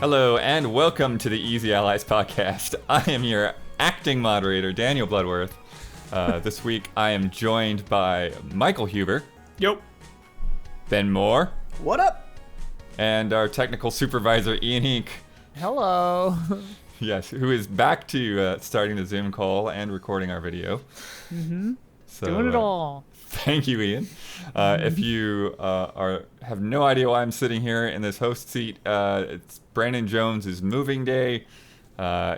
Hello and welcome to the Easy Allies podcast. I am your acting moderator, Daniel Bloodworth. This week I am joined by Michael Huber. Yep. Ben Moore. What up? And our technical supervisor, Ian Hink. Hello. Yes, who is back to starting the Zoom call and recording our video. Mm-hmm. So, doing it all. Thank you, Ian. If you have no idea why I'm sitting here in this host seat, it's Brandon Jones' moving day.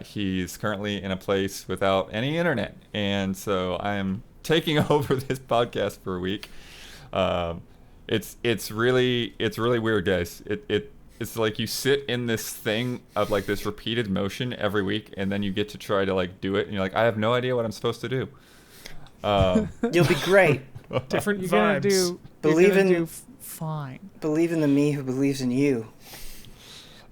He's currently in a place without any internet, and so I am taking over this podcast for a week. It's really weird, guys. It's like you sit in this thing of like this repeated motion every week, and then you get to try to like do it, and you're like, I have no idea what I'm supposed to do. You'll be great. Different You're vibes. gonna do fine. Believe in the me who believes in you.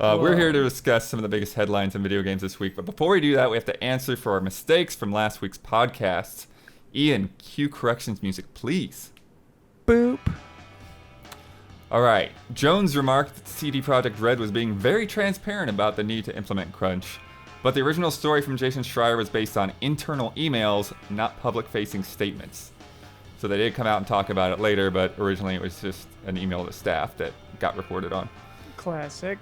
We're here to discuss some of the biggest headlines in video games this week. But before we do that, we have to answer for our mistakes from last week's podcasts. Ian, cue corrections music, please. Boop. All right. Jones remarked that CD Projekt Red was being very transparent about the need to implement crunch. But the original story from Jason Schreier was based on internal emails, not public-facing statements. So they did come out and talk about it later, but originally it was just an email to staff that got reported on. Classic.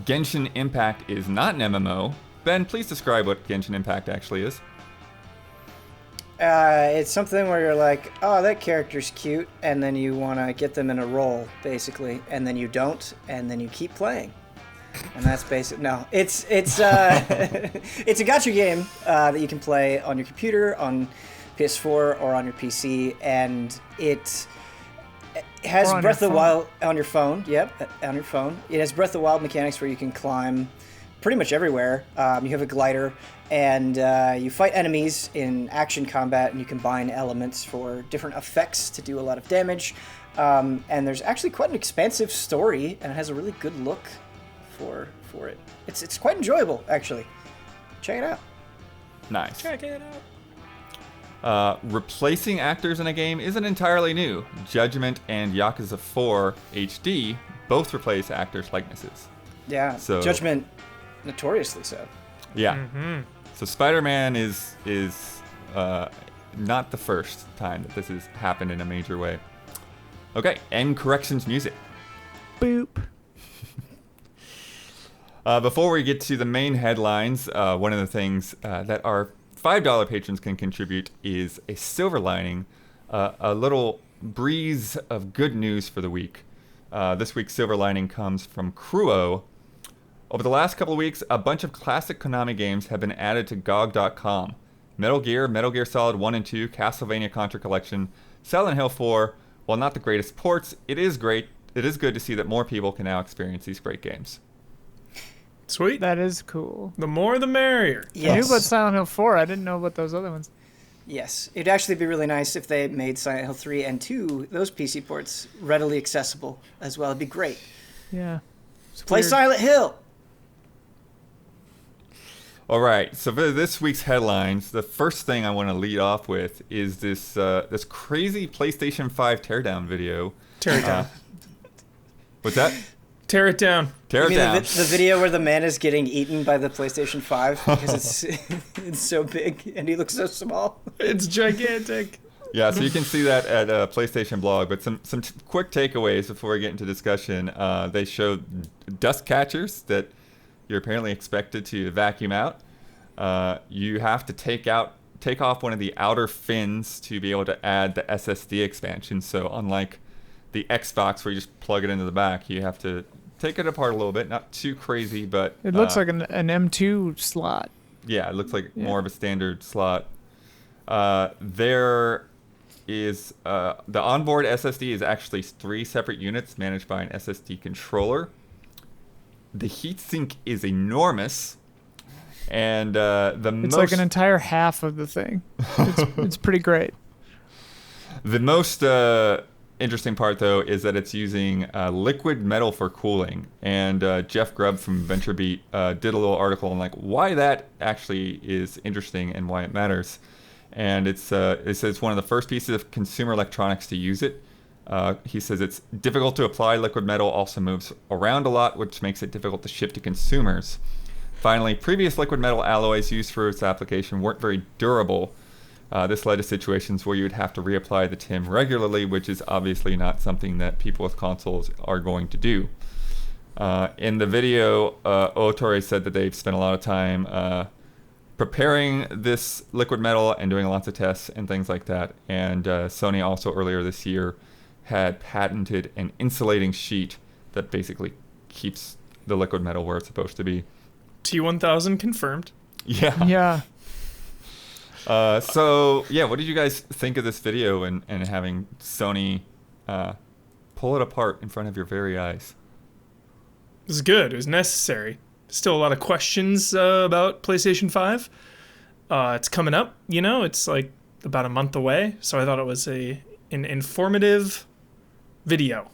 Genshin Impact is not an MMO. Ben, please describe what Genshin Impact actually is. It's something where you're like, oh, that character's cute, and then you want to get them in a role, basically, and then you don't, and then you keep playing. And that's basic. No, it's it's a gacha game that you can play on your computer, on PS4, or on your PC, and it has Breath of the Wild on your phone. Yep, on your phone. It has Breath of the Wild mechanics where you can climb pretty much everywhere. You have a glider, and you fight enemies in action combat, and you combine elements for different effects to do a lot of damage. And there's actually quite an expansive story, and it has a really good look for it. It's quite enjoyable, actually. Check it out. Nice. Check it out. Replacing actors in a game isn't entirely new. Judgment and Yakuza 4 HD both replace actors' likenesses. Yeah, So- Judgment, notoriously so. Yeah. Mm-hmm. So Spider-Man is not the first time that this has happened in a major way. Okay, end corrections music. Boop. Before we get to the main headlines, one of the things that our $5 patrons can contribute is a silver lining, a little breeze of good news for the week. This week's silver lining comes from Cruo. Over the last couple of weeks, a bunch of classic Konami games have been added to GOG.com. Metal Gear Solid 1 and 2, Castlevania Contra Collection, Silent Hill 4. While not the greatest ports, it is good to see that more people can now experience these great games. Sweet. That is cool. The more the merrier. I Yes. knew about Silent Hill 4. I didn't know about those other ones. Yes. It'd actually be really nice if they made Silent Hill 3 and 2, those PC ports, readily accessible as well. It'd be great. Yeah. Play Silent Hill! All right, so for this week's headlines, the first thing I want to lead off with is this crazy PlayStation 5 teardown video. Tear it down. What's that? Tear it down. Tear it You mean down. the video where the man is getting eaten by the PlayStation 5 because it's so big and he looks so small? It's gigantic. Yeah, so you can see that at PlayStation blog, but some quick takeaways before we get into discussion. They showed dust catchers that you're apparently expected to vacuum out. You have to take off one of the outer fins to be able to add the SSD expansion. So unlike the Xbox where you just plug it into the back, you have to take it apart a little bit. Not too crazy, but It looks like an M2 slot. yeah, it looks like more of a standard slot. There is the onboard SSD is actually 3 separate units managed by an SSD controller. The heatsink is enormous, and It's like an entire half of the thing. It's pretty great. The most interesting part, though, is that it's using liquid metal for cooling. And Jeff Grubb from VentureBeat did a little article on like why that actually is interesting and why it matters. And it says it's one of the first pieces of consumer electronics to use it. He says it's difficult to apply. Liquid metal also moves around a lot, which makes it difficult to ship to consumers. Finally, previous liquid metal alloys used for its application weren't very durable. This led to situations where you would have to reapply the TIM regularly, which is obviously not something that people with consoles are going to do. In the video, Otore said that they've spent a lot of time preparing this liquid metal and doing lots of tests and things like that. And Sony also earlier this year had patented an insulating sheet that basically keeps the liquid metal where it's supposed to be. T1000 confirmed. Yeah. Yeah. So, yeah, what did you guys think of this video and having Sony pull it apart in front of your very eyes? It was good. It was necessary. Still a lot of questions about PlayStation 5. It's coming up, it's like about a month away. So I thought it was an informative video.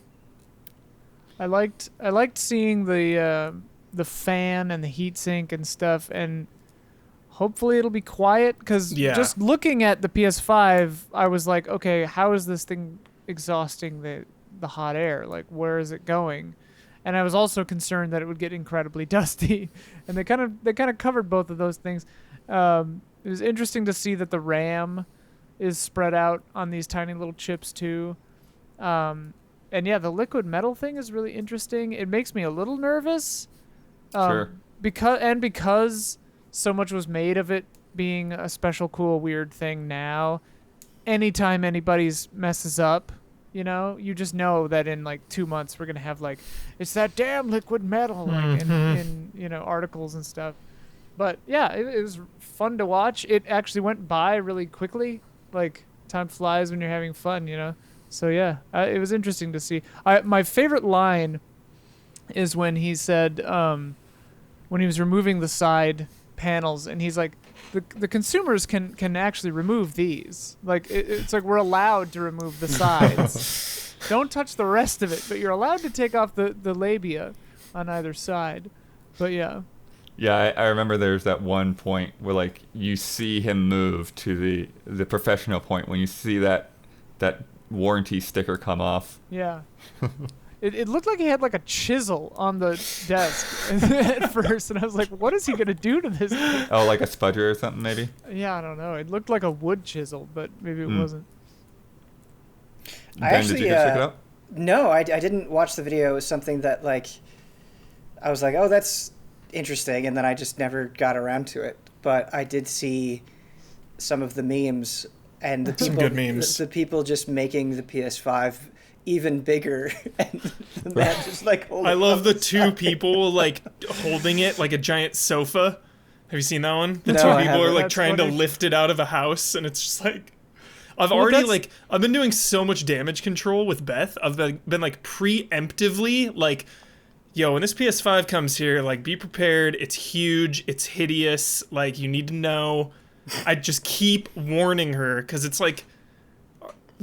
I liked seeing the fan and the heatsink and stuff, and hopefully it'll be quiet, because just looking at the PS5, I was like, okay, how is this thing exhausting the hot air? Like, where is it going? And I was also concerned that it would get incredibly dusty, and they kind of covered both of those things. It was interesting to see that the RAM is spread out on these tiny little chips too. And yeah, the liquid metal thing is really interesting. It makes me a little nervous. Sure. Because so much was made of it being a special, cool, weird thing now, anytime anybody's messes up, you just know that in like 2 months we're going to have like, it's that damn liquid metal, like in articles and stuff. But yeah, it was fun to watch. It actually went by really quickly. Like, time flies when you're having fun, So yeah, it was interesting to see. My favorite line is when he said, when he was removing the side panels, and he's like, the consumers can actually remove these. Like, it's like we're allowed to remove the sides. Don't touch the rest of it, but you're allowed to take off the labia on either side. But yeah. Yeah, I remember there's that one point where like you see him move to the professional point when you see that warranty sticker come off. Yeah. It looked like he had like a chisel on the desk at first, and I was like, what is he going to do to this thing? Oh, like a spudger or something maybe? Yeah, I don't know. It looked like a wood chisel, but maybe it wasn't. Ben, did you get to check it out? No, I didn't watch the video. It was something that, like, I was like, oh, that's interesting, and then I just never got around to it. But I did see some of the memes, and the people, some good memes. The people just making the PS5 even bigger, and the man just like holding. I love the up two people like holding it like a giant sofa. Have you seen that one? The No, two I people are haven't. like That's trying funny. to lift it out of a house, and it's just like I've been doing so much damage control with Beth. I've been like preemptively like, yo, when this PS5 comes here, like, be prepared. It's huge. It's hideous. Like, you need to know. I just keep warning her because it's like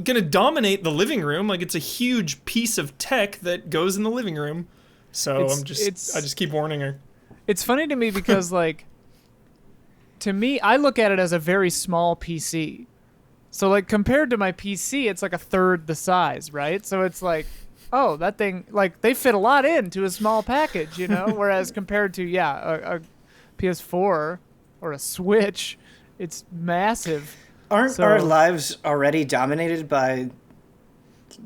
gonna dominate the living room. Like, it's a huge piece of tech that goes in the living room. So I just keep warning her. It's funny to me because, like, to me, I look at it as a very small PC. So, like, compared to my PC, it's like a third the size, right? So it's like, oh, that thing, like, they fit a lot into a small package, Whereas compared to, a PS4 or a Switch, it's massive. Aren't our lives already dominated by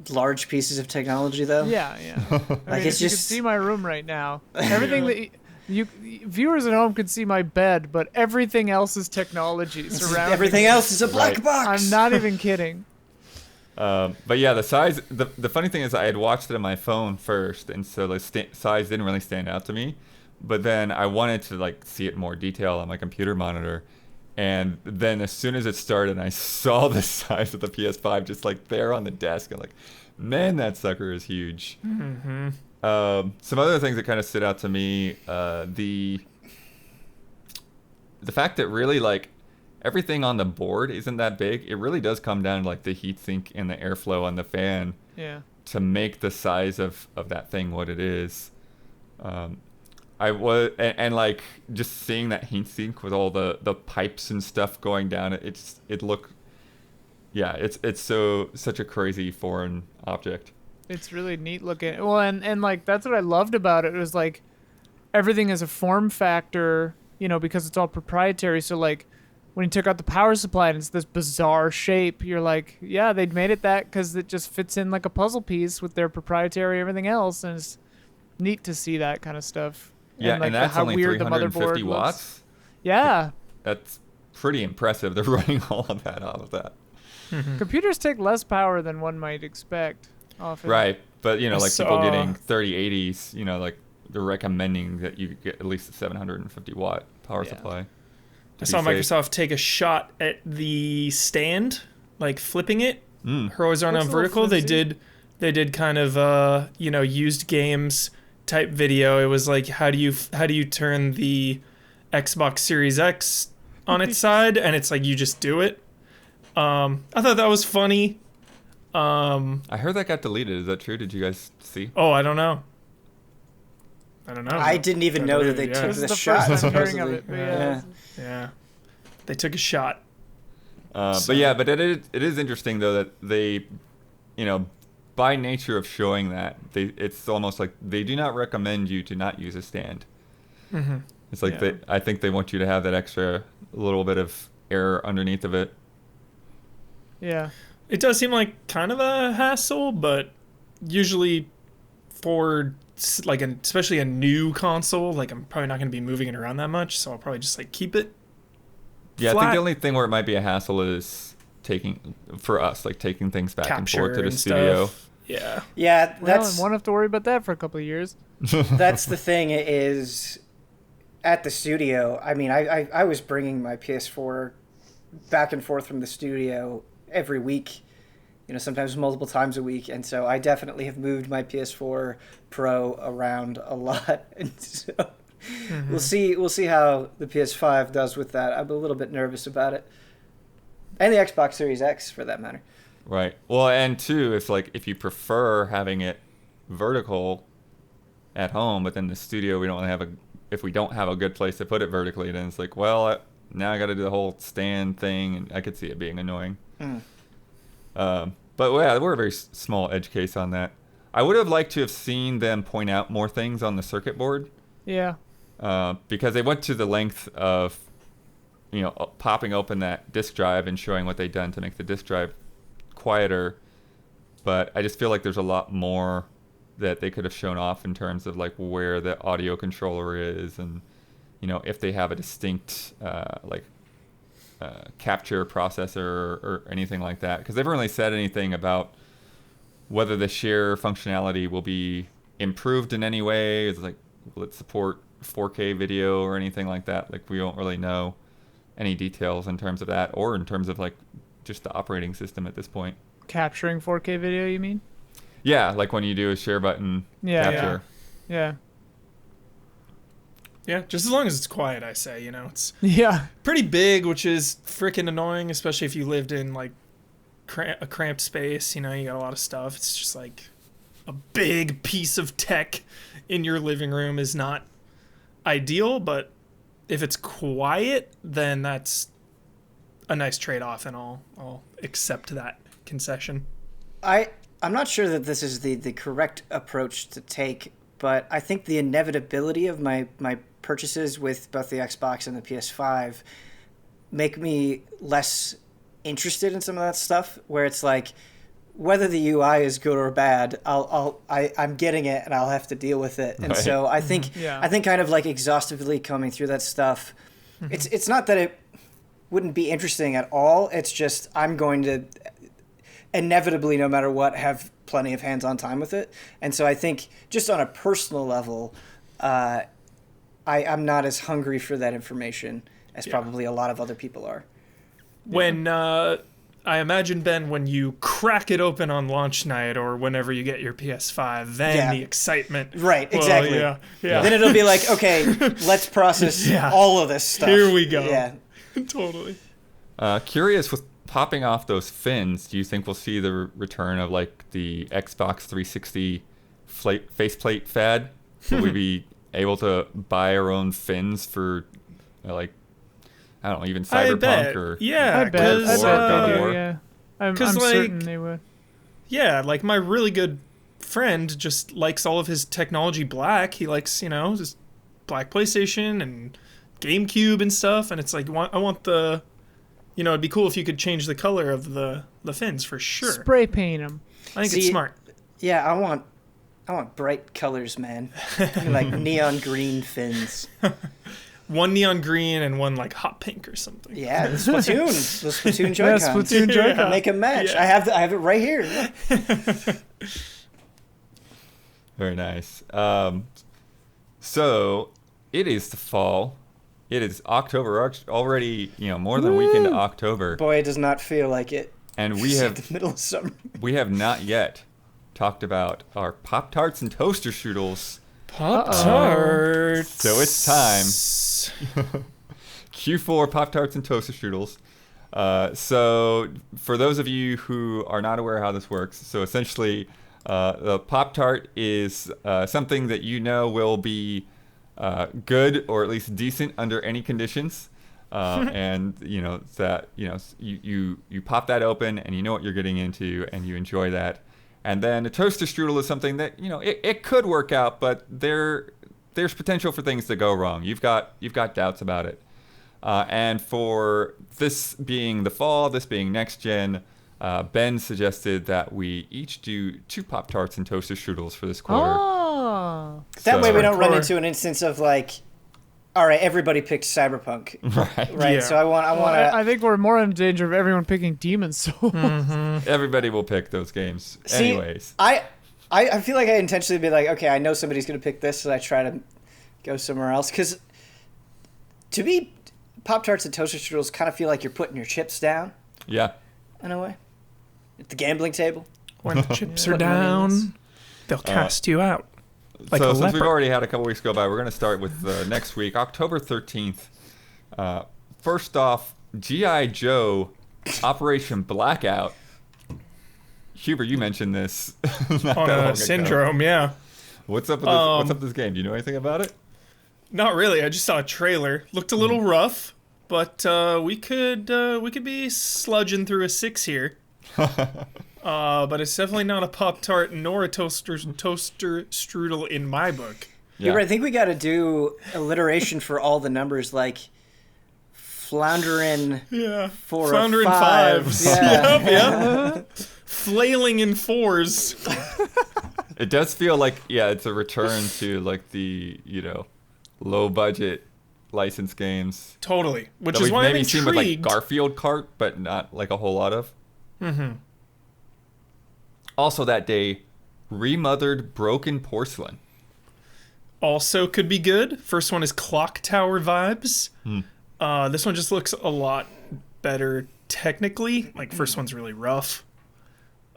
large pieces of technology, though? Yeah. I mean, Like, if you can see my room right now, everything that viewers at home can see my bed, but everything else is technology surrounding. Everything else is a black Right. box. I'm not even kidding. But yeah, the size. The funny thing is, I had watched it on my phone first, and so the size didn't really stand out to me. But then I wanted to like see it in more detail on my computer monitor, and then as soon as it started, I saw the size of the PS5 just like there on the desk. I'm like, man, that sucker is huge. Mm-hmm. Some other things that kind of stood out to me, the fact that really like everything on the board isn't that big. It really does come down to like the heatsink and the airflow on the fan Yeah. to make the size of that thing what it is. I was and like just seeing that heatsink with all the pipes and stuff going down, it looked Yeah, it's such a crazy foreign object. It's really neat looking. Well, and like that's what I loved about it. It was like everything is a form factor, because it's all proprietary. So like when you took out the power supply and it's this bizarre shape, you're like, yeah, they'd made it that because it just fits in like a puzzle piece with their proprietary everything else, and it's neat to see that kind of stuff. Yeah, and, like, and that's how only weird the 350 motherboard watts. looks. Yeah. That's pretty impressive. They're running all of that out of that. Computers take less power than one might expect often. Right, but like So- people getting 3080s, like they're recommending that you get at least a 750 watt power Yeah. supply. I saw Microsoft take a shot at the stand, like flipping it horizontal Looks and a little vertical. flimsy. They did kind of used games type video. It was like how do you turn the Xbox Series X on its side, and it's like you just do it. I thought that was funny. I heard that got deleted. Is that true? Did you guys see? Oh, I don't know. I didn't even know that they Yeah. took This is the the shot. first time hearing of supposedly. it. But yeah. Yeah, they took a shot. But it is interesting though that they, by nature of showing that, it's almost like they do not recommend you to not use a stand. Mm-hmm. It's like Yeah. I think they want you to have that extra little bit of air underneath of it. Yeah. It does seem like kind of a hassle, but usually for like especially a new console, like I'm probably not going to be moving it around that much, so I'll probably just like keep it. Yeah, I flat. think the only thing where it might be a hassle is taking things back and Capture forth to the and studio. stuff. Yeah. Yeah, Well, that's and won't have to worry about that for a couple of years. that's the thing is at the studio. I mean, I was bringing my PS4 back and forth from the studio every week, sometimes multiple times a week, and so I definitely have moved my PS4 Pro around a lot, and so we'll see how the PS5 does with that. I'm a little bit nervous about it, and the Xbox Series X for that matter. Right. Well, and two, it's like if you prefer having it vertical at home, but then the studio if we don't have a good place to put it vertically, then it's like, well, now I got to do the whole stand thing, and I could see it being annoying. But yeah, we're a very small edge case on that. I would have liked to have seen them point out more things on the circuit board. Yeah. Because they went to the length of, popping open that disk drive and showing what they'd done to make the disk drive quieter. But I just feel like there's a lot more that they could have shown off in terms of like where the audio controller is, and if they have a distinct capture processor or anything like that. Because they haven't really said anything about whether the share functionality will be improved in any way. It's like, will it support 4K video or anything like that? Like, we don't really know any details in terms of that, or in terms of like just the operating system at this point. Capturing 4K video, you mean? Yeah, like when you do a share button capture. Yeah. Yeah, just as long as it's quiet, I say. It's Yeah. pretty big, which is freaking annoying, especially if you lived in like a cramped space. You got a lot of stuff. It's just like a big piece of tech in your living room is not ideal, but if it's quiet, then that's a nice trade-off, and I'll accept that concession. I'm not sure that this is the correct approach to take, but I think the inevitability of my purchases with both the Xbox and the PS5 make me less interested in some of that stuff, where it's like, whether the UI is good or bad, I'm getting it and I'll have to deal with it. And Right. so I think Yeah. I think kind of like exhaustively combing through that stuff. It's not that it wouldn't be interesting at all. It's just I'm going to inevitably, no matter what, have plenty of hands-on time with it. And so I think just on a personal level, I'm not as hungry for that information as probably a lot of other people are. When I imagine, Ben, when you crack it open on launch night or whenever you get your PS5, then Yeah. the excitement. Right, Well, exactly. yeah. Then it'll be like, okay, let's process Yeah. all of this stuff. Here we go. Yeah. Totally. Curious, with popping off those fins, do you think we'll see the return of like the Xbox 360 faceplate fad? Will we be able to buy our own fins for like, I don't know, even I Cyberpunk bet. or Yeah, I bet. because God of they War. do, yeah. I'm 'Cause, certain like, they would. Yeah, like my really good friend just likes all of his technology black. He likes, just black PlayStation and GameCube and stuff. And it's like, I want the, it'd be cool if you could change the color of the fins for sure. Spray paint them. I think it's smart. Yeah, I want bright colors, man. Like neon green fins. One neon green and one like hot pink or something. Yeah, the Splatoon Joy-Cons. Yeah, Splatoon Joy-Con. Make a match. Yeah. I have it right here. Very nice. So it is the fall. It is October already. More than a week into October, Boy, it does not feel like it. and we It's have like the middle of summer. we have not yet talked about our Pop-Tarts and toaster strudels. Pop-Tarts. So it's time. Q4 Pop-Tarts and toaster strudels. So for those of you who are not aware how this works, so essentially the Pop-Tart is something that will be good or at least decent under any conditions. And you pop that open and you know what you're getting into and you enjoy that. And then a toaster strudel is something that it could work out, but there's potential for things to go wrong. You've got doubts about it. And for this being the fall, this being next gen, Ben suggested that we each do 2 Pop-Tarts and toaster strudels for this quarter. Oh. That way we don't run Hardcore. into an instance of like, all right, everybody picked Cyberpunk, Right. right? Yeah. So I want to. I think we're more in danger of everyone picking Demon's Souls. Everybody will pick those games. See, Anyways. I feel like I intentionally be like, okay, I know somebody's gonna pick this, so I try to go somewhere else. Because to me, Pop-Tarts and toaster strudels kind of feel like you're putting your chips down Yeah. in a way at the gambling table. When the chips Yeah. are down, they'll cast you out. Like So a since we've leper. already had a couple weeks go by, we're going to start with next week, October 13th. First off, G.I. Joe Operation Blackout. Huber, you mentioned this not that long On ago. a syndrome, yeah. What's up with this game? Do you know anything about it? Not really. I just saw a trailer. Looked a little rough, but we could be sludging through a 6 here. But it's definitely not a Pop-Tart nor a toaster strudel in my book. Yeah. I think we got to do alliteration for all the numbers, like floundering Yeah. for Flounder a in five. fives. Yeah. Yep. Flailing in 4s. It does feel like, it's a return to like the, low budget license games. Totally. Which that is we've why I'm maybe seen with like intrigued. Garfield Kart, but not like a whole lot of. Mm-hmm. Also that day, remothered broken porcelain. Also could be good. First one is Clock Tower vibes. Hmm. This one just looks a lot better technically. Like, first one's really rough.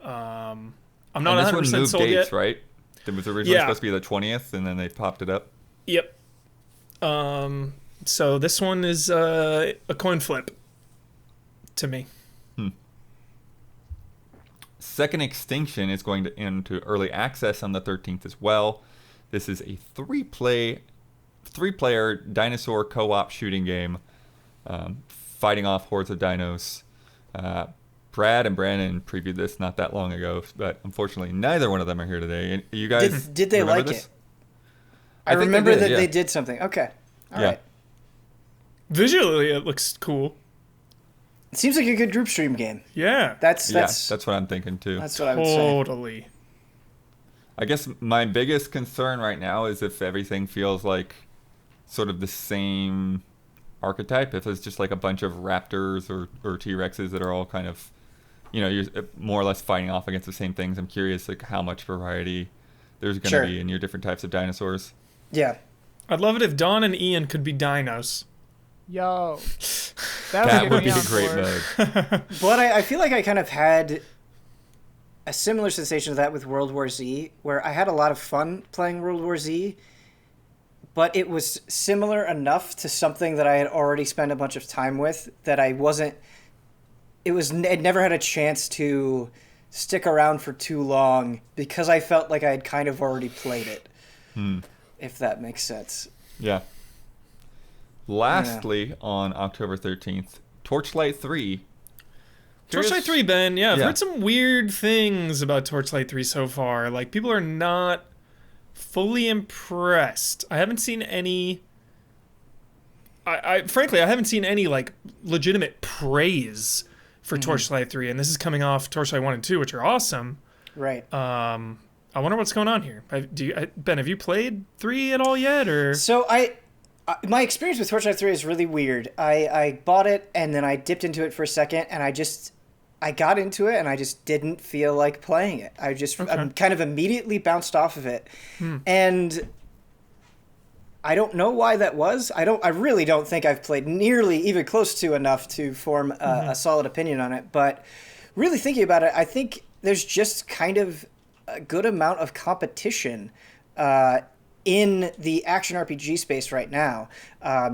I'm not And this 100% one moved sold dates, yet. right? It was originally Yeah. supposed to be the 20th, and then they popped it up. Yep. So this one is a coin flip to me. Second Extinction is going to into early access on the 13th as well. This is a three-player dinosaur co-op shooting game, fighting off hordes of dinos. Brad and Brandon previewed this not that long ago, but unfortunately neither one of them are here today. You guys, Did they remember like this? it? I think remember that yeah. they did something. Okay. All right. Visually, it looks cool. It seems like a good group stream game. Yeah. That's That's what I'm thinking too. that's what I would say. Totally. I guess my biggest concern right now is if everything feels like sort of the same archetype. If it's just like a bunch of raptors or T-Rexes that are all kind of, you're more or less fighting off against the same things. I'm curious like how much variety there's going to Sure. be in your different types of dinosaurs. Yeah. I'd love it if Don and Ian could be dinos. Yo. That would get be me the on great board. mode. But I feel like I kind of had a similar sensation of that with World War Z, where I had a lot of fun playing World War Z, but it was similar enough to something that I had already spent a bunch of time with that I wasn't. It never had a chance to stick around for too long because I felt like I had kind of already played it. If that makes sense. Yeah. Lastly, on October 13th, Torchlight 3. Torchlight 3, Ben. Yeah, I've Yeah. heard some weird things about Torchlight 3 so far. Like, people are not fully impressed. I haven't seen any... frankly, I haven't seen any, like, legitimate praise for Torchlight 3. And this is coming off Torchlight 1 and 2, which are awesome. Right. I wonder what's going on here. Ben, have you played 3 at all yet? Or So my experience with Torchlight 3 is really weird. I bought it and then I dipped into it for a second and I got into it and I just didn't feel like playing it. I kind of immediately bounced off of it. And I don't know why that was. I really don't think I've played nearly even close to enough to form a solid opinion on it. But really thinking about it, I think there's just kind of a good amount of competition in the action RPG space right now.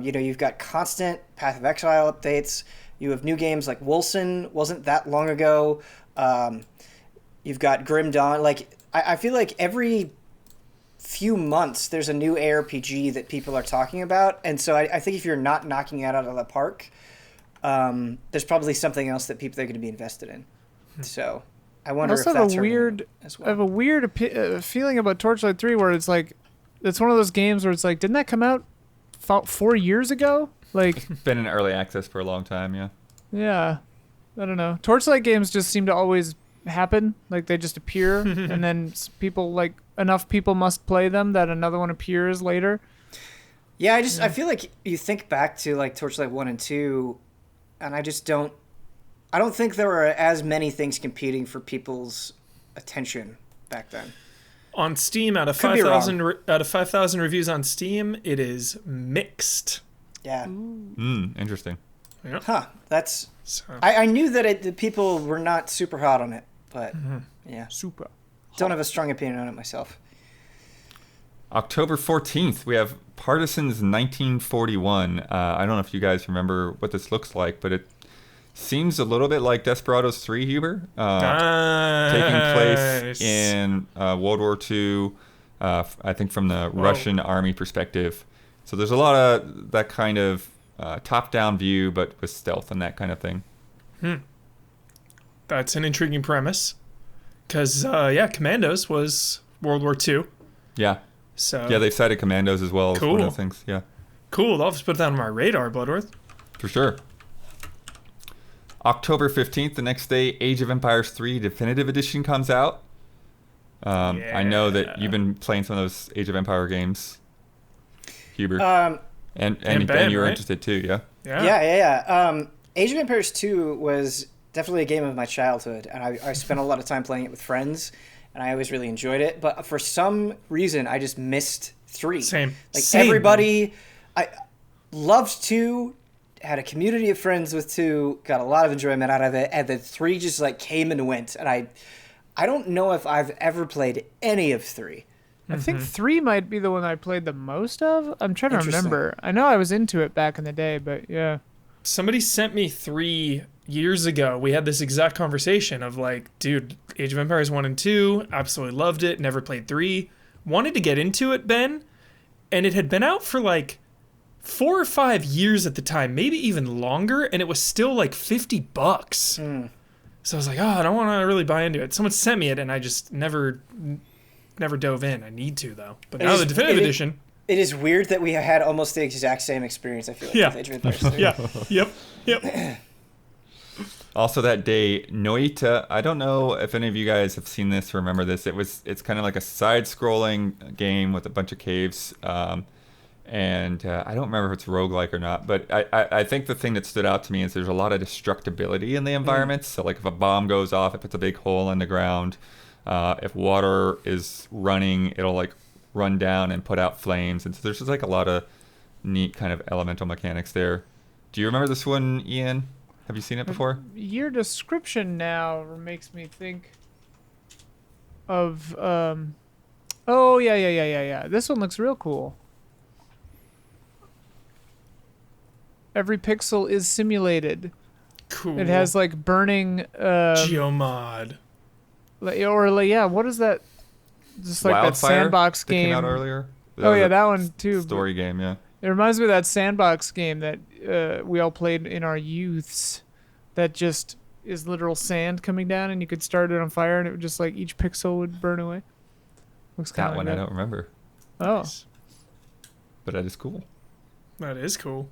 You've got constant Path of Exile updates. You have new games like Wolcen, wasn't that long ago. You've got Grim Dawn. Like, I feel like every few months there's a new ARPG that people are talking about. And so I think if you're not knocking it out of the park, there's probably something else that people are going to be invested in. So I wonder if that's as well. I have a weird feeling about Torchlight 3 where it's like, it's one of those games where it's like, didn't that come out 4 years ago? Like, Been in early access for a long time, yeah. yeah, I don't know. Torchlight games just seem to always happen. Like, they just appear, and then enough people must play them that another one appears later. Yeah, I feel like you think back to like Torchlight 1 and 2, and I don't think there were as many things competing for people's attention back then. on Steam, out of 5,000 reviews on Steam, it is mixed. Yeah. Interesting. Yep. Huh. That's. So. I knew that the people were not super hot on it, but yeah. Super. Don't have a strong opinion on it myself. October 14th, we have Partisans 1941. I don't know if you guys remember what this looks like, but it seems a little bit like Desperados 3, Huber. Taking place in World War II, I think from the Russian army perspective. So there's a lot of that kind of top-down view, but with stealth and that kind of thing. That's an intriguing premise. Because, Commandos was World War II. Yeah. So yeah, they've cited Commandos as well as cool. one of the things. Yeah. Cool. I'll just put that on my radar, Bloodworth. For sure. October 15th, the next day, Age of Empires 3 Definitive Edition comes out. I know that you've been playing some of those Age of Empire games, Huber. And Ben, you were interested too, yeah? Yeah. Age of Empires 2 was definitely a game of my childhood, and I spent a lot of time playing it with friends, and I always really enjoyed it. But for some reason, I just missed 3. Same. Everybody, I loved 2, had a community of friends with 2, got a lot of enjoyment out of it, and then 3 just came and went. And I don't know if I've ever played any of 3. I think 3 might be the one I played the most of. I'm trying to remember. I know I was into it back in the day, but yeah. Somebody sent me 3 years ago. We had this exact conversation of dude, Age of Empires 1 and 2, absolutely loved it, never played 3. Wanted to get into it, Ben, and it had been out for 4 or 5 years at the time, maybe even longer, and it was still $50. So I was like, I don't want to really buy into it. Someone sent me it, and I just never dove in. I need to, though. But now the definitive edition. It is weird that we had almost the exact same experience, I feel like, with Age of Empires 3. Yep. Also that day, Noita, I don't know if any of you guys have seen this, remember this. It's kind of like a side-scrolling game with a bunch of caves. And I don't remember if it's roguelike or not, but I think the thing that stood out to me is there's a lot of destructibility in the environments. So if a bomb goes off, it puts a big hole in the ground. If water is running, it'll run down and put out flames. And so there's just a lot of neat kind of elemental mechanics there. Do you remember this one, Ian? Have you seen it before? Your description now makes me think of oh yeah. This one looks real cool. Every pixel is simulated. Cool. It has burning Geomod. What is that? Just Wildfire that sandbox game. That came out earlier. That one too. Story game, yeah. It reminds me of that sandbox game that we all played in our youths. That just is literal sand coming down, and you could start it on fire, and it would just like each pixel would burn away. Looks kind That of one like I don't remember, Oh, but that is cool. That is cool.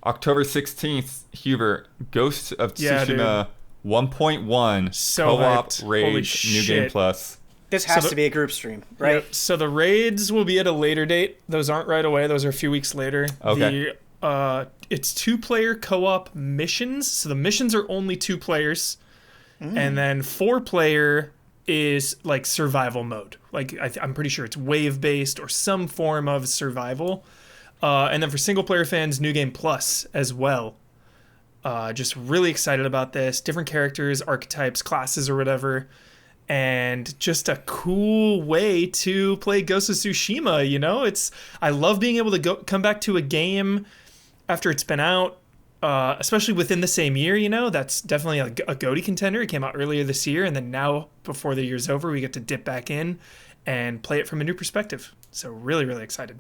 October 16th, Huber, Ghost of Yeah, Tsushima 1.1 So co-op hyped. raid Holy new shit. game plus. This has So to be a group stream, right? Yep. So the raids will be at a later date. Those aren't right away. Those are a few weeks later. Okay. It's 2-player co-op missions. So the missions are only 2 players, and then 4-player is like survival mode. Like I'm pretty sure it's wave based or some form of survival. And then for single player fans, New Game Plus as well. Just really excited about this. Different characters, archetypes, classes, or whatever. And just a cool way to play Ghost of Tsushima, you know? I love being able to come back to a game after it's been out, especially within the same year, you know? That's definitely a GOTY contender. It came out earlier this year, and then now, before the year's over, we get to dip back in and play it from a new perspective. So really, really excited.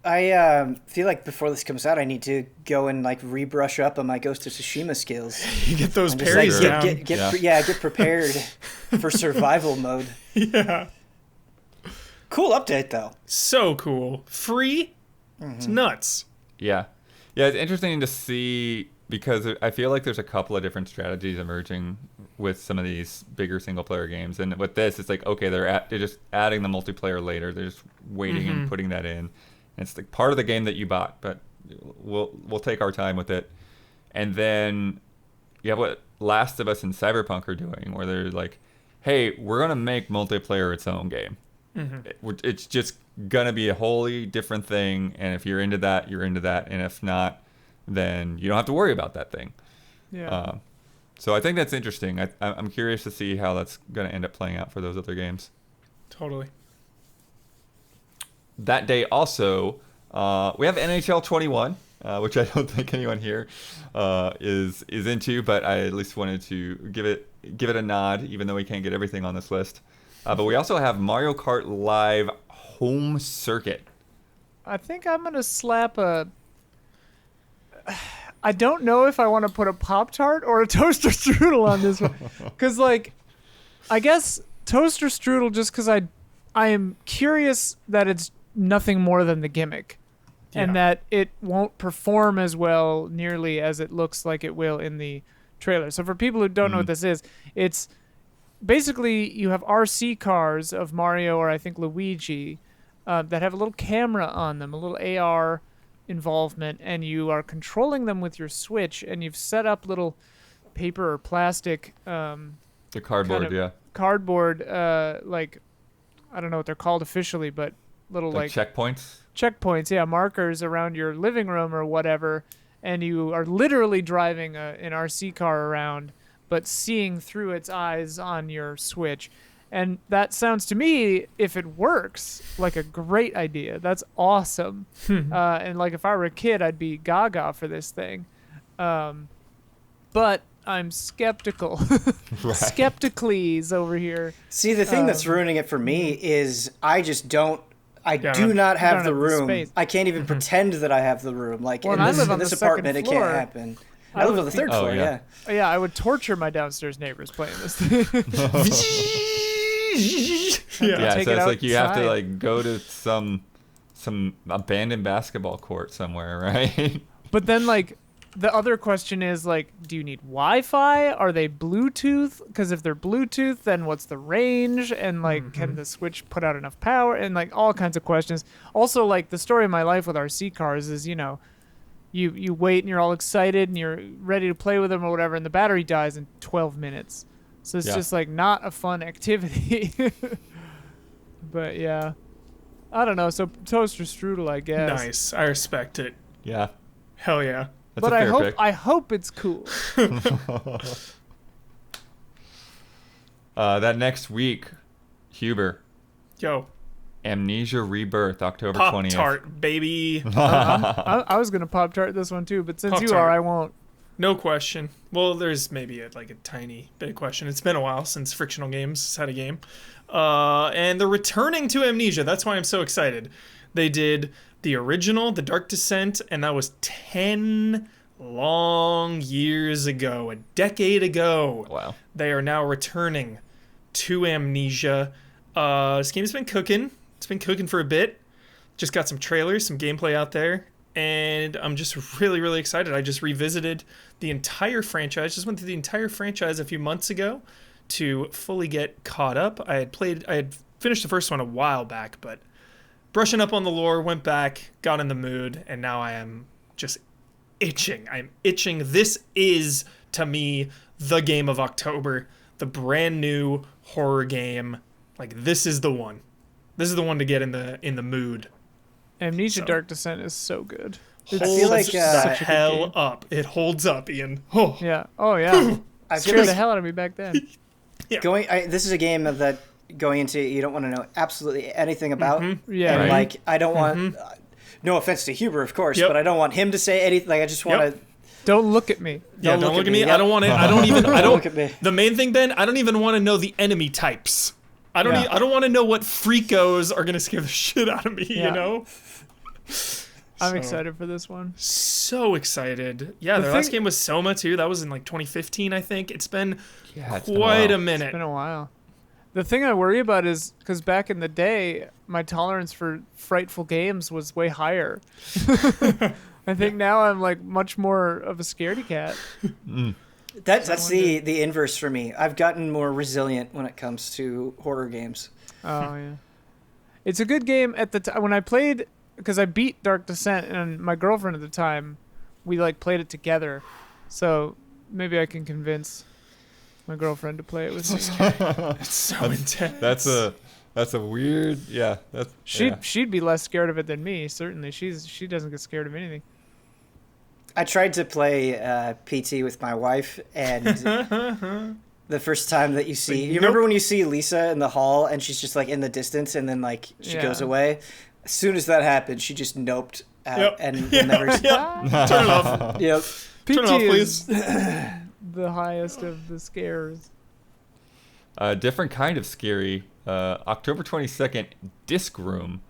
I feel like before this comes out, I need to go and like rebrush up on my Ghost of Tsushima skills. You get those And just, parries like, down. get prepared for survival mode. Yeah. Cool update though. So cool. Free? It's nuts. Yeah. Yeah, it's interesting to see because I feel like there's a couple of different strategies emerging with some of these bigger single player games. And with this, it's like, okay, they're just adding the multiplayer later. They're just waiting and putting that in. And it's like part of the game that you bought, but we'll take our time with it. And then you have what Last of Us and Cyberpunk are doing, where they're like, hey, we're going to make multiplayer its own game. It's just going to be a wholly different thing. And if you're into that, you're into that. And if not, then you don't have to worry about that thing. yeah. So I think that's interesting. I'm curious to see how that's going to end up playing out for those other games. Totally. That day also, we have NHL 21, which I don't think anyone here is into, but I at least wanted to give it a nod, even though we can't get everything on this list. But we also have Mario Kart Live Home Circuit. I think I'm gonna slap a. I don't know if I want to put a Pop-Tart or a toaster strudel on this one, because like, I guess toaster strudel just because I am curious that it's nothing more than the gimmick, and that it won't perform as well nearly as it looks like it will in the trailer. So for people who don't know what this is, it's basically you have RC cars of Mario or I think Luigi that have a little camera on them, a little AR involvement, and you are controlling them with your Switch, and you've set up little paper or plastic The cardboard, cardboard like I don't know what they're called officially, but little like checkpoints, markers around your living room or whatever, and you are literally driving an RC car around but seeing through its eyes on your Switch. And that sounds to me, if it works, like a great idea. That's awesome. And like if I were a kid, I'd be gaga for this thing. But I'm skeptical. Skepticles over here. See, the thing that's ruining it for me is I just don't. I do not have the room. space. I can't even pretend that I have the room. Like Well, in and I this, live on in this the second apartment, it floor. can't happen. I live on the third Oh, floor. yeah. Yeah. Yeah, I would torture my downstairs neighbors playing this thing. Yeah, Take so it it's like you have to outside. like go to some abandoned basketball court somewhere, right? But then, like, the other question is, like, do you need Wi-Fi? Are they Bluetooth? Because if they're Bluetooth, then what's the range? And, like, can the Switch put out enough power? And, like, all kinds of questions. Also, like, the story of my life with RC cars is, you know, you wait and you're all excited and you're ready to play with them or whatever, and the battery dies in 12 minutes. So it's just, like, not a fun activity. But, yeah. I don't know. So, toaster strudel, I guess. Nice. I respect it. Yeah. Hell yeah. That's But a fair I hope pick. I hope it's cool. That next week, Huber, Yo. Amnesia Rebirth, October Pop 20th. Tart, baby. I was gonna Pop-Tart this one too, but since you Pop-Tart. are, I won't. No question. Well, there's maybe a tiny bit of question. It's been a while since Frictional Games has had a game. And they're returning to Amnesia. That's why I'm so excited. They did the original, The Dark Descent, and that was 10 long years ago, a decade ago. Wow. They are now returning to Amnesia. This game's been cooking. It's been cooking for a bit. Just got some trailers, some gameplay out there, and I'm just really, really excited. I just revisited the entire franchise. Just went through the entire franchise a few months ago to fully get caught up. I had finished the first one a while back, but brushing up on the lore, went back, got in the mood, and now I am just itching. I'm itching. This is, to me, the game of October. The brand new horror game. Like, this is the one. This is the one to get in the mood. Amnesia So. Dark Descent is so good. I feel like the such a good hell game. up. It holds up, Ian. Oh. Yeah. Oh yeah. I feel Scared like the hell out of me back then. this is a game that going into you don't want to know absolutely anything about. Yeah. And Right. like I don't want. No offense to Huber, of course, Yep. but I don't want him to say anything. Like I just want to. Don't look at me. Yeah, don't look at me. Yep. I don't want it. I don't even. I don't. Look at me. The main thing, Ben. I don't even want to know the enemy types. I don't. Yeah. I don't want to know what freakos are gonna scare the shit out of me. Yeah. You know. I'm So- excited for this one. So excited. Yeah, The their last thing- game was Soma too. That was in like 2015, I think. It's been Yeah, it's been quite while. a minute. It's been a while. The thing I worry about is because back in the day, my tolerance for frightful games was way higher. I think now I'm like much more of a scaredy cat. That's the inverse for me. I've gotten more resilient when it comes to horror games. Oh yeah, it's a good game at the time when I played because I beat Dark Descent and my girlfriend at the time, we like played it together, so maybe I can convince my girlfriend to play it with me. It's so intense. That's a weird. Yeah. That's She'd be less scared of it than me. Certainly, she doesn't get scared of anything. I tried to play PT with my wife, and the first time that you see, you remember when you see Lisa in the hall and she's just like in the distance, and then like she goes Yeah. away. As soon as that happened, she just noped out Yep. and Yeah, never. yeah. Turn it off. Yep. PT Turn it off, is please. the highest of the scares. A different kind of scary. October 22nd, Disc Room.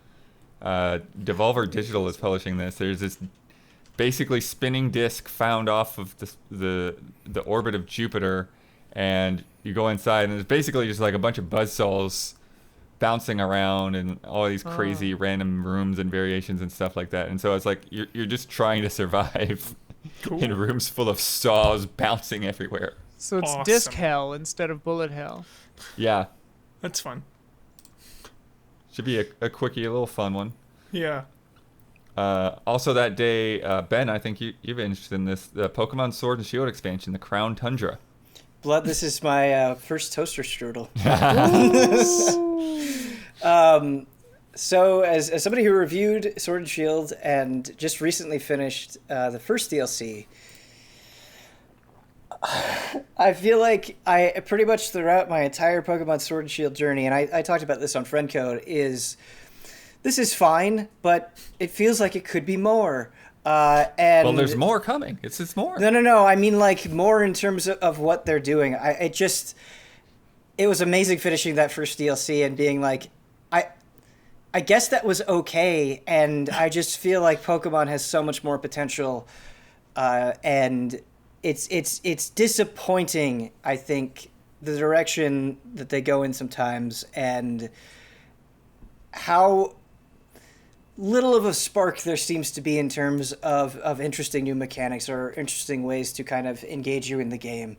Devolver Digital is publishing this. There's this basically spinning disc found off of the orbit of Jupiter, and you go inside, and it's basically just like a bunch of buzzsaws bouncing around in all these crazy random rooms and variations and stuff like that. And so it's like you're just trying to survive in rooms full of saws bouncing everywhere. So it's Awesome. disc hell instead of bullet hell. Yeah, That's fun. should be a quickie, a little fun one. Yeah. Also that day, Ben, I think you're interested in this, the Pokemon Sword and Shield expansion, the Crown Tundra. Blood. This is my first toaster strudel. So as somebody who reviewed Sword and Shield and just recently finished the first DLC, I feel like I pretty much throughout my entire Pokemon Sword and Shield journey, and I talked about this on Friend Code, this is fine, but it feels like it could be more. And Well, there's more coming. It's more. No. I mean, like, more in terms of what they're doing. It was amazing finishing that first DLC and being like, I guess that was okay, and I just feel like Pokemon has so much more potential, and it's disappointing, I think, the direction that they go in sometimes, and how little of a spark there seems to be in terms of interesting new mechanics or interesting ways to kind of engage you in the game.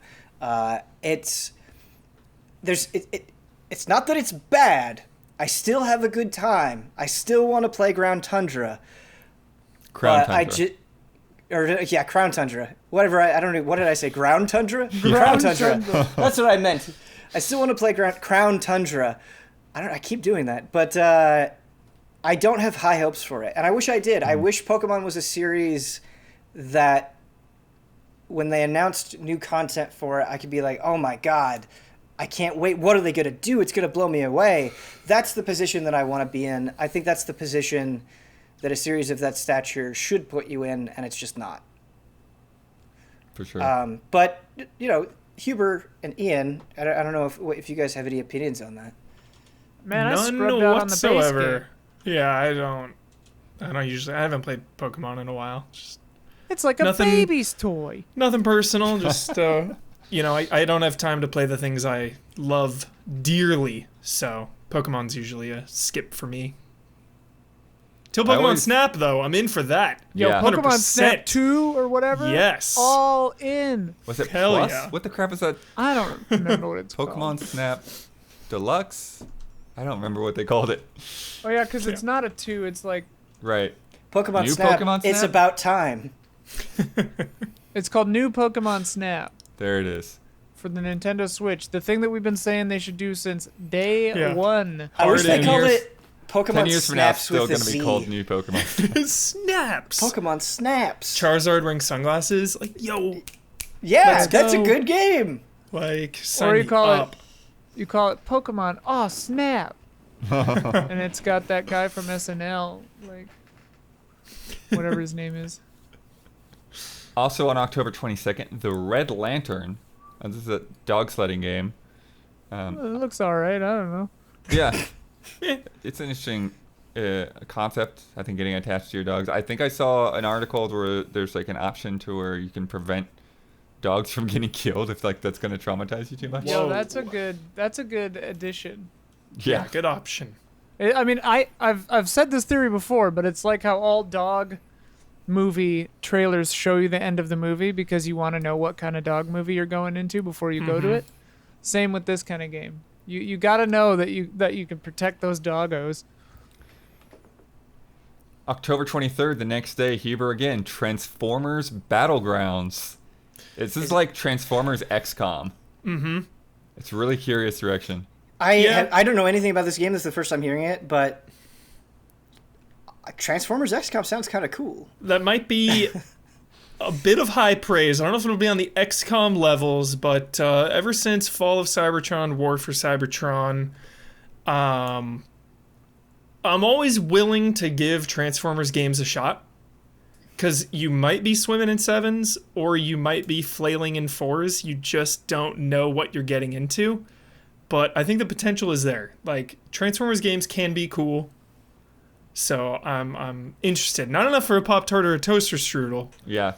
It's not that it's bad. I still have a good time. I still want to play Ground Tundra. Crown Tundra. Crown Tundra. Whatever. I don't know. What did I say? Ground Tundra? Crown Ground Tundra. Tundra. That's what I meant. I still want to play Crown Tundra. I keep doing that, but I don't have high hopes for it, and I wish I did. I wish Pokemon was a series that, when they announced new content for it, I could be like, oh my god, I can't wait. What are they going to do? It's going to blow me away. That's the position that I want to be in. I think that's the position that a series of that stature should put you in, and it's just not. For sure. But, Huber and Ian, I don't know if you guys have any opinions on that. Man, I None scrubbed out on the base whatsoever. game. Yeah, I don't usually. I haven't played Pokemon in a while. It's like a Nothing- baby's toy. Nothing personal, just I don't have time to play the things I love dearly, so Pokemon's usually a skip for me. Till Pokemon always- Snap, though, I'm in for that. Yo, Yeah. Pokemon 100%. Snap 2 or whatever. Yes. All in. Was it Hell Plus? yeah. What the crap is that? I don't remember what it's Pokemon called. Snap Deluxe? I don't remember what they called it. Oh yeah, because it's not a 2. It's like Right. Pokemon New Snap. Pokemon It's Snap? about time. it's called New Pokemon Snap There it is. for the Nintendo Switch. The thing that we've been saying they should do since day Yeah. one. I wish they Hard called years- it Pokemon 10 years from now, it's Snaps still with a going to be Z. called New Pokemon. Snaps. Pokemon Snaps. Charizard wearing sunglasses. Like, yo, Yeah, Let's that's a go. good game. like, sign Or you me call up. You call it Pokemon. Oh snap! And it's got that guy from SNL, like whatever his name is. Also on October 22nd, The Red Lantern. This is a dog sledding game. It looks all right. I don't know. Yeah. It's an interesting concept, I think, getting attached to your dogs. I think I saw an article where there's like an option to where you can prevent dogs from getting killed if like that's going to traumatize you too much. Whoa. Yo, that's a good addition. Yeah. Good option. I mean, I've said this theory before, but it's like how all dog movie trailers show you the end of the movie because you want to know what kind of dog movie you're going into before you go to it. Same with this kind of game. You got to know that you can protect those doggos. October 23rd, the next day, Huber again, Transformers Battlegrounds. This is like Transformers XCOM. Mm-hmm. It's a really curious direction. I don't know anything about this game. This is the first time hearing it, but Transformers XCOM sounds kind of cool. That might be a bit of high praise. I don't know if it'll be on the XCOM levels, but ever since Fall of Cybertron, War for Cybertron, I'm always willing to give Transformers games a shot. Because you might be swimming in 7s, or you might be flailing in 4s. You just don't know what you're getting into. But I think the potential is there. Like, Transformers games can be cool. So I'm interested. Not enough for a Pop-Tart or a toaster strudel, Yeah.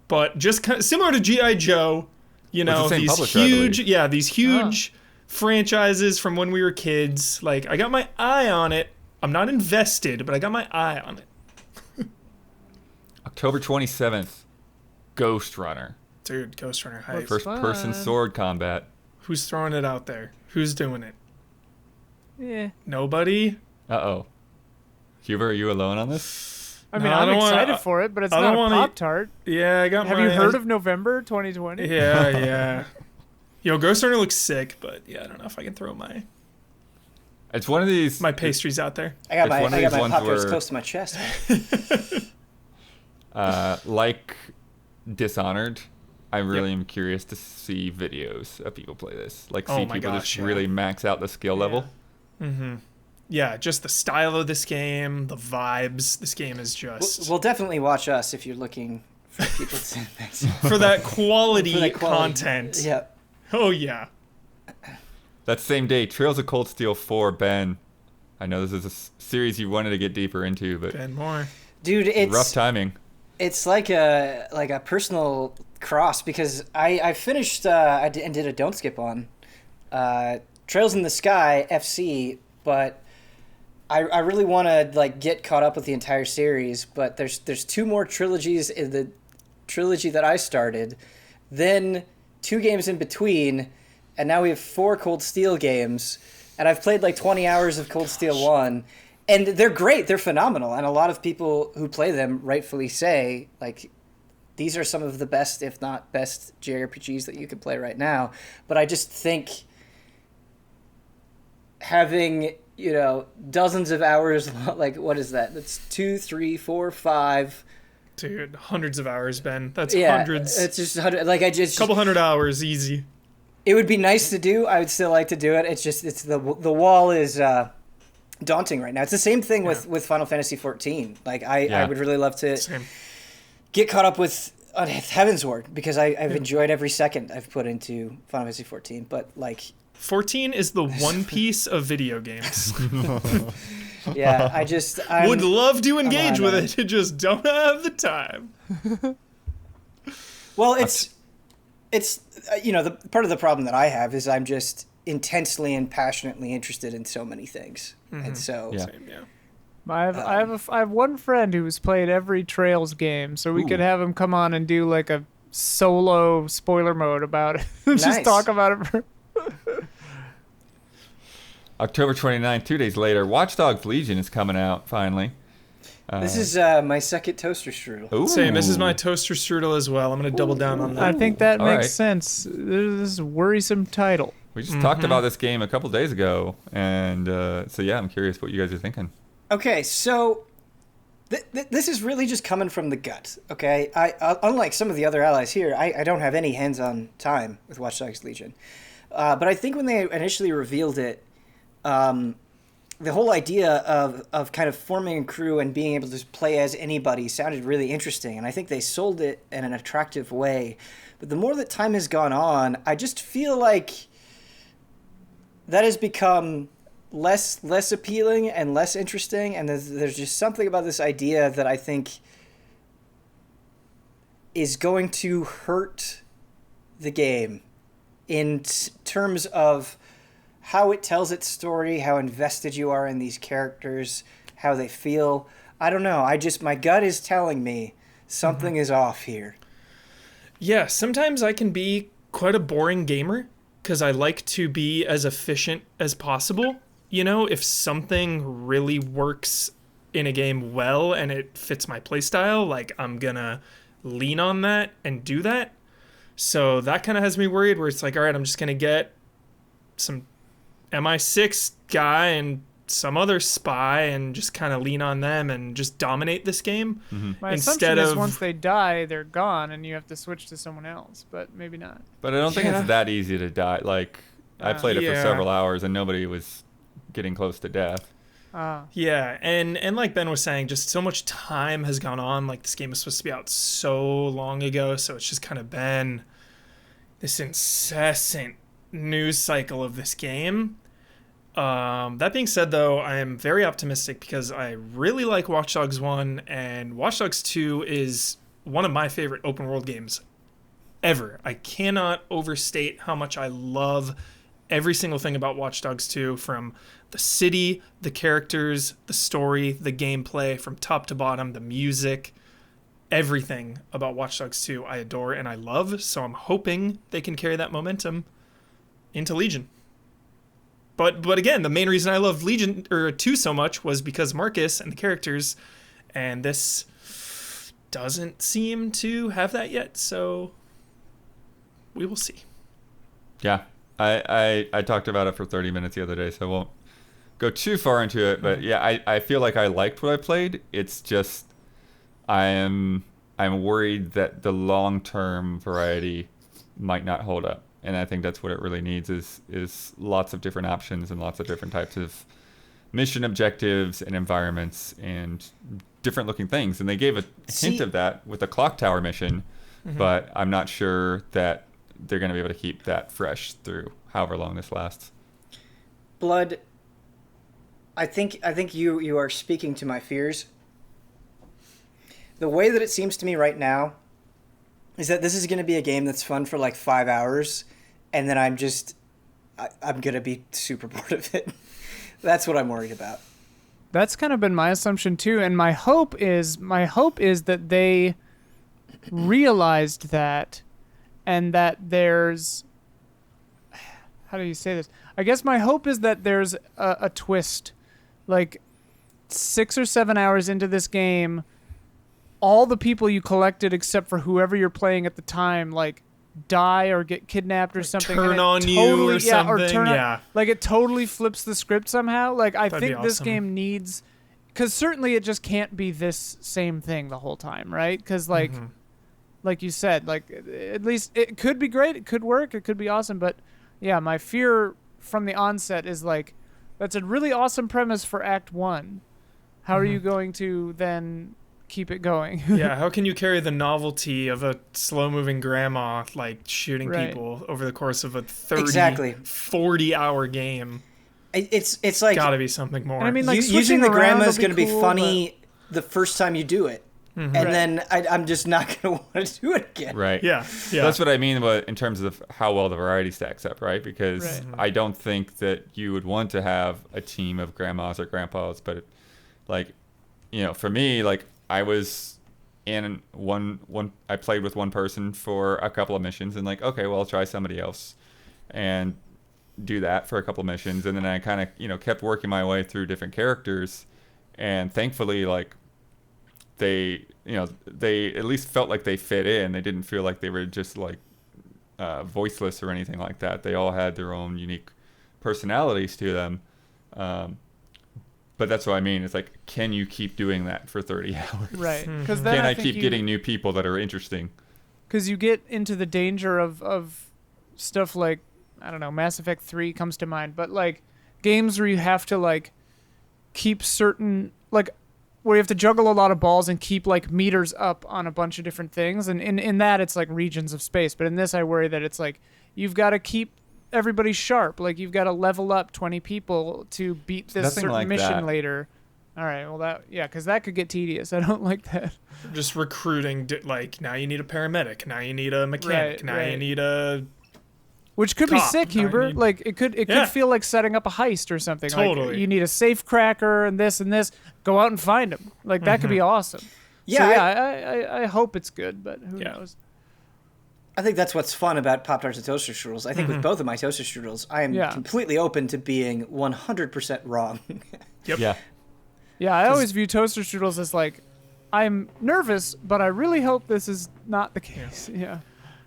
but just kind of similar to G.I. Joe, you Well, know, it's the same these publisher, I believe. these huge franchises from when we were kids. Like, I got my eye on it. I'm not invested, but I got my eye on it. October 27th, Ghost Runner. Dude, Ghost Runner hype. First-person fun. sword combat. Who's throwing it out there? Who's doing it? Yeah. Nobody? Uh-oh. Huber, are you alone on this? I mean, No, I I'm don't wanna- excited for it, but it's I not don't a wanna- Pop-Tart. Yeah, I got Have my... you heard of November 2020? Yeah. Yo, Ghost Runner looks sick, but yeah, I don't know if I can throw my It's one of these... pastries out there. I got It's my one of I got these my ones Pop-Tarts where- close to my chest. like Dishonored, I really am curious to see videos of people play this. Like, Oh see my people gosh, just yeah. really max out the skill level. Yeah, just the style of this game, the vibes. This game is just Well, definitely watch us if you're looking for people to for that quality, for that quality content. Yeah. Oh yeah. That same day, Trails of Cold Steel 4, Ben. I know this is a series you wanted to get deeper into, but Ben Moore. Dude, rough timing. it's like a personal cross because I finished and did a don't skip on Trails in the Sky FC, but I really want to like get caught up with the entire series. But there's two more trilogies in the trilogy that I started, then 2 games in between, and now we have 4 Cold Steel games, and I've played like 20 hours of Cold Steel 1. And they're great. They're phenomenal. And a lot of people who play them rightfully say, like, these are some of the best, if not best, JRPGs that you could play right now. But I just think having, dozens of hours, like, what is that? That's 2, 3, 4, 5. Dude, hundreds of hours, Ben. That's Yeah, hundreds. it's just, like, Couple hundred hours, easy. it would be nice to do. I would still like to do it. It's just, the wall is daunting right now. It's the same thing with Final Fantasy 14. Like, I would really love to Same. get caught up with Heaven's Ward because I've enjoyed every second I've put into Final Fantasy 14. But, like, 14 is the One Piece of video games. yeah, I'm Would love to engage on with it. it, just don't have the time. Well, it's the part of the problem that I have is I'm just intensely and passionately interested in so many things, and so Same, yeah. I have one friend who's played every Trails game, so we could have him come on and do like a solo spoiler mode about it. Just Nice. talk about it for October 29th, 2 days later, Watch Dogs Legion is coming out finally. This is my second toaster strudel. Ooh. Same. This is my toaster strudel as well. I'm gonna double down on that. I think that All makes right. sense. This is a worrisome title. We just talked about this game a couple days ago, and so yeah, I'm curious what you guys are thinking. Okay, so this is really just coming from the gut. Okay, I unlike some of the other allies here, I don't have any hands-on time with Watch Dogs Legion, but I think when they initially revealed it, the whole idea of kind of forming a crew and being able to play as anybody sounded really interesting, and I think they sold it in an attractive way. But the more that time has gone on, I just feel like that has become less appealing and less interesting, and there's just something about this idea that I think is going to hurt the game in terms of how it tells its story, how invested you are in these characters, how they feel. I don't know. My gut is telling me something is off here. Yeah, sometimes I can be quite a boring gamer because I like to be as efficient as possible. You know, if something really works in a game well and it fits my playstyle, like I'm gonna lean on that and do that. So that kind of has me worried where it's like, all right, I'm just gonna get some MI6 guy and some other spy and just kind of lean on them and just dominate this game. My Instead assumption is of once they die, they're gone, and you have to switch to someone else. But maybe not. But I don't think Yeah. it's that easy to die. Like, I played it for Yeah. several hours, and nobody was getting close to death. Yeah, and like Ben was saying, just so much time has gone on. Like this game was supposed to be out so long ago, so it's just kind of been this incessant news cycle of this game. That being said, though, I am very optimistic because I really like Watch Dogs 1, and Watch Dogs 2 is one of my favorite open world games ever. I cannot overstate how much I love every single thing about Watch Dogs 2, from the city, the characters, the story, the gameplay, from top to bottom, the music, everything about Watch Dogs 2 I adore and I love, so I'm hoping they can carry that momentum into Legion. But again, the main reason I loved Legion or 2 so much was because Marcus and the characters, and this doesn't seem to have that yet, so we will see. Yeah, I talked about it for 30 minutes the other day, so I won't go too far into it. But yeah, I feel like I liked what I played. It's just I'm worried that the long-term variety might not hold up. And I think that's what it really needs is lots of different options and lots of different types of mission objectives and environments and different looking things. And they gave a hint of that with the clock tower mission, but I'm not sure that they're going to be able to keep that fresh through however long this lasts. Blood, I think you are speaking to my fears. The way that it seems to me right now is that this is going to be a game that's fun for like 5 hours, and then I'm going to be super bored of it. That's what I'm worried about. That's kind of been my assumption too, and my hope is that they realized that, and that there's, how do you say this? I guess my hope is that there's a twist, like 6 or 7 hours into this game, all the people you collected except for whoever you're playing at the time, like, die or get kidnapped or something. Turn on you or something. Yeah. Like, it totally flips the script somehow. Like, I That'd be think this awesome. game needs, because certainly it just can't be this same thing the whole time, right? Because like you said, like, at least it could be great, it could work, it could be awesome, but yeah, my fear from the onset is like, that's a really awesome premise for Act 1. How are you going to then keep it going? Yeah, how can you carry the novelty of a slow-moving grandma, like, shooting Right. people over the course of a 30, Exactly. 40-hour game? It's like Gotta be something more. And I mean, like, using switching the around grandma will is going to be cool, funny the first time you do it. and then I'm just not going to want to do it again. Right. Yeah. That's what I mean in terms of how well the variety stacks up, right? Because I don't think that you would want to have a team of grandmas or grandpas, but like, for me, like I was in I played with one person for a couple of missions and like, okay, well, I'll try somebody else and do that for a couple of missions. And then I kind of, kept working my way through different characters, and thankfully, like, they at least felt like they fit in. They didn't feel like they were just like voiceless or anything like that. They all had their own unique personalities to them. But that's what I mean. It's like, can you keep doing that for 30 hours? Right. Because Can I keep getting new people that are interesting? Because you get into the danger of stuff like, I don't know, Mass Effect 3 comes to mind, but like games where you have to like keep certain, like, where you have to juggle a lot of balls and keep like meters up on a bunch of different things. And in that, it's like regions of space. But in this, I worry that it's like you've got to keep everybody sharp. Like you've got to level up 20 people to beat this certain like mission that. later. All right, well, because that could get tedious. I don't like that. Just recruiting, like, now you need a paramedic, now you need a mechanic, now you need a... Which could be cop. sick, Now you Huber. need- Like it could feel like setting up a heist or something. Totally. Like you need a safe cracker and this. Go out and find them. Like that could be awesome. Yeah, So, I hope it's good, but who knows? I think that's what's fun about Pop-Tarts and Toaster Strudels. I think with both of my Toaster Strudels, I am completely open to being 100% wrong. Yep. Yeah. Yeah, I always view toaster strudels as like, I'm nervous, but I really hope this is not the case. Yeah.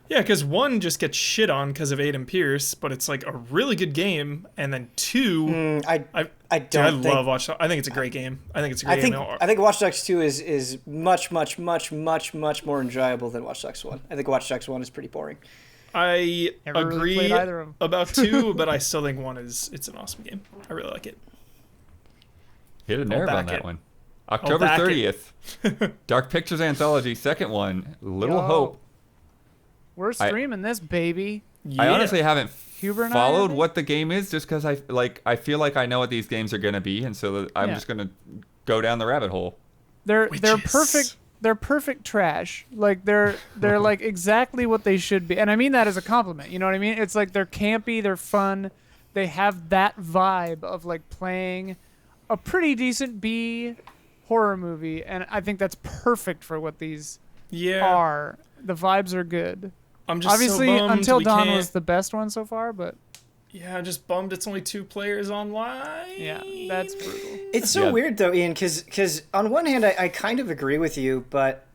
Yeah, because one just gets shit on because of Aiden Pierce, but it's like a really good game, and then two, I dude, I love Watch Dogs. I think it's a great game. I think it's a great game. I think Watch Dogs 2 is much more enjoyable than Watch Dogs 1. I think Watch Dogs 1 is pretty boring. I Never really agree played either of 'em. about 2, but I still think 1 it's an awesome game. I really like it. Hit a nerve on back that it. one. October back it. 30th. Dark Pictures Anthology, second one. Little Yo. Hope. We're streaming this, baby. I honestly haven't Huber and I, I followed think? what the game is just because I feel like I know what these games are going to be, and so I'm just going to go down the rabbit hole. They're Witches. perfect. They're perfect trash. Like they're like exactly what they should be, and I mean that as a compliment. You know what I mean? It's like they're campy, they're fun, they have that vibe of like playing a pretty decent B horror movie, and I think that's perfect for what these are. The vibes are good. I'm just Obviously, so bummed Until we Dawn can't- was the best one so far, but Yeah, I'm just bummed it's only 2 players online. yeah, that's brutal. It's so weird though, Ian, because on one hand I kind of agree with you, but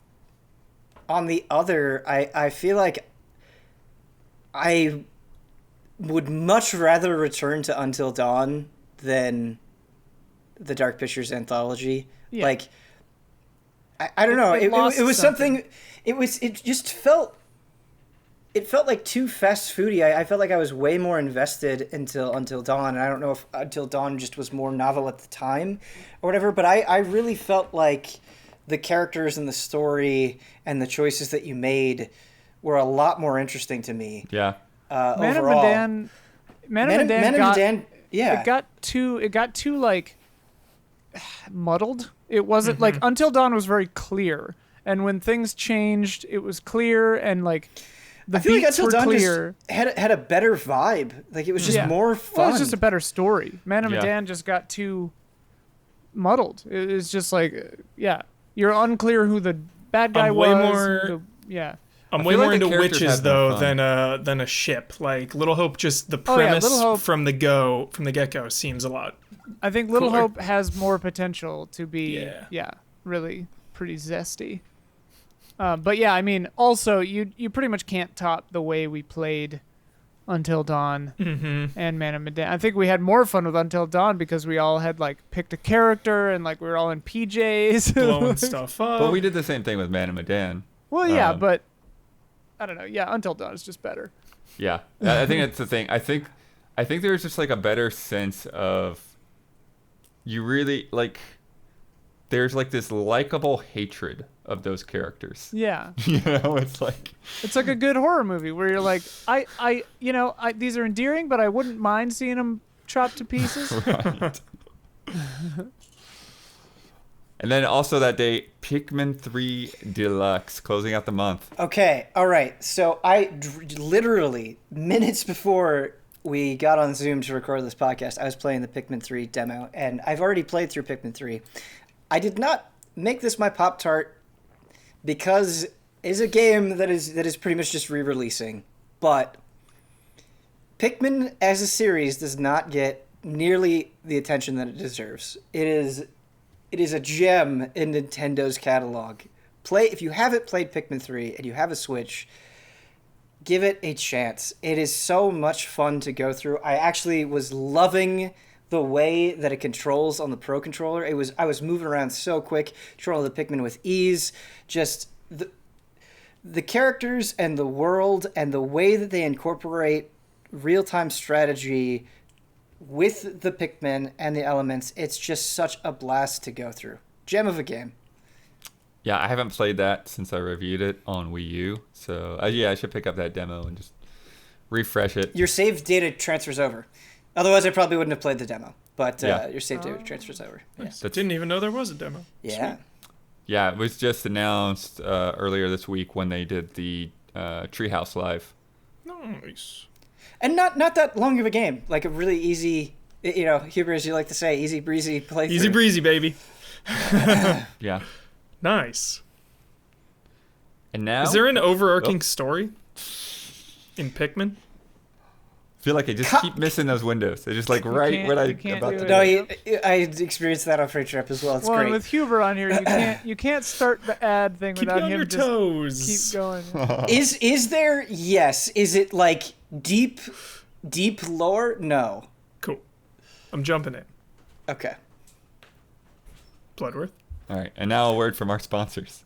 on the other I feel like I would much rather return to Until Dawn than the Dark Pictures anthology. Yeah. Like I don't know. it lost It was something. It just felt. It felt like too fast foody. I felt like I was way more invested until Dawn, and I don't know if Until Dawn just was more novel at the time or whatever, but I really felt like the characters and the story and the choices that you made were a lot more interesting to me. Yeah. Man of Overall. Medan. Man of Medan of got, Medan, yeah. It got too like muddled. It wasn't like Until Dawn was very clear, and when things changed, it was clear and like the I feel like beats Until were Dawn clear. just had a better vibe. Like it was just more fun. Well, it was just a better story. Man of Yeah. Medan just got too muddled. It's just like you're unclear who the bad guy I'm way was. more- Yeah. I'm I way feel more like the into characters witches had more though fun. than a ship. Like Little Hope, just the Oh, yeah, premise Little Hope- from the get-go seems a lot. I think Little Cooler. Hope has more potential to be, Yeah. really pretty zesty. But yeah, I mean, also you pretty much can't top the way we played Until Dawn and Man of Medan. I think we had more fun with Until Dawn because we all had like picked a character and like we were all in PJs. Blowing stuff up. But we did the same thing with Man of Medan. Well, yeah, Um, but I don't know. Yeah, Until Dawn is just better. Yeah. I think that's the thing. I think there's just like a better sense of you really like there's like this likable hatred of those characters. Yeah. You know, it's like It's like a good horror movie where you're like, these are endearing, but I wouldn't mind seeing them chopped to pieces. right. And then also that day, Pikmin 3 Deluxe, closing out the month. Okay, all right. So I literally, minutes before we got on Zoom to record this podcast, I was playing the Pikmin 3 demo, and I've already played through Pikmin 3. I did not make this my Pop-Tart because it's a game that is pretty much just re-releasing. But Pikmin as a series does not get nearly the attention that it deserves. It is a gem in Nintendo's catalog. If you haven't played Pikmin 3 and you have a Switch, give it a chance. It is so much fun to go through. I actually was loving the way that it controls on the Pro Controller. I was moving around so quick, controlling the Pikmin with ease. Just the characters and the world and the way that they incorporate real-time strategy with the Pikmin and the elements, it's just such a blast to go through. Gem of a game. Yeah, I haven't played that since I reviewed it on Wii U. So, yeah, I should pick up that demo and just refresh it. Your save data transfers over. Otherwise, I probably wouldn't have played the demo. But your save data transfers over. Yeah. I didn't even know there was a demo. Yeah. Sweet. Yeah, it was just announced earlier this week when they did the Treehouse Live. Nice. And not that long of a game. Like a really easy, Huber, as you like to say, easy breezy playthrough. Easy breezy, baby. Yeah. Nice. And now? Is there an overarching story in Pikmin? I feel like I just keep missing those windows. They're just like right when I'm about to. No, I experienced that on Free Trip as well. It's great. With Huber on here, you can't start the ad thing keep without on him your just toes. keep going. Is there? Yes. Is it like deep lore? No. Cool. I'm jumping in. Okay. Bloodworth. All right, and now a word from our sponsors.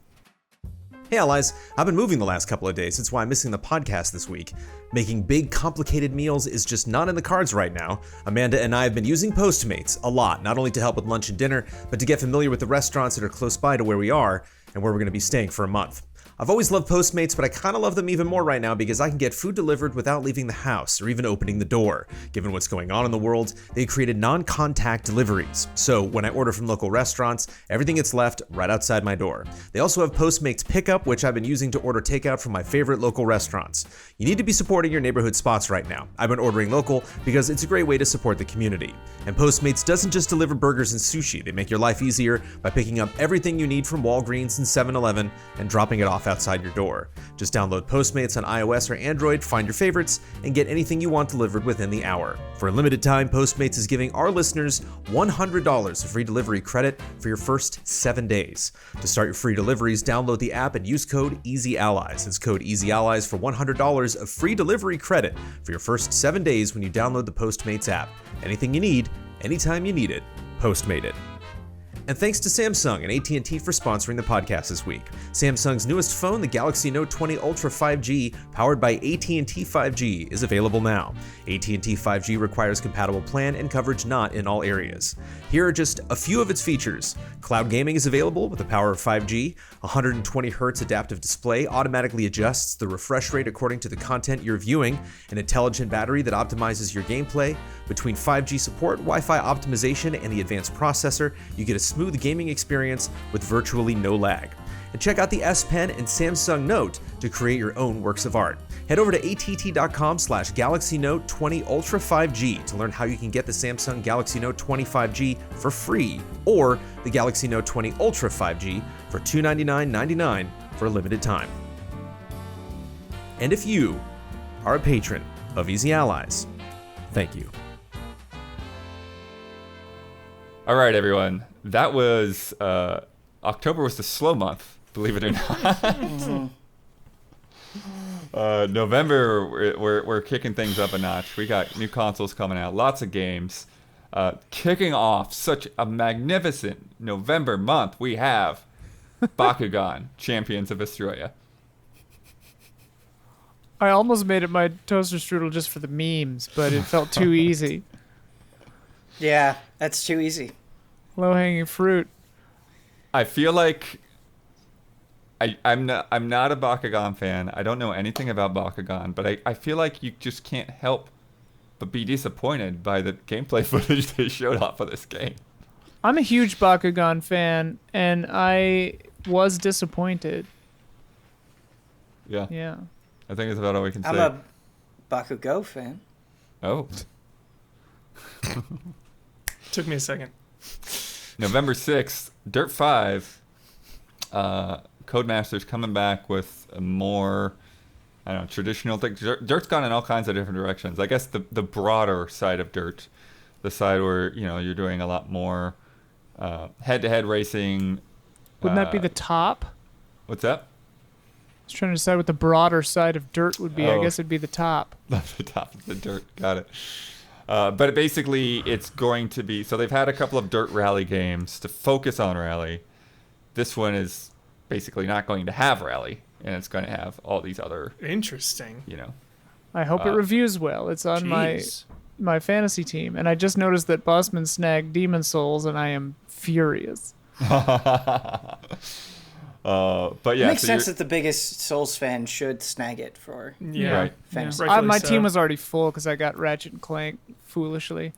Hey allies, I've been moving the last couple of days, that's why I'm missing the podcast this week. Making big, complicated meals is just not in the cards right now. Amanda and I have been using Postmates a lot, not only to help with lunch and dinner, but to get familiar with the restaurants that are close by to where we are and where we're going to be staying for a month. I've always loved Postmates, but I kind of love them even more right now because I can get food delivered without leaving the house or even opening the door. Given what's going on in the world, they created non-contact deliveries. So when I order from local restaurants, everything gets left right outside my door. They also have Postmates Pickup, which I've been using to order takeout from my favorite local restaurants. You need to be supporting your neighborhood spots right now. I've been ordering local because it's a great way to support the community. And Postmates doesn't just deliver burgers and sushi, they make your life easier by picking up everything you need from Walgreens and 7-Eleven and dropping it off outside your door. Just download Postmates on iOS or Android, find your favorites, and get anything you want delivered within the hour. For a limited time, Postmates is giving our listeners $100 of free delivery credit for your first 7 days. To start your free deliveries, download the app and use code EasyAllies. It's code EasyAllies for $100 of free delivery credit for your first 7 days when you download the Postmates app. Anything you need, anytime you need it, Postmated. And thanks to Samsung and AT&T for sponsoring the podcast this week. Samsung's newest phone, the Galaxy Note 20 Ultra 5G, powered by AT&T 5G, is available now. AT&T 5G requires compatible plan and coverage not in all areas. Here are just a few of its features. Cloud gaming is available with the power of 5G. 120Hz adaptive display automatically adjusts the refresh rate according to the content you're viewing. An intelligent battery that optimizes your gameplay. Between 5G support, Wi-Fi optimization, and the advanced processor, you get a smooth gaming experience with virtually no lag. And check out the S Pen and Samsung Note to create your own works of art. Head over to att.com/Galaxy Note 20 Ultra 5G to learn how you can get the Samsung Galaxy Note 20 5G for free, or the Galaxy Note 20 Ultra 5G for $299.99 for a limited time. And if you are a patron of Easy Allies, thank you. All right, everyone. That was October was the slow month, believe it or not. November, we're kicking things up a notch. We got new consoles coming out, lots of games. Kicking off such a magnificent November month, we have Bakugan, Champions of Vestroia. I almost made it my toaster strudel just for the memes, but it felt too easy. Yeah, that's too easy. Low-hanging fruit. I feel like I'm not a Bakugan fan. I don't know anything about Bakugan, but I feel like you just can't help but be disappointed by the gameplay footage they showed off of this game. I'm a huge Bakugan fan, and I was disappointed. Yeah. Yeah. I think that's about all we can I'm say. a Bakugo fan. Oh. Took me a second. November 6th, Dirt 5. Codemasters coming back with a more, I don't know, traditional thing. Dirt's gone in all kinds of different directions. I guess the broader side of Dirt, the side where, you're doing a lot more head-to-head racing. Wouldn't that be the top? What's that? I was trying to decide what the broader side of Dirt would be. I Oh. guess it'd be the top. The top of the Dirt. Got it. But basically, it's going to be... So they've had a couple of Dirt Rally games to focus on Rally. This one is basically not going to have Rally, and it's going to have all these other, Interesting. I hope it reviews well. It's on Jeez. my fantasy team, and I just noticed that Bossman snagged Demon Souls, and I am furious. But yeah, It makes so sense that the biggest Souls fan should snag it for Yeah. Right. fantasy. Rightfully My so. team was already full because I got Ratchet and Clank foolishly.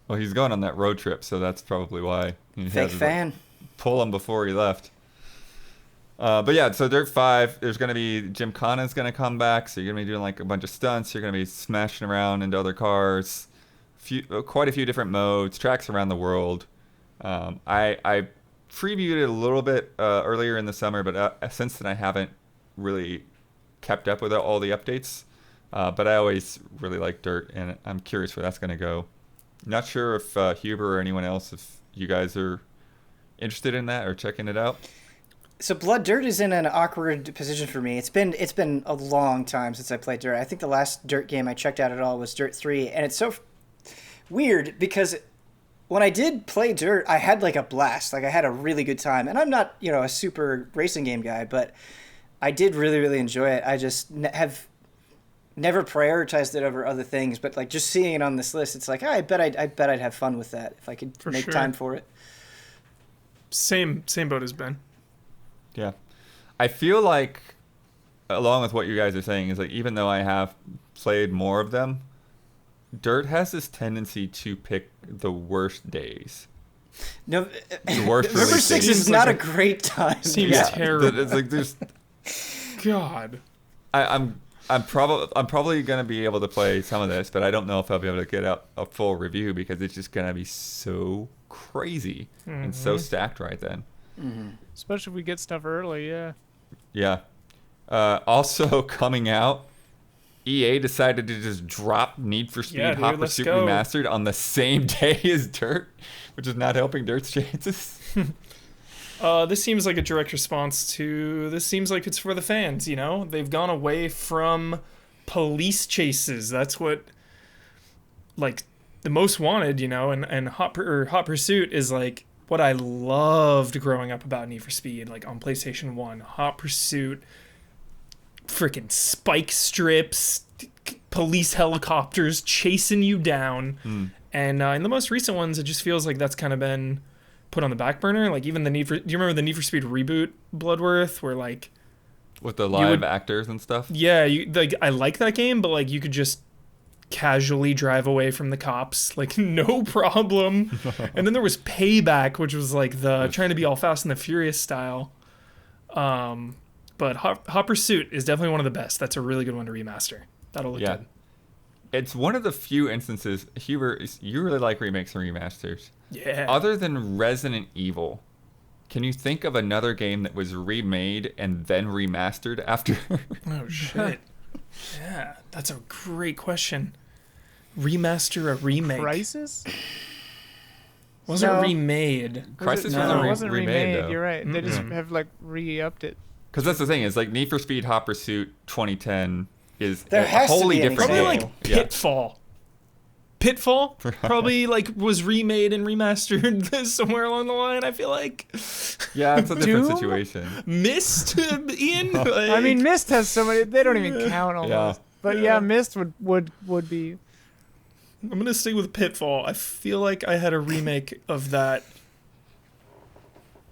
Well, he's going on that road trip, so that's probably why he had Fake to fan. pull him before he left. But yeah, so Dirt 5, there's going to be Gymkhana's going to come back, so you're going to be doing like a bunch of stunts. You're going to be smashing around into other cars, quite a few different modes, tracks around the world. I previewed it a little bit earlier in the summer, but since then I haven't really kept up with all the updates. But I always really like Dirt, and I'm curious where that's going to go. Not sure if Huber or anyone else, if you guys are interested in that or checking it out. So Blood Dirt is in an awkward position for me. It's been a long time since I played Dirt. I think the last Dirt game I checked out at all was Dirt 3, and it's so weird because when I did play Dirt, I had like a blast. Like I had a really good time. And I'm not, a super racing game guy, but I did really, really enjoy it. I just have never prioritized it over other things, but like just seeing it on this list, it's like, I bet I'd have fun with that if I could For make sure. time for it. Same boat as Ben. Yeah. I feel like, along with what you guys are saying, is like even though I have played more of them, Dirt has this tendency to pick the worst days. No, The worst November release 6 days. is not a great time. Seems Yeah. terrible. It's like there's God. I'm probably gonna be able to play some of this, but I don't know if I'll be able to get out a full review because it's just gonna be so crazy and so stacked right then. Especially if we get stuff early, yeah. Yeah. Also coming out, EA decided to just drop Need for Speed Yeah, dude, Hot let's Pursuit go. Remastered on the same day as Dirt, which is not helping Dirt's chances. This seems like a direct response to. This seems like it's for the fans. They've gone away from police chases. That's what, like, the most wanted. And Hot Pursuit is like what I loved growing up about Need for Speed. Like on PlayStation 1, Hot Pursuit, freaking spike strips, police helicopters chasing you down. And in the most recent ones, it just feels like that's kind of been put on the back burner. Like even do you remember the Need for Speed reboot Bloodworth, where like With the live actors and stuff. yeah, I like that game, but like you could just casually drive away from the cops, like no problem. And then there was Payback, which was like the trying to be all Fast and the Furious style. But Hot Pursuit is definitely one of the best. That's a really good one to remaster. That'll look good. It's one of the few instances, Huber, you really like remakes and remasters. Yeah. Other than Resident Evil, can you think of another game that was remade and then remastered after? Oh shit. Yeah, that's a great question. Remaster a remake. Crisis? Wasn't No. remade. Crisis No, wasn't, it wasn't remade, remade. though. You're right. They just Mm-mm. have like re-upped it. Because that's the thing, is like Need for Speed Hot Pursuit 2010 is There a has to wholly be an different Probably game. example. like Pitfall. Pitfall probably like was remade and remastered somewhere along the line. I feel like Yeah, it's a different Doom? situation. Missed Ian. I mean, Myst has so many. They don't even count almost. Yeah. But yeah, Myst would be. I'm gonna stick with Pitfall. I feel like I had a remake of that,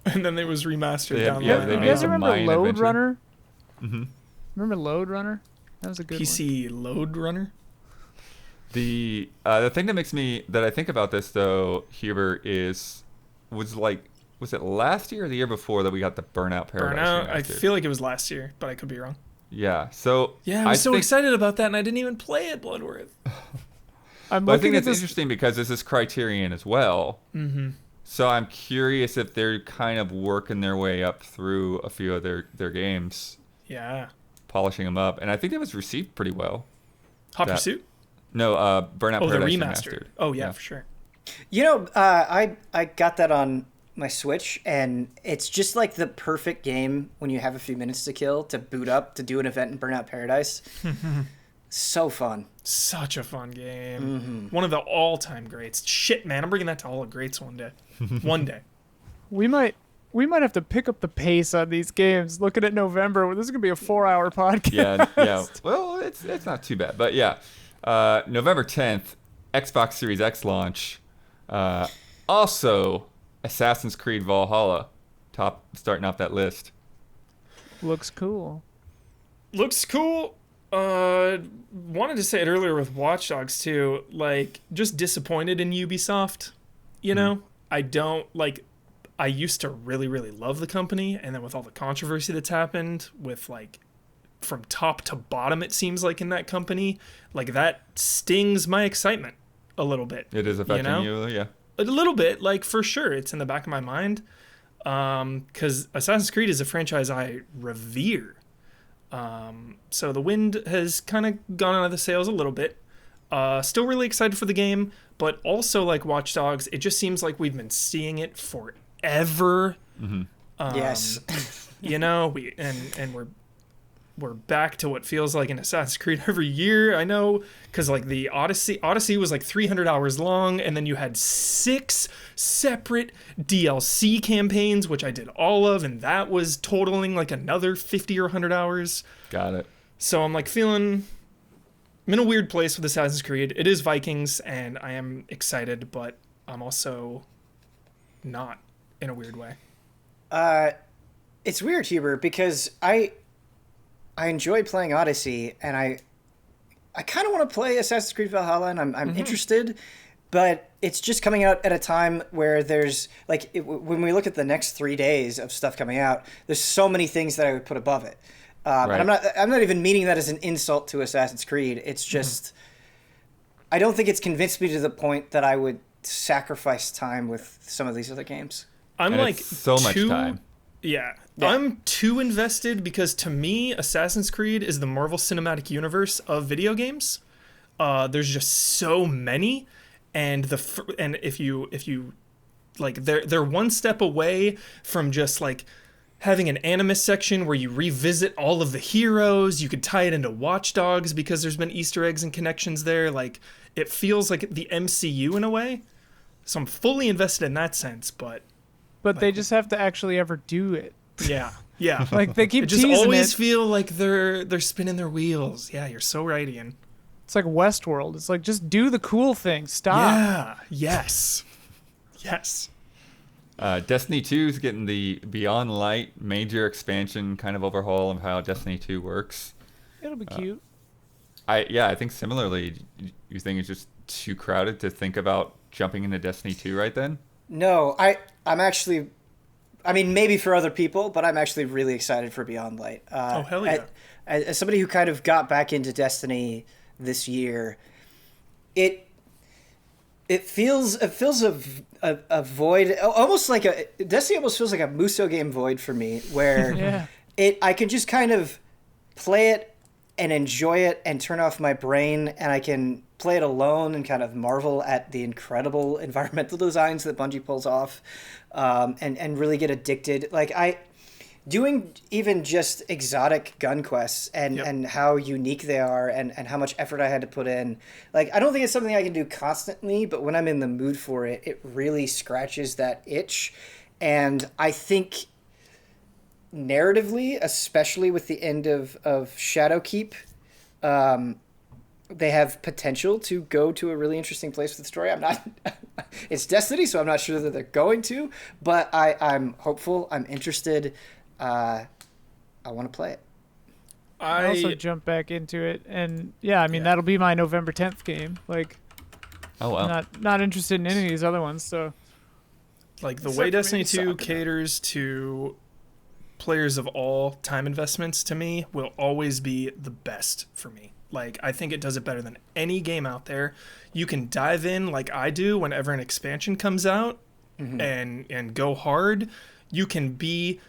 and then it was remastered They down have- the yeah, line. they You made guys some remember Mayan Load Adventure. Runner? Mm-hmm. Remember Load Runner? That was a good one. PC Load Runner. The thing that I think about this though, Huber, was it last year or the year before that we got the Burnout Paradise Burnout. I remastered? feel like it was last year, but I could be wrong. Yeah. So Yeah, I was so excited about that, and I didn't even play it, Bloodworth. But I think it's interesting because this is Criterion as well. Mm-hmm. So I'm curious if they're kind of working their way up through a few of their games, Yeah. polishing them up, and I think it was received pretty well. Hot Pursuit? No, Burnout Oh, the Paradise remastered. Oh, yeah, for sure. You know, I got that on my Switch, and it's just like the perfect game when you have a few minutes to kill to boot up to do an event in Burnout Paradise. So fun. Such a fun game. One of the all-time greats. Shit, man, I'm bringing that to all the greats one day. One day. We might have to pick up the pace on these games. Looking at November, this is gonna be a 4-hour podcast. Yeah. Well, it's not too bad, but yeah. November 10th, Xbox Series X launch. Also, Assassin's Creed Valhalla, starting off that list. Looks cool. Looks cool. Wanted to say it earlier with Watch Dogs too. Like, just disappointed in Ubisoft. You know, I used to really, really love the company, and then with all the controversy that's happened with like from top to bottom, it seems like in that company, like that stings my excitement a little bit. It is affecting you, yeah. A little bit, like for sure, it's in the back of my mind. Because Assassin's Creed is a franchise I revere. So the wind has kind of gone out of the sails a little bit. Still really excited for the game, but also like Watch Dogs, it just seems like we've been seeing it forever. Yes. You know, we're back to what feels like an Assassin's Creed every year. I know, because like the Odyssey was like 300 hours long, and then you had 6 separate DLC campaigns, which I did all of, and that was totaling like another 50 or 100 hours. Got it. So I'm like I'm in a weird place with Assassin's Creed. It is Vikings, and I am excited, but I'm also not in a weird way. It's weird, Huber, because I enjoy playing Odyssey, and I kind of want to play Assassin's Creed Valhalla, and I'm interested, but it's just coming out at a time where there's like when we look at the next 3 days of stuff coming out, there's so many things that I would put above it. Right. And I'm not even meaning that as an insult to Assassin's Creed. It's just I don't think it's convinced me to the point that I would sacrifice time with some of these other games. I'm And like it's so much time. Yeah. I'm too invested because to me, Assassin's Creed is the Marvel Cinematic Universe of video games. There's just so many, and if you like, they're one step away from just like having an Animus section where you revisit all of the heroes. You could tie it into Watch Dogs because there's been Easter eggs and connections there. Like, it feels like the MCU in a way. So I'm fully invested in that sense, but they just have to actually ever do it. yeah. Like they keep It just teasing always it. feel like they're spinning their wheels. Yeah, you're so right, Ian. It's like Westworld. It's like just do the cool thing. Stop. Yeah. Yes. Destiny 2 is getting the Beyond Light major expansion kind of overhaul of how Destiny 2 works. It'll be cute. I think similarly. You think it's just too crowded to think about jumping into Destiny 2 right then? No, I'm actually, I mean, maybe for other people, but I'm actually really excited for Beyond Light. Oh, hell yeah. As somebody who kind of got back into Destiny this year, it feels a void, almost like Destiny almost feels like a Muso game void for me, where I can just kind of play it and enjoy it and turn off my brain, and I can play it alone and kind of marvel at the incredible environmental designs that Bungie pulls off, and really get addicted. Like doing even just exotic gun quests and how unique they are and how much effort I had to put in. Like, I don't think it's something I can do constantly, but when I'm in the mood for it, it really scratches that itch. And I think narratively, especially with the end of Shadowkeep, they have potential to go to a really interesting place with the story. I'm not it's Destiny, so I'm not sure that they're going to, but I'm hopeful, I'm interested. I want to play it. I also jumped back into it, and yeah, I mean that'll be my November 10th game. Like, Oh wow. not interested in any of these other ones. So, Like the Except way for Destiny maybe 2 Sakura. caters to players of all time investments to me will always be the best for me. Like I think it does it better than any game out there. You can dive in like I do whenever an expansion comes out and go hard. You can be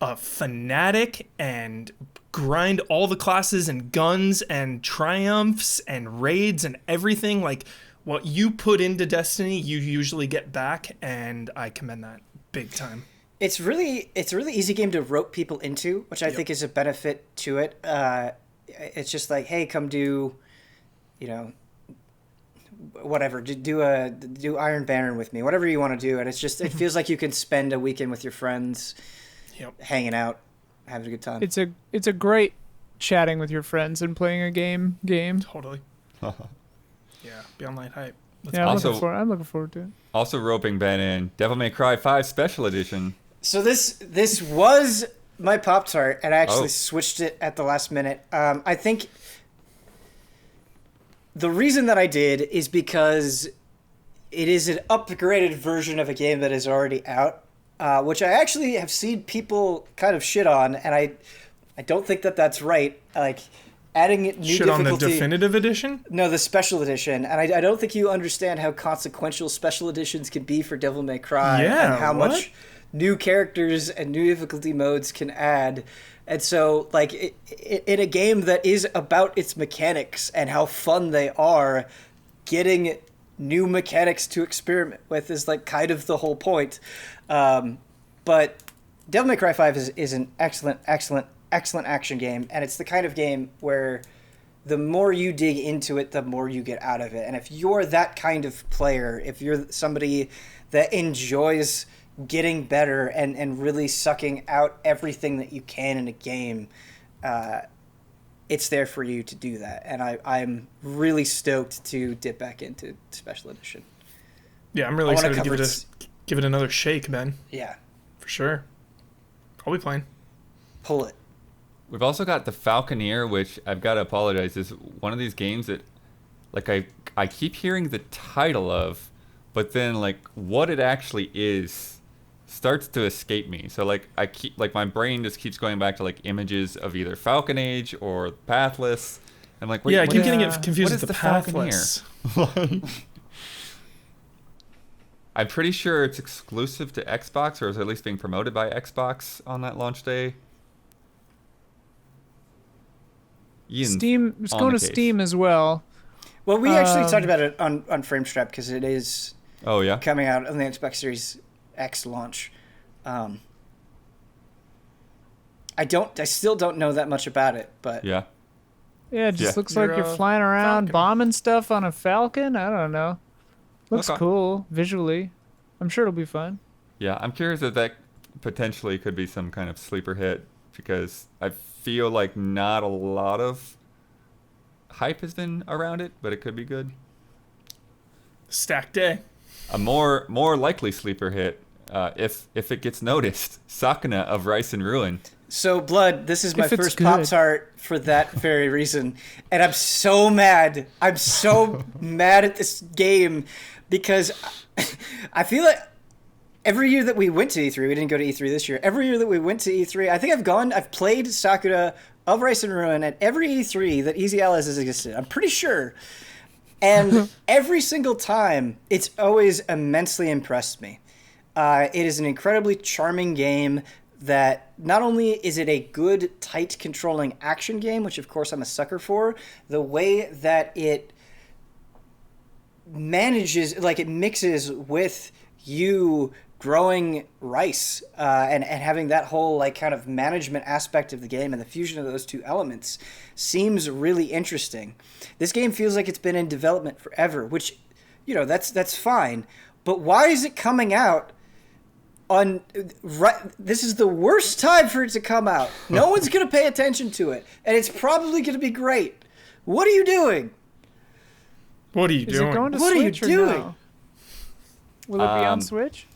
a fanatic and grind all the classes and guns and triumphs and raids and everything. Like what you put into Destiny, you usually get back, and I commend that big time. It's a really easy game to rope people into, which I think is a benefit to it. It's just like, hey, come do, whatever, do Iron Banner with me, whatever you want to do, and it feels like you can spend a weekend with your friends, hanging out, having a good time. it's a great chatting with your friends and playing a game. Totally. Yeah, be online hype. Yeah, Also- I'm looking forward to it. Also roping Ben in, Devil May Cry 5 Special Edition. So this was my Pop-Tart, and I actually Oh. switched it at the last minute. I think the reason that I did is because it is an upgraded version of a game that is already out, which I actually have seen people kind of shit on, and I don't think that that's right. Like adding new Shit difficulty. on the definitive edition? No, the special edition, and I don't think you understand how consequential special editions can be for Devil May Cry, Yeah, and how what? much new characters and new difficulty modes can add. And so, like, in a game that is about its mechanics and how fun they are, getting new mechanics to experiment with is, like, kind of the whole point. But Devil May Cry 5 is an excellent action game, and it's the kind of game where the more you dig into it, the more you get out of it. And if you're that kind of player, if you're somebody that enjoys getting better and really sucking out everything that you can in a game, it's there for you to do that. And I'm really stoked to dip back into Special Edition. Yeah, I'm really I wanna excited to cover give it another shake, Ben. Yeah, For sure. I'll be playing. pull it. We've also got the Falconeer, which I've got to apologize, is one of these games that, like, I keep hearing the title of, but then, like, what it actually is starts to escape me. So, like, my brain just keeps going back to, like, images of either Falcon Age or Pathless. I'm like, wait, Yeah, I what keep is- getting Yeah. it confused what with is the the Falconeer? Pathless. I'm pretty sure it's exclusive to Xbox, or is at least being promoted by Xbox on that launch day. Ian's Steam. It's on going the to case. Steam as well. Well, we actually talked Um, about it on Framestrap because it is Oh yeah. coming out on the Xbox Series X launch. I still don't know that much about it, but Yeah. Yeah, it just Yeah. looks like You're you're a flying around Falcon. bombing stuff on a Falcon. I don't know. Looks Okay. cool visually. I'm sure it'll be fun. Yeah, I'm curious if that potentially could be some kind of sleeper hit, because I feel like not a lot of hype has been around it, but it could be good. Stack day. A more likely sleeper hit, if it gets noticed, Sakuna of Rice and Ruin. So, Blood, this is my If it's first good. Pop-Tart for that very reason. And I'm so mad. I'm so mad at this game because I feel like every year that we went to E3, we didn't go to E3 this year. Every year that we went to E3, I think I've played Sakura of Rice and Ruin at every E3 that Easy Allies has existed. I'm pretty sure. And every single time, it's always immensely impressed me. It is an incredibly charming game that not only is it a good, tight, controlling action game, which of course I'm a sucker for, the way that it manages, like it mixes with you growing rice and having that whole like kind of management aspect of the game, and the fusion of those two elements seems really interesting. This game feels like it's been in development forever, which, you know, that's fine. But why is it coming out on this is the worst time for it to come out. No one's going to pay attention to it, and it's probably going to be great. What are you doing? What are you Is doing? it going to What are you Switch or doing? no? Will it be on Um, Switch?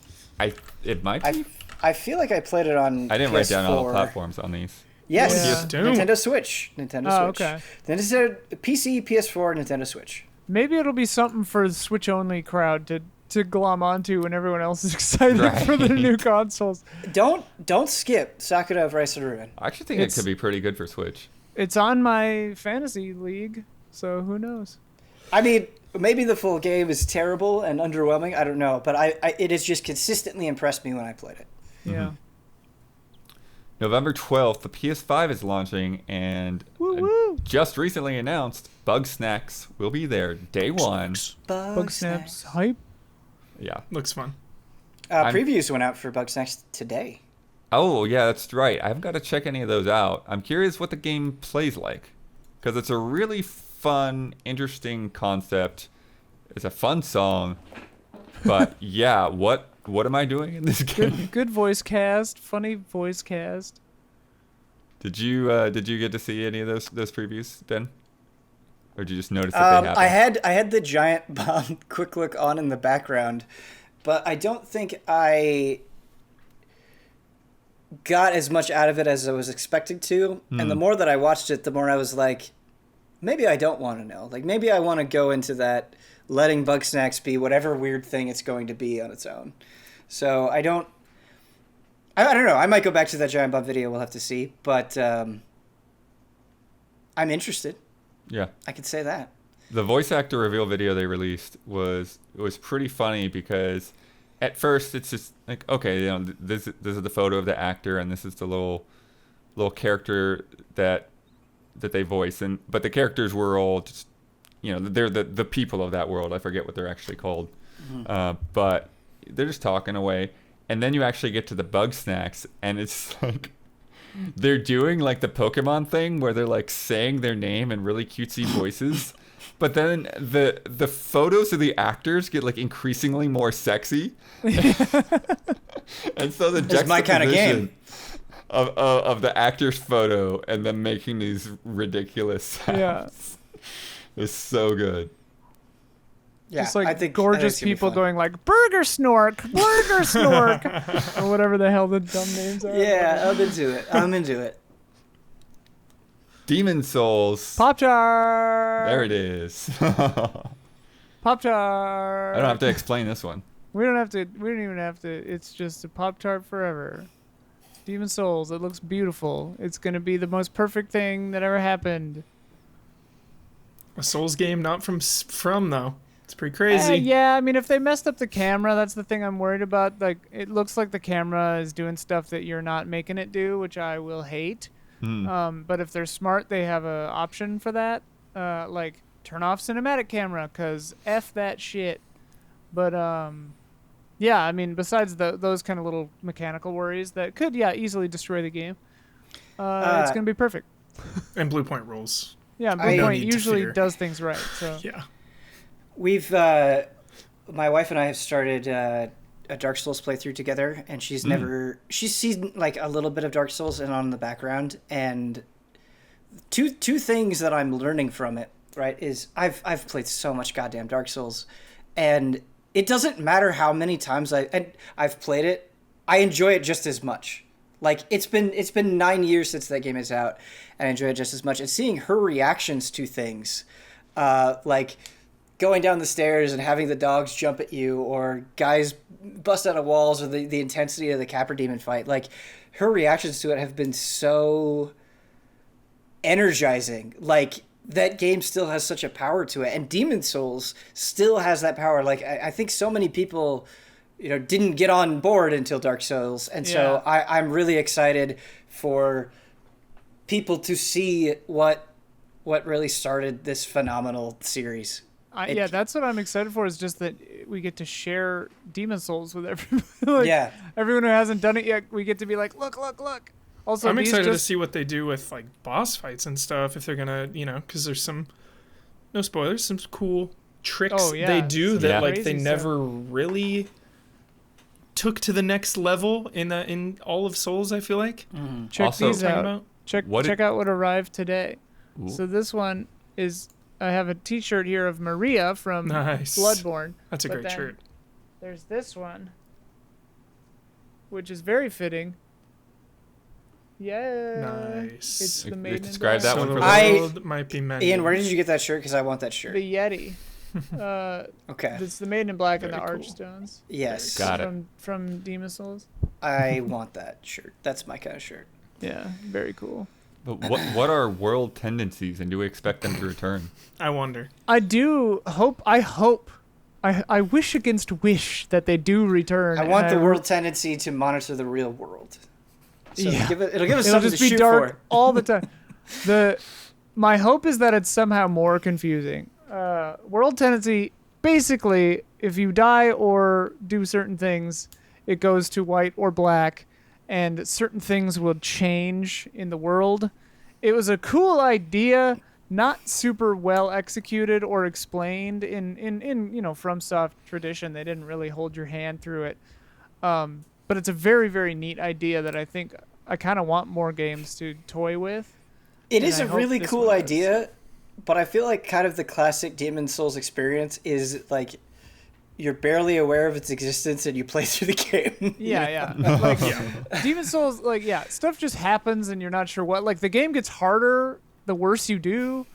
It might be. I feel like I played it on I didn't write down all the PS4. platforms on these. Yes, Doom. Nintendo Switch. Nintendo Switch. Okay. Nintendo PC, PS4, Nintendo Switch. Maybe it'll be something for the Switch-only crowd to glom onto when everyone else is excited Right. for their new consoles. Don't skip Sakura of Rise of Ruin. I actually think it could be pretty good for Switch. It's on my fantasy league, so who knows? I mean, maybe the full game is terrible and underwhelming. I don't know, but it has just consistently impressed me when I played it. Yeah. November 12th, the PS5 is launching, and Woo-woo. just recently announced, Bug Snacks will be there day one. Bug Snaps hype. Yeah. Looks fun. Previews went out for Bug Snacks today. Oh, yeah, that's right. I haven't got to check any of those out. I'm curious what the game plays like, because it's a really fun, interesting concept. It's a fun song, but yeah, what am I doing in this game? Good voice cast, funny voice cast. Did you get to see any of those previews, Ben? Or did you just notice that they happened? I had the giant bomb quick look on in the background, but I don't think I got as much out of it as I was expecting to. And the more that I watched it, the more I was like, maybe I don't want to know. Like, maybe I want to go into that letting Bug Snacks be whatever weird thing it's going to be on its own. So I don't know. I might go back to that giant bomb video. We'll have to see. But I'm interested. Yeah. I can say that. The voice actor reveal video they released was pretty funny because at first it's just like, okay, this is the photo of the actor and this is the little character that they voice, but the characters were all just, they're the people of that world. I forget what they're actually called. But they're just talking away, and then you actually get to the Bug Snacks, and it's like they're doing like the Pokemon thing where they're like saying their name in really cutesy voices, but then the photos of the actors get like increasingly more sexy. And so the It's my kind of game. Of the actor's photo and then making these ridiculous sounds is so good. Yeah, Just like I think gorgeous people going like burger snork, or whatever the hell the dumb names are. Yeah, I'm into it. Demon Souls. Pop-Tart. There it is. Pop-Tart. I don't have to explain this one. We don't even have to. It's just a Pop-Tart forever. Demon Souls. It looks beautiful. It's gonna be the most perfect thing that ever happened. A Souls game, not from though. It's pretty crazy. Yeah, I mean, if they messed up the camera, that's the thing I'm worried about. Like, it looks like the camera is doing stuff that you're not making it do, which I will hate. But if they're smart, they have a option for that. Like, turn off cinematic camera, because F that shit. But, yeah, I mean, besides those kind of little mechanical worries that could, easily destroy the game, it's going to be perfect. And Blue Point rules. Yeah, Blue Point usually does things right. So. Yeah. We've my wife and I have started a Dark Souls playthrough together, and she's seen like a little bit of Dark Souls and on in the background. And two things that I'm learning from it, right, is I've played so much goddamn Dark Souls, and it doesn't matter how many times I've played it, I enjoy it just as much. Like, it's been 9 years since that game is out, and I enjoy it just as much. And seeing her reactions to things, like going down the stairs and having the dogs jump at you, or guys bust out of walls, or the intensity of the Capra Demon fight, like, her reactions to it have been so energizing. Like, that game still has such a power to it, and Demon Souls still has that power. Like, I think so many people, didn't get on board until Dark Souls, and so I'm really excited for people to see what really started this phenomenal series. That's what I'm excited for, is just that we get to share Demon Souls with everyone. Everyone who hasn't done it yet, we get to be like, look. Also, I'm excited to see what they do with like boss fights and stuff, if they're gonna, because there's some, no spoilers, some cool tricks they do that like they never really took to the next level in all of Souls, I feel like. Check Also, these out. Check out what arrived today. Ooh. So this one is, I have a t-shirt here of Maria from Bloodborne. That's a great shirt. There's this one, which is very fitting. Yeah. Nice. It's the We Maiden in described Black. that So one the for world might be mending. Ian, where did you get that shirt? Because I want that shirt. The Yeti. Okay. It's the Maiden in Black and the Very cool. Archstones. Yes. Got it. From Demon Souls. I want that shirt. That's my kind of shirt. Yeah, very cool. But what are world tendencies, and do we expect them to return? I wonder. I do hope. I wish against wish that they do return. I and want the world tendency to monitor the real world. So Yeah. it'll give us It'll something just to be shoot dark for. all the time. My hope is that it's somehow more confusing. World tendency, basically, if you die or do certain things, it goes to white or black, and certain things will change in the world. It was a cool idea, not super well executed or explained in FromSoft tradition. They didn't really hold your hand through it. But it's a very, very neat idea that I think I kind of want more games to toy with. It And is I a hope really this cool one does. idea, but I feel like kind of the classic Demon Souls experience is like you're barely aware of its existence and you play through the game. Yeah. Like, Demon Souls, stuff just happens and you're not sure what. Like, the game gets harder the worse you do.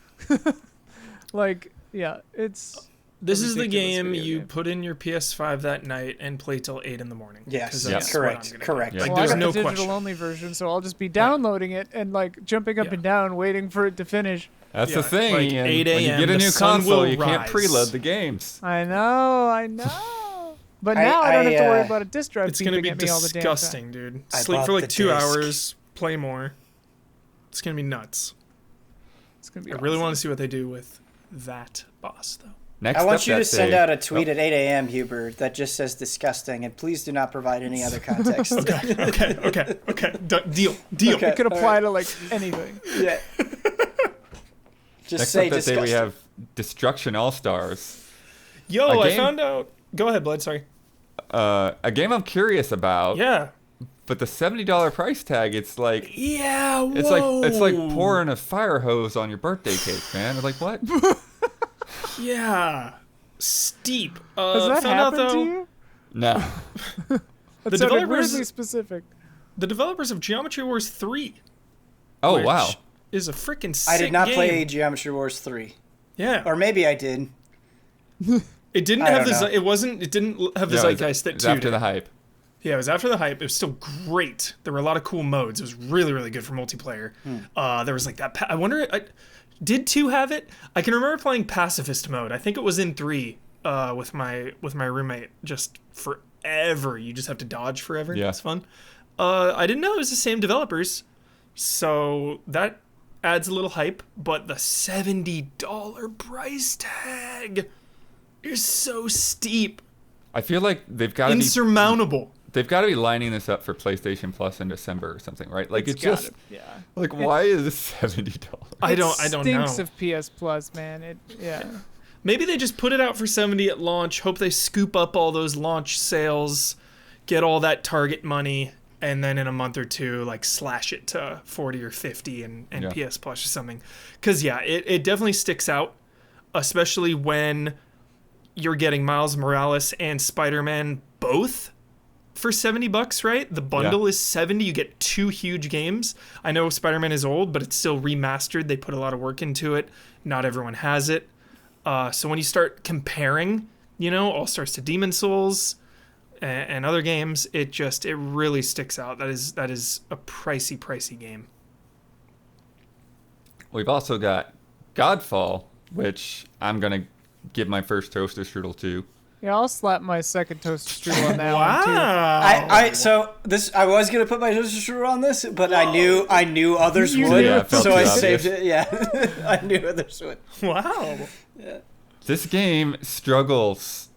It's... This a is the ridiculous game video you game. put in your PS5 that night and play till 8 in the morning. Yes, 'Cause Yeah. that's what correct, I'm gonna do. correct. Yeah. Like, Well, I there's got no the digital question. only version, so I'll just be downloading it and like jumping up Yeah. and down, waiting for it to finish. That's Yeah, the thing. like Ian. 8 when you a.m., get a the new sun console, will you can't rise. preload the games. I know. But now I don't have to worry about a disk drive It's going to beeping be at me all the damn disgusting, dude. I Sleep bought for like the 2 disc. hours, play more. It's going to be nuts. time. It's gonna be. I really want to see what they do with that boss, though. Next I want up you to that send day- out a tweet Oh, at 8 a.m., Huber, that just says disgusting, and please do not provide any other context. Okay. Deal. Okay. It could apply to like anything. Yeah. Just Next say up that day disgusting. we have Destruction All Stars, Yo, A I game- found out. Go ahead, Blood. Sorry. a game I'm curious about. Yeah. But the $70 price tag, it's like Yeah. Whoa. it's like pouring a fire hose on your birthday cake, man. It's like what? Yeah. Steep. Has that found out happened though. to you? No. That The sounded developers- weirdly specific. The developers of Geometry Wars 3. Oh which wow. Is a freaking sick I did not game. play Geometry Wars 3. Yeah. Or maybe I did. It didn't I have don't the. know. It wasn't. It didn't have the No, zeitgeist that it's 2 after did. the hype. Yeah, it was after the hype. It was still great. There were a lot of cool modes. It was really, really good for multiplayer. There was like that. I wonder, did 2 have it? I can remember playing pacifist mode. I think it was in 3 with my roommate. Just forever. You just have to dodge forever. Yeah. It's fun. I didn't know it was the same developers, so that adds a little hype. But the $70 price tag is so steep, I feel like they've got to be insurmountable. they've got to be lining this up for PlayStation Plus in December or something, right? Like it's just Yeah. like why is this $70? I don't know. Stinks of PS Plus, man. Maybe they just put it out for 70 at launch, hope they scoop up all those launch sales, get all that Target money, and then in a month or two, like slash it to 40 or 50 and Yeah. PS Plus or something. Because, yeah, it definitely sticks out, especially when you're getting Miles Morales and Spider-Man both for $70, right? The bundle is 70. You get 2 huge games. I know Spider-Man is old, but it's still remastered. They put a lot of work into it. Not everyone has it. So when you start comparing, All Stars to Demon Souls and other games, it really sticks out. That is a pricey game. We've also got Godfall, which I'm gonna give my first toaster strudel to. Yeah, I'll slap my second toaster strudel on that one too. I was gonna put my toaster strudel on this, but I knew others You would, knew. Yeah, it felt so too I obvious. saved it. Yeah, I knew others would. Wow. This game struggles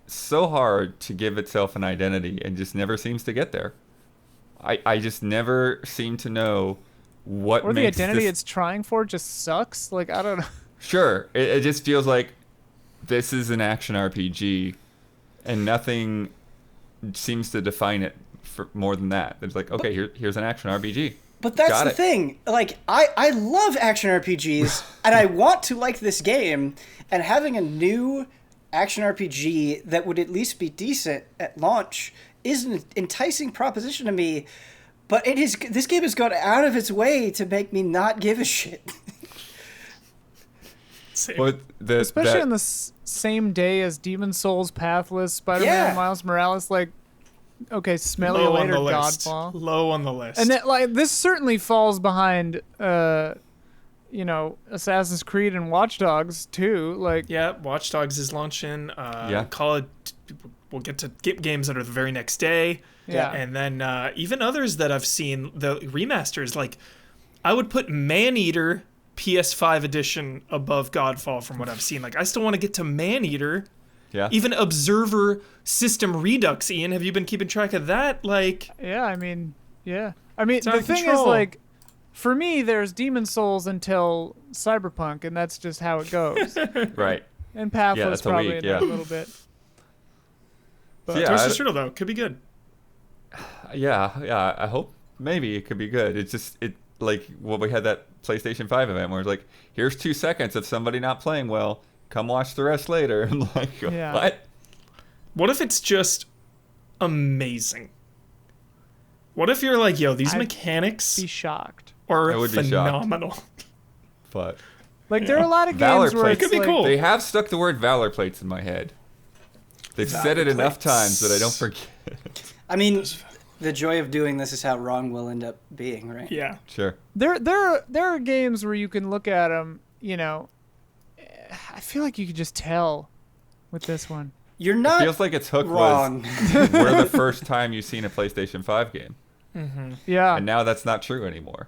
so hard to give itself an identity and just never seems to get there. I just never seem to know what Or the makes identity this... it's trying for just sucks. Like, I don't know. Sure, it just feels like this is an action RPG, and nothing seems to define it for more than that. It's like, okay, here's an action RPG. But that's Got the it. thing. Like, I love action RPGs, and I want to like this game, and having a new action RPG that would at least be decent at launch is an enticing proposition to me. But this game has gone out of its way to make me not give a shit. But Especially on the same day as Demon Souls, Pathless, Spider-Man, Yeah. Miles Morales, like, okay, smell you Low on later, the list. Godfall. Low on the list. And that, this certainly falls behind, Assassin's Creed and Watch Dogs too. Like, yeah, Watch Dogs is launching. We'll get to games that are the very next day. yeah, And then even others that I've seen, the remasters, like I would put Maneater PS5 edition above Godfall from what I've seen. Like I still want to get to Maneater. yeah. Even Observer System Redux, Ian, have you been keeping track of that? Like, yeah. I mean, the out of thing is, control. like, for me, there's Demon Souls until Cyberpunk, and that's just how it goes. Right. And Pathless that's a probably week, in that yeah. a little bit. But Yeah, Twisted Strudel though could be good. Yeah. I hope maybe it could be good. It's just we had that PlayStation 5 event where it's like, here's 2 seconds of somebody not playing well. Come watch the rest later. And like, Yeah. what? What if it's just amazing? What if you're like, yo, these I'd mechanics be shocked. are I would be shocked. phenomenal? But Like, there are a lot of Valor games where plates it's could be like, cool. they have stuck the word Valor plates in my head. They've said it enough times that I don't forget. I mean, the joy of doing this is how wrong we'll end up being, right? Yeah. Sure. There are games where you can look at them, I feel like you could just tell with this one. You're not Feels like its hook wrong. was we're the first time you've seen a PlayStation 5 game. Yeah. And now that's not true anymore.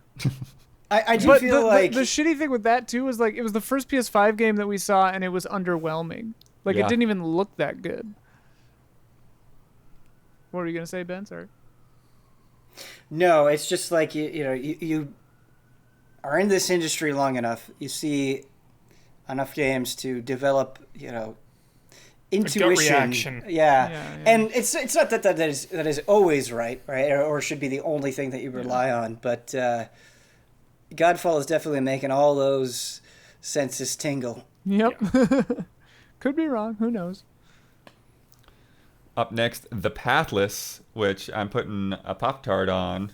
I do But feel like the shitty thing with that too is like it was the first PS5 game that we saw and it was underwhelming. Like Yeah. it didn't even look that good. What were you gonna say, Ben? Sorry. no, it's just like you are in this industry long enough. You see enough games to develop, intuition. reaction. Yeah. And it's not that is always right, or should be the only thing that you rely on, but Godfall is definitely making all those senses tingle. Yep. Could be wrong. Who knows? Up next, The Pathless, which I'm putting a Pop-Tart on.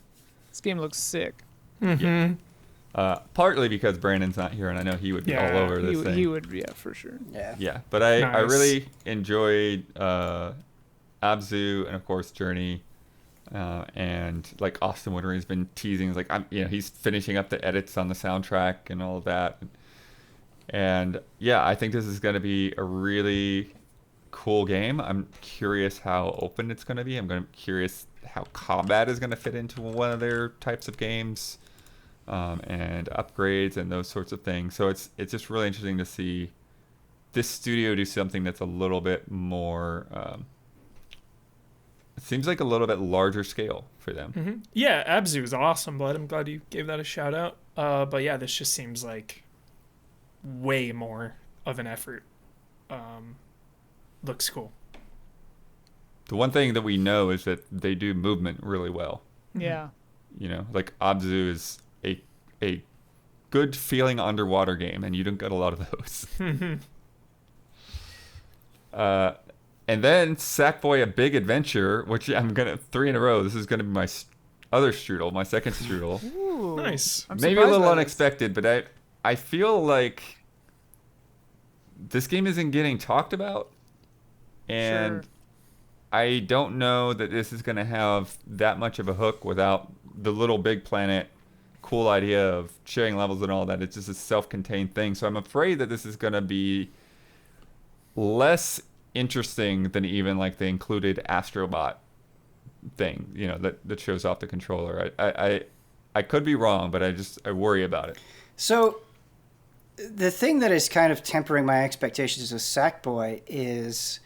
This game looks sick. Partly because Brandon's not here, and I know he would be Yeah, all over this thing. He would, yeah, for sure. Yeah. Yeah, but I Nice. really enjoyed Abzu and of course Journey, and like Austin Woodring has been teasing, like he's finishing up the edits on the soundtrack and all of that, and yeah, I think this is going to be a really cool game. I'm curious how open it's going to be. I'm curious how combat is going to fit into one of their types of games. And upgrades and those sorts of things. So it's just really interesting to see this studio do something that's a little bit more. It seems like a little bit larger scale for them. Yeah, Abzu is awesome, Blood. I'm glad you gave that a shout out. But yeah, this just seems like way more of an effort. Looks cool. The one thing that we know is that they do movement really well. Yeah. Like Abzu is a good feeling underwater game, and you don't get a lot of those. And then Sackboy: A Big Adventure, which I'm gonna 3 in a row. This is gonna be my other strudel, my second strudel. Ooh, Nice. I'm Maybe a surprised little by this. unexpected, but I feel like this game isn't getting talked about, and Sure. I don't know that this is gonna have that much of a hook without the Little Big Planet cool idea of sharing levels and all that. It's just a self-contained thing. So I'm afraid that this is going to be less interesting than even like the included Astrobot thing, that shows off the controller. I could be wrong, but I worry about it. So the thing that is kind of tempering my expectations with Sackboy is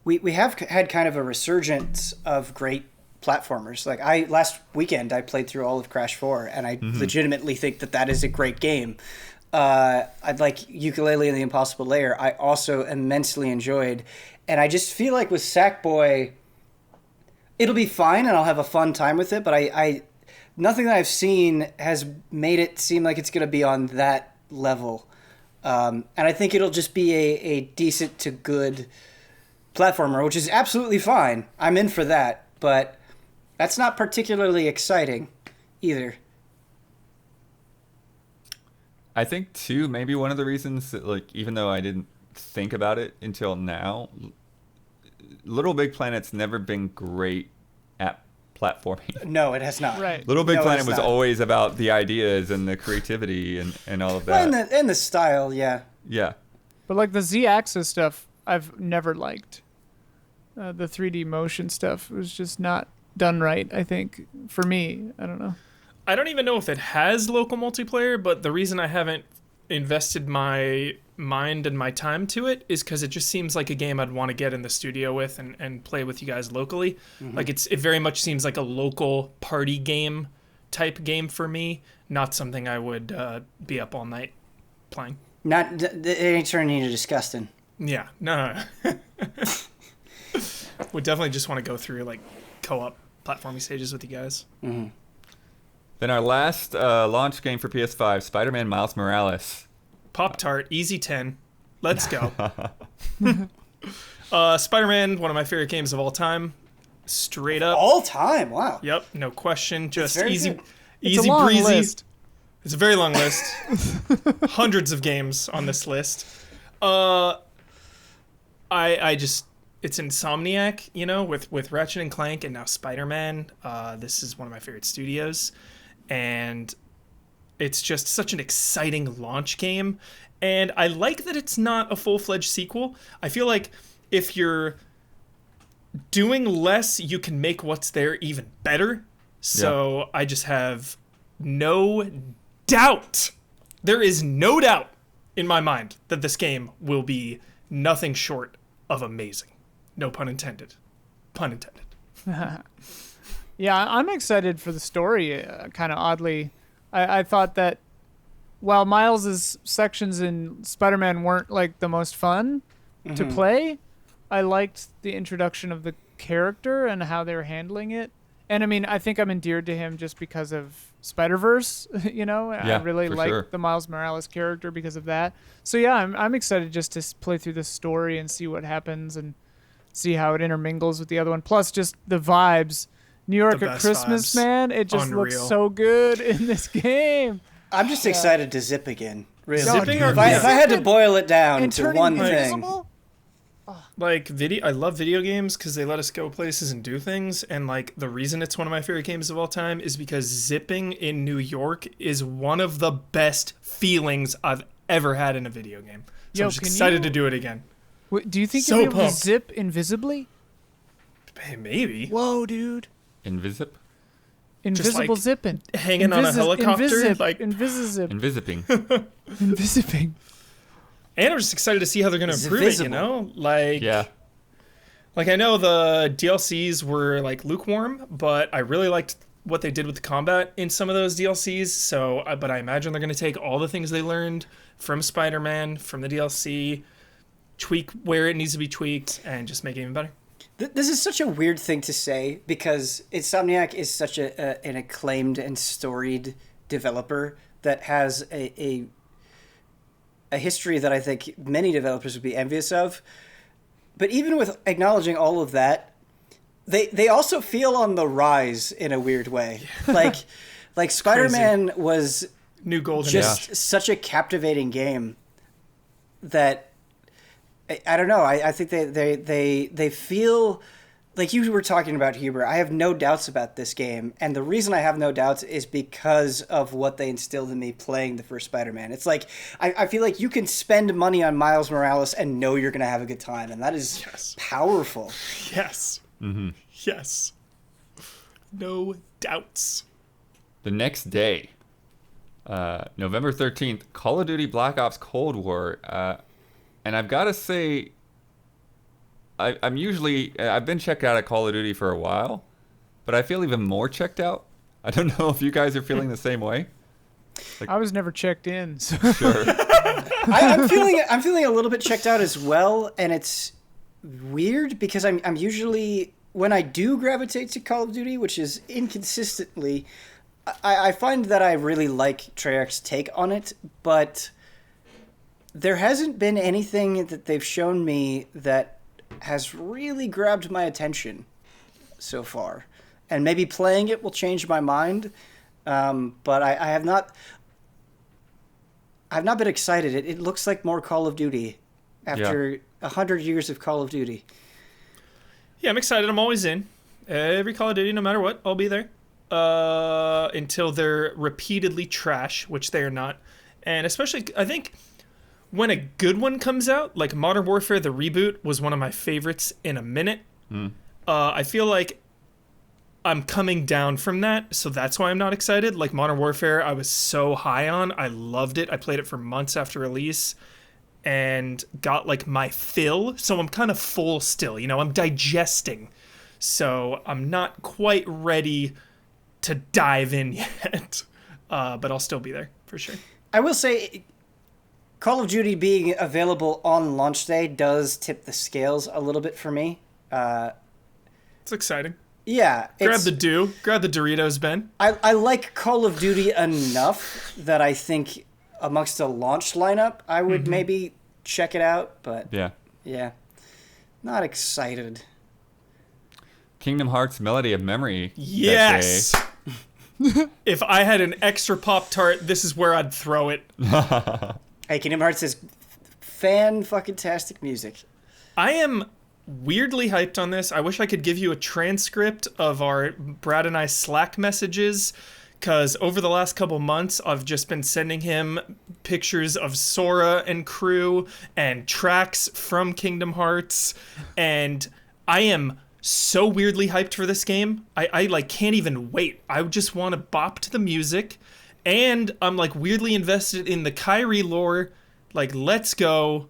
we have had kind of a resurgence of great platformers. Like last weekend I played through all of Crash 4, and I legitimately think that is a great game. I'd like Yooka-Laylee and the Impossible Lair. I also immensely enjoyed, and I just feel like with Sackboy, it'll be fine and I'll have a fun time with it. But I nothing that I've seen has made it seem like it's going to be on that level, and I think it'll just be a decent to good platformer, which is absolutely fine. I'm in for that, but that's not particularly exciting. either. I think too, maybe one of the reasons that, like, even though I didn't think about it until now, Little Big Planet's never been great at platforming. No, it has not. Right. Little Big No, Planet it's was not. always about the ideas and the creativity and all of that. Well, and the style, yeah. Yeah. But like the Z-axis stuff, I've never liked. The 3D motion stuff was just not done right, I think, for me. I don't know. I don't even know if it has local multiplayer, but the reason I haven't invested my mind and my time to it is because it just seems like a game I'd want to get in the studio with and play with you guys locally. Like it very much seems like a local party game type game for me, not something I would be up all night playing. It ain't turning into disgusting. Yeah, no. Would definitely just want to go through like co-op platforming stages with you guys. Then our last launch game for PS5, Spider-Man Miles Morales. Pop-Tart, easy 10. Let's go. Spider-Man, one of my favorite games of all time. Straight up. All time, wow. Yep, no question. Just very easy, good. It's easy a long breezy. list. It's a very long list. Hundreds of games on this list. I just, it's Insomniac, you know, with Ratchet and Clank and now Spider-Man. This is one of my favorite studios, and it's just such an exciting launch game. And I like that it's not a full-fledged sequel. I feel like if you're doing less, you can make what's there even better. So I just have no doubt. There is no doubt in my mind that this game will be nothing short of amazing. No pun intended. Pun intended. Yeah, I'm excited for the story, kind of oddly. I thought that while Miles's sections in Spider-Man weren't like the most fun to play, I liked the introduction of the character and how they were handling it. And I mean, I think I'm endeared to him just because of Spider-Verse, you know? Yeah, I really for like sure. the Miles Morales character because of that. So yeah, I'm excited just to play through the story and see what happens and see how it intermingles with the other one. Plus just the vibes. New York The at best Christmas, vibes. man. It just looks Unreal. so good in this game. I'm just excited to zip again. Really. Zipping dude, or If I had to boil it down And to turning one thing, invisible? Like I love video games because they let us go places and do things, and like the reason it's one of my favorite games of all time is because zipping in New York is one of the best feelings I've ever had in a video game. So Yo, I'm just can excited you- to do it again. Wait, do you think So you'll be able pumped. to zip invisibly? Hey, maybe Whoa, dude. Invisip? Invisible like, zipping. hanging on a helicopter, Invisip, like, invisip. Invisiping. Invisiping. and I'm just excited to see how they're gonna improve it. You visible. know, like Yeah. Like, I know the DLCs were, like, lukewarm, but I really liked what they did with the combat in some of those DLCs. So, but I imagine they're going to take all the things they learned from Spider-Man, from the DLC, tweak where it needs to be tweaked, and just make it even better. This is such a weird thing to say because Insomniac is such an acclaimed and storied developer that has a history that I think many developers would be envious of. But even with acknowledging all of that, they also feel on the rise in a weird way. Like Spider-Man was New Golden just such a captivating game that I don't know. I think they feel like you were talking about, Huber. I have no doubts about this game, and the reason I have no doubts is because of what they instilled in me playing the first Spider-Man. It's like I feel like you can spend money on Miles Morales and know you're gonna have a good time, and that is powerful. Yes. Mm-hmm. Yes. No doubts. The next day, November 13th, Call of Duty Black Ops Cold War. And I've got to say, I've been checked out at Call of Duty for a while, but I feel even more checked out. I don't know if you guys are feeling the same way. I was never checked in. So. Sure. I'm feeling a little bit checked out as well, and it's weird because I'm usually, when I do gravitate to Call of Duty, which is inconsistently, I find that I really like Treyarch's take on it, but there hasn't been anything that they've shown me that has really grabbed my attention so far. And maybe playing it will change my mind, But I have not. I've not been excited. It looks like more Call of Duty after 100 years of Call of Duty. Yeah, I'm excited. I'm always in. Every Call of Duty, no matter what, I'll be there. Until they're repeatedly trash, which they are not. And especially, I think, when a good one comes out, like Modern Warfare, the reboot, was one of my favorites in a minute. I feel like I'm coming down from that, so that's why I'm not excited. Like Modern Warfare, I was so high on. I loved it. I played it for months after release and got like my fill. So I'm kind of full still, I'm digesting. So I'm not quite ready to dive in yet. But I'll still be there for sure. I will say Call of Duty being available on launch day does tip the scales a little bit for me. It's exciting. Yeah. Grab the Doritos, Ben. I like Call of Duty enough that I think amongst a launch lineup, I would maybe check it out. But yeah, not excited. Kingdom Hearts Melody of Memory. Yes. If I had an extra Pop-Tart, this is where I'd throw it. Hey, Kingdom Hearts is fan-fucking-tastic music. I am weirdly hyped on this. I wish I could give you a transcript of our Brad and I Slack messages, because over the last couple months, I've just been sending him pictures of Sora and crew and tracks from Kingdom Hearts, and I am so weirdly hyped for this game. I like can't even wait. I just want to bop to the music, and I'm like weirdly invested in the Kyrie lore. Like, let's go.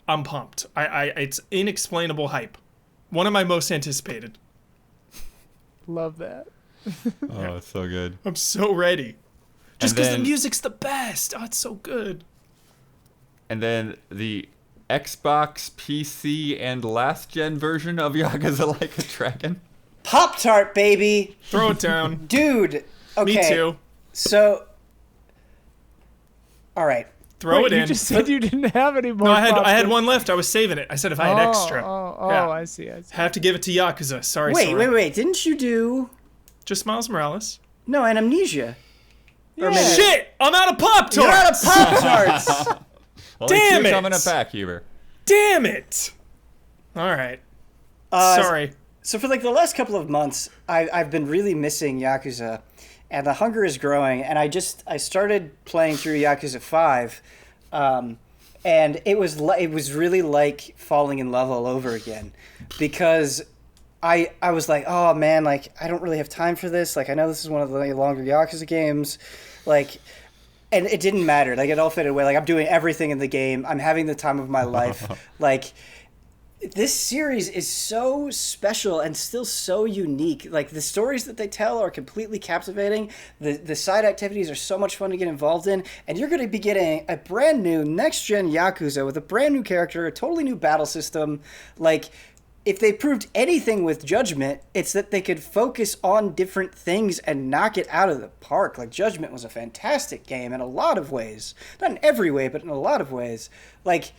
I'm pumped. It's inexplainable hype. One of my most anticipated. Love that. Oh, it's so good. I'm so ready. Just because the then- music's the best. Oh, it's so good. And then the Xbox, PC, and last gen version of Yakuza Like a Dragon. Pop-Tart, baby! Throw it down. Dude! Okay. Me too. So... Alright. Throw Wait, it you in. just said you didn't have any more. No, I had Pop-Tarts. one left. I was saving it. I said if I had extra. Yeah. I see. Have to give it to Yakuza. Sorry, Wait, Sora. wait. Didn't you do... Just Miles Morales. No, and Amnesia. Yeah. Shit! I'm out of Pop-Tarts! You're out of Pop-Tarts! Only Damn two it! coming back, Huber. Damn it! Alright. Sorry. So for like the last couple of months, I've been really missing Yakuza, and the hunger is growing. And I started playing through Yakuza 5, and it was really like falling in love all over again, because I was like, oh man, like I don't really have time for this. Like I know this is one of the longer Yakuza games, like. And it didn't matter. Like, it all faded away. Like, I'm doing everything in the game. I'm having the time of my life. Like, this series is so special and still so unique. Like, the stories that they tell are completely captivating. The side activities are so much fun to get involved in. And you're going to be getting a brand new next-gen Yakuza with a brand new character, a totally new battle system. Like... If they proved anything with Judgment, it's that they could focus on different things and knock it out of the park. Like, Judgment was a fantastic game in a lot of ways. Not in every way, but in a lot of ways. Like,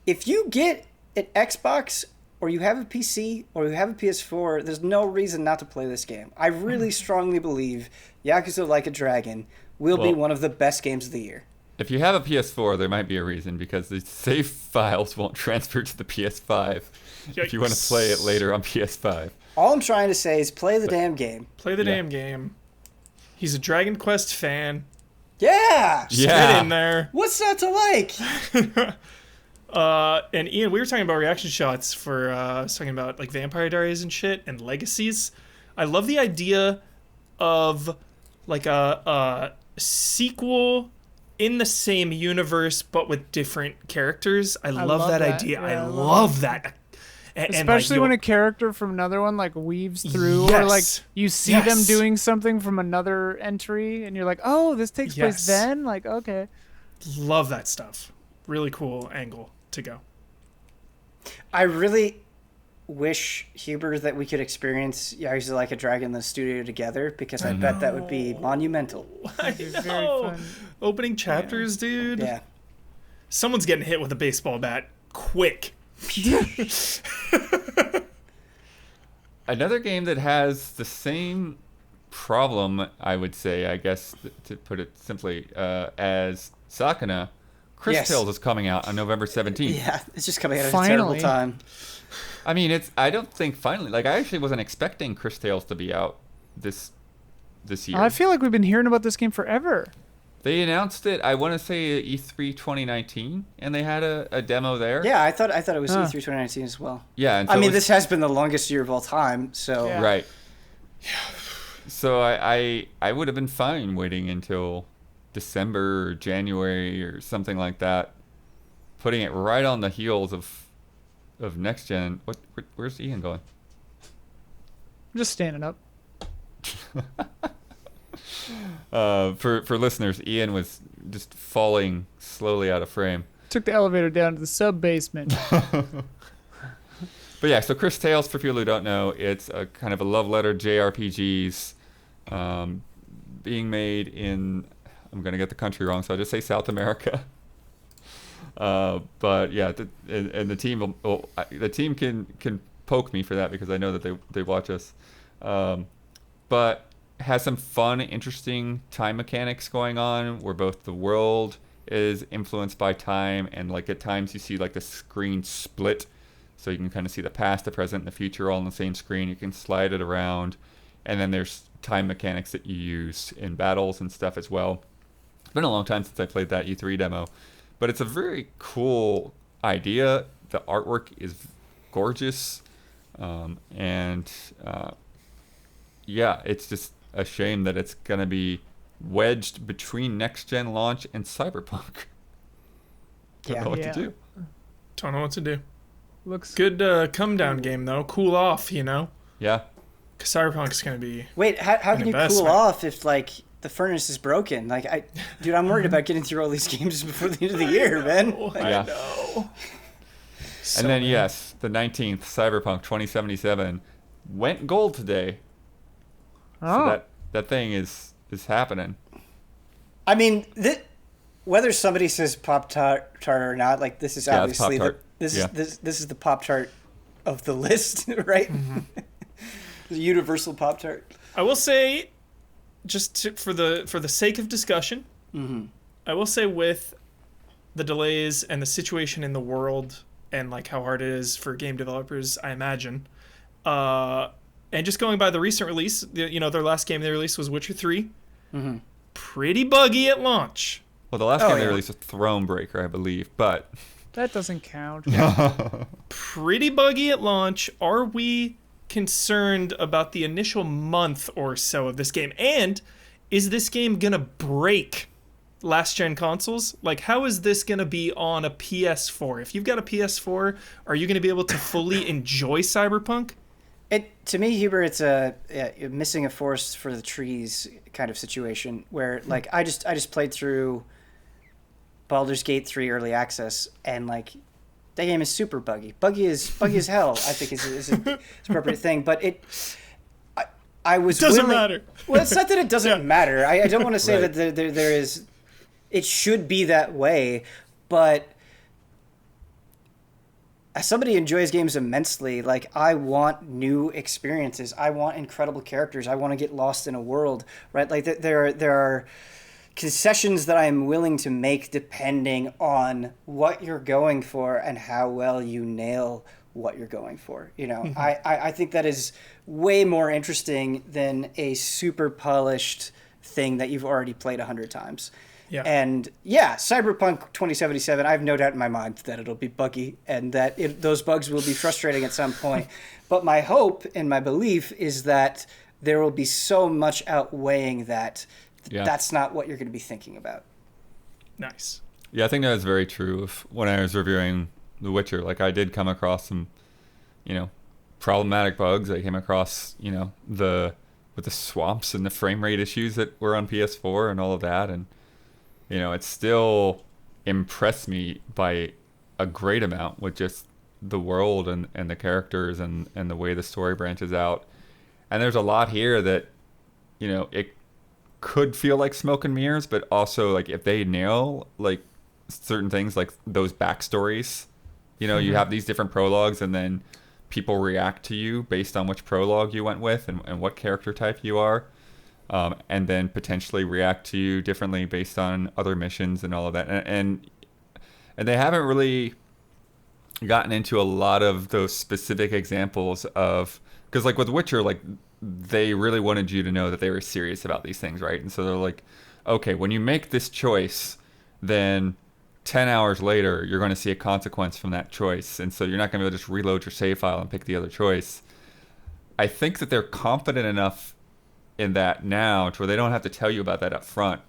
if you get an Xbox, or you have a PC, or you have a PS4, there's no reason not to play this game. I really strongly believe Yakuza Like a Dragon will be one of the best games of the year. If you have a PS4, there might be a reason, because the save files won't transfer to the PS5 if you want to play it later on PS5. All I'm trying to say is play the damn game. Play the damn game. He's a Dragon Quest fan. Yeah! Get in there. What's not to like? And Ian, we were talking about reaction shots for I was talking about like Vampire Diaries and shit and legacies. I love the idea of like a sequel in the same universe but with different characters. I love that idea. Yeah, I love that. Especially when a character from another one like weaves through, or like you see them doing something from another entry, and you're like, "Oh, this takes place then." Like, okay. Love that stuff. Really cool angle to go. I really wish, Huber, that we could experience Yakuza Like a Dragon in the studio together, because I bet that would be monumental. I know. Opening chapters, dude. Yeah. Someone's getting hit with a baseball bat. Quick. Another game that has the same problem, I would say, I guess, to put it simply, as Sakana, Chris Yes. Tales is coming out on November 17th. Yeah, it's just coming out at a terrible Finally. time. I mean, I don't think finally, like, I actually wasn't expecting Chris Tales to be out this year. I feel like we've been hearing about this game forever. They announced it, I want to say E3 2019, and they had a demo there. Yeah, I thought it was Huh. E3 2019 as well. Yeah. And I so mean, it was- this has been the longest year of all time, so Yeah. Right. So I would have been fine waiting until December or January or something like that, putting it right on the heels of next gen. Where's Ian going? I'm just standing up. For listeners, Ian was just falling slowly out of frame. Took the elevator down to the sub basement. But yeah, so Chris Tales, for people who don't know, it's a kind of a love letter JRPGs, being made in, I'm gonna get the country wrong, so I'll just say South America. But yeah, and the team the team can poke me for that because I know that they watch us. But has some fun, interesting time mechanics going on where both the world is influenced by time, and like at times you see like the screen split, so you can kind of see the past, the present, and the future all on the same screen. You can slide it around, and then there's time mechanics that you use in battles and stuff as well. It's been a long time since I played that E3 demo, but it's a very cool idea. The artwork is gorgeous, yeah, it's just a shame that it's gonna be wedged between next gen launch and Cyberpunk. Don't Yeah. know what Yeah. to do. Don't know what to do. Looks Good come down game though. Cool off, you know. Yeah. 'Cause Cyberpunk's gonna be. Wait, how An can you cool investment. off if like the furnace is broken? Like dude, I'm worried about getting through all these games before the end of the year, man. Yeah. know. And then yes, the 19th, Cyberpunk 2077 went gold today. oh, So that thing is happening. I mean, whether somebody says Pop Tart or not, like this is Yeah, it's obviously Pop-Tart. this Yeah. is this is the Pop Tart of the list, right? The universal Pop Tart. I will say, for the sake of discussion, I will say with the delays and the situation in the world and like how hard it is for game developers, I imagine, and just going by the recent release, their last game they released was Witcher 3. Pretty buggy at launch. Well, the last Oh, game they yeah. released was Thronebreaker, I believe, but that doesn't count. Pretty buggy at launch. Are we concerned about the initial month or so of this game? And is this game gonna break last gen consoles? Like, how is this gonna be on a PS4? If you've got a PS4, are you gonna be able to fully enjoy Cyberpunk? To me, Huber, it's a missing a forest for the trees kind of situation where like I just played through Baldur's Gate 3 early access, and like that game is super buggy. Buggy as hell, I think is an appropriate thing. But I was Doesn't willing- matter. Well, it's not that it doesn't matter. I don't want to say Right. that there is. It should be that way, but as somebody who enjoys games immensely, like I want new experiences. I want incredible characters. I want to get lost in a world, right? Like there are concessions that I am willing to make depending on what you're going for and how well you nail what you're going for. You know, I think that is way more interesting than a super polished thing that you've already played 100 times. Yeah. And yeah, Cyberpunk 2077, I have no doubt in my mind that it'll be buggy and that those bugs will be frustrating at some point. But my hope and my belief is that there will be so much outweighing that Yeah. that's not what you're going to be thinking about. Nice. yeah, I think that is very true. When I was reviewing The Witcher, like I did come across some, problematic bugs. I came across, with the swamps and the frame rate issues that were on PS4 and all of that, and it still impressed me by a great amount with just the world and the characters and the way the story branches out. And there's a lot here that, it could feel like smoke and mirrors, but also like if they nail like certain things like those backstories, you have these different prologues and then people react to you based on which prologue you went with and what character type you are. and then potentially react to you differently based on other missions and all of that. And they haven't really gotten into a lot of those specific examples of, because like with Witcher, like they really wanted you to know that they were serious about these things, right? And so they're like, okay, when you make this choice, then 10 hours later you're going to see a consequence from that choice, and so you're not going to be able to just reload your save file and pick the other choice. I think that they're confident enough in that now to where they don't have to tell you about that up front,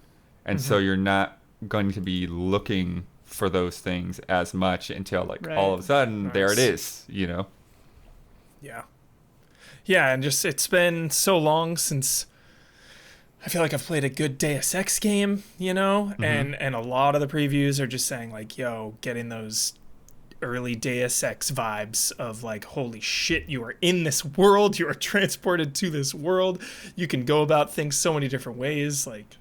and so you're not going to be looking for those things as much until like all of a sudden there it is, you know. Yeah, and just it's been so long since I feel like I've played a good Deus Ex game, you know, and a lot of the previews are just saying like, yo, getting those early Deus Ex vibes of like, holy shit, you are in this world, you are transported to this world, you can go about things so many different ways, like,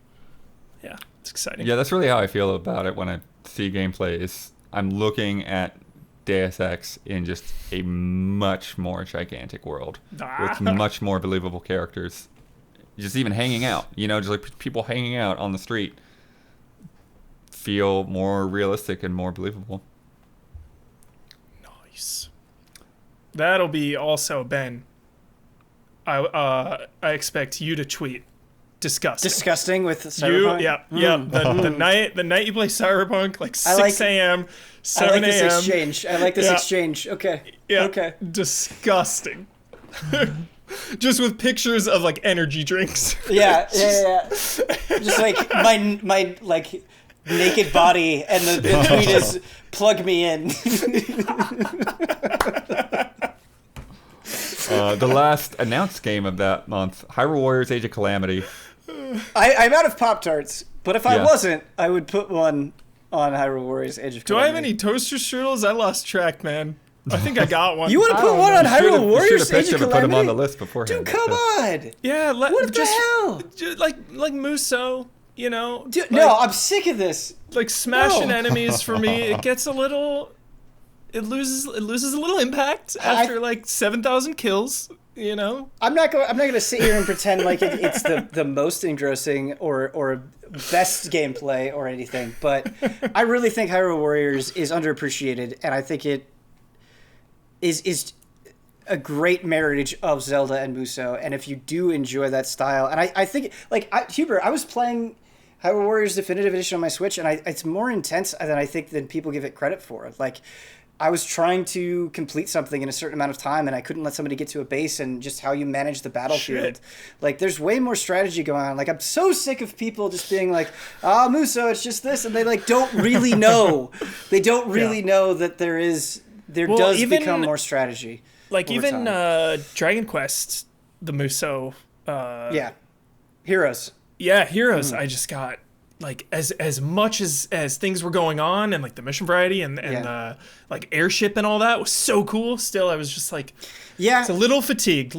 yeah, it's exciting. Yeah, that's really how I feel about it when I see gameplay. Is I'm looking at Deus Ex in just a much more gigantic world with much more believable characters. Just even hanging out, you know, just like people hanging out on the street feel more realistic and more believable. Nice. That'll be also, Ben, I expect you to tweet disgusting with Cyberpunk. The night you play Cyberpunk, like 6 a.m., 7 a.m. I like this exchange. Okay. Yeah. Okay. Disgusting. Just with pictures of like energy drinks. Yeah. Just like my like naked body, and the tweet is plug me in. The last announced game of that month, Hyrule Warriors Age of Calamity. I'm out of Pop-Tarts, but if I wasn't, I would put one on Hyrule Warriors Age of Calamity. Do I have any toaster strudels? I lost track, man. I think I got one. You want to put one on Hyrule Warriors Age of Calamity? Put them on the list beforehand. Dude, come on! Yeah, what the hell? Like Muso, you know? Dude, no, I'm sick of this. Like smashing enemies for me, it gets a little... It loses a little impact after like 7,000 kills, you know? I'm not going to sit here and pretend like it's the most engrossing or best gameplay or anything, but I really think Hyrule Warriors is underappreciated, and I think it is a great marriage of Zelda and Muso. And if you do enjoy that style, and I think Hubert, I was playing Hyrule Warriors Definitive Edition on my Switch, and it's more intense than people give it credit for. Like, I was trying to complete something in a certain amount of time, and I couldn't let somebody get to a base, and just how you manage the battlefield. Shit. Like, there's way more strategy going on. Like, I'm so sick of people just being like, Muso, it's just this, and they like don't really know. They don't really know that there does become more strategy. Like even Dragon Quest, the Muso. Heroes. Yeah, Heroes. I just got like as much as things were going on, and like the mission variety and like airship and all that was so cool. Still, I was just like, it's a little fatigued.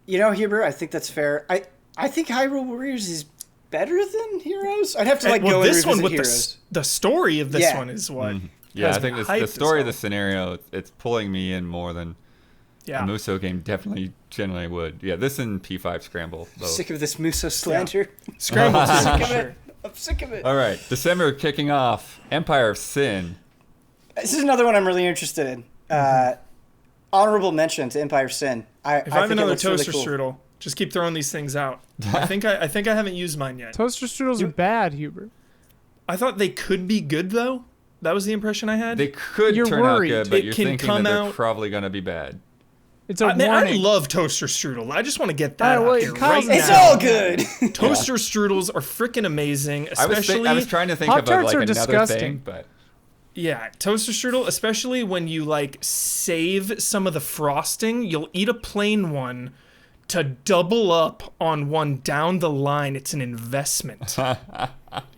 You know, Hubert, I think that's fair. I think Hyrule Warriors is better than Heroes. I'd have to go this one with Heroes. The story of this one is what. Mm-hmm. Yeah, I think the story of the scenario, it's pulling me in more than a Muso game generally would. Yeah, this and P5 Scramble. Though. Sick of this Muso slander. Scramble, I'm sick of it. All right, December kicking off, Empire of Sin. This is another one I'm really interested in. Honorable mention to Empire of Sin. If I have another toaster strudel, just keep throwing these things out. I think I haven't used mine yet. Toaster strudels are bad, Hubert. I thought they could be good though. That was the impression I had. They could turn out good, but you're thinking that they're probably going to be bad. It's a warning. I love toaster strudel. I just want to get that out here right now. It's all good. Toaster strudels are freaking amazing, especially... I was trying to think of another thing, but... Yeah, toaster strudel, especially when you like save some of the frosting, you'll eat a plain one to double up on one down the line. It's an investment. You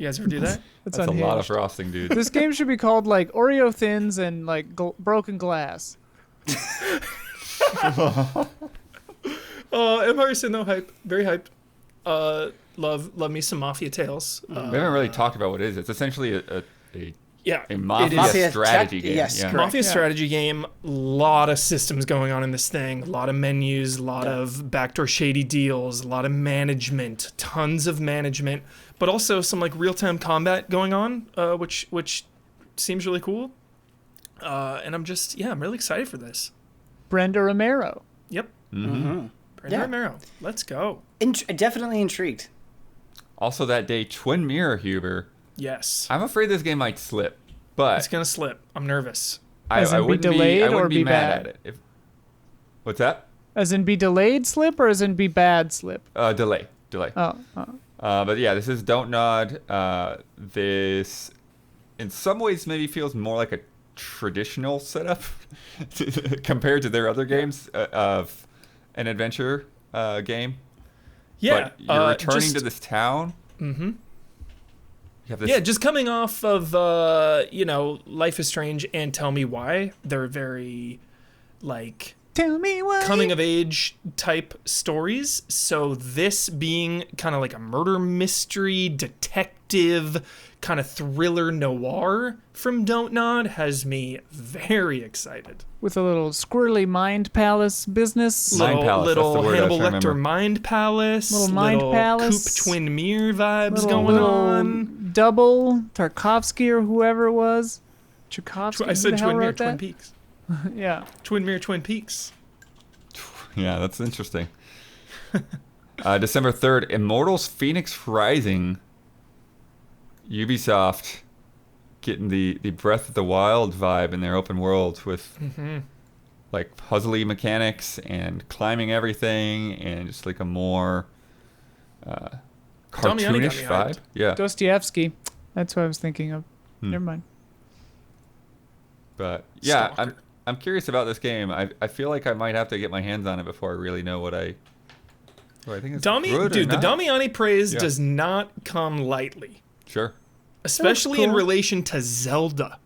guys ever do that? That's a lot of frosting, dude. This game should be called like Oreo Thins and like broken glass. Empire Sin, though, hype. Very hyped. Love me some Mafia Tales. We haven't really talked about what it is. It's essentially a Yeah, A Mafia Mafia strategy game. yes, yeah. correct. Mafia Yeah. strategy game, lot of systems going on in this thing, a lot of menus, a lot of backdoor shady deals, a lot of management, tons of management, but also some like real-time combat going on, which seems really cool. And I'm really excited for this. Brenda Romero. Yep. Mm-hmm. Brenda Yeah. Romero. Let's go. Definitely intrigued. Also that day, Twin Mirror Huber. Yes. I'm afraid this game might slip, but It's gonna slip. I'm nervous. As in I be wouldn't delayed I or wouldn't be mad bad? at it. What's that? As in be delayed slip or as in be bad slip? Delay. Oh. But yeah, this is Don't Nod. This, in some ways, maybe feels more like a traditional setup compared to their other games of an adventure game. Yeah. But you're returning just- to this town. Mm-hmm. You have this, Yeah, just coming off of Life is Strange and Tell Me Why. They're very like Tell me why. coming of age type stories. So this being kind of like a murder mystery detective kind of thriller noir from Don't Nod has me very excited. With a little squirrely mind palace business. Mind Palace, that's the Little word I was Hannibal trying to Lecter remember. Mind Palace. Little Mind Palace. Coop Twin Mirror vibes Little, going on. double Tarkovsky or whoever it was. Tchaikovsky. I who said the hell Twin Mirror, wrote Twin that? Peaks. Yeah. Twin Mirror, Twin Peaks. yeah, that's interesting. December 3rd, Immortals Phoenix Rising. Ubisoft getting the Breath of the Wild vibe in their open world with like puzzly mechanics and climbing everything and just like a more Damiani got cartoonish me vibe. hyped. Yeah, Dostoevsky. That's what I was thinking of. Never mind. but yeah, Stalker. I'm curious about this game. I feel like I might have to get my hands on it before I really know what I think it's good or Dude, the not. Damiani praise Yeah. does not come lightly, Sure. especially in cool. relation to Zelda.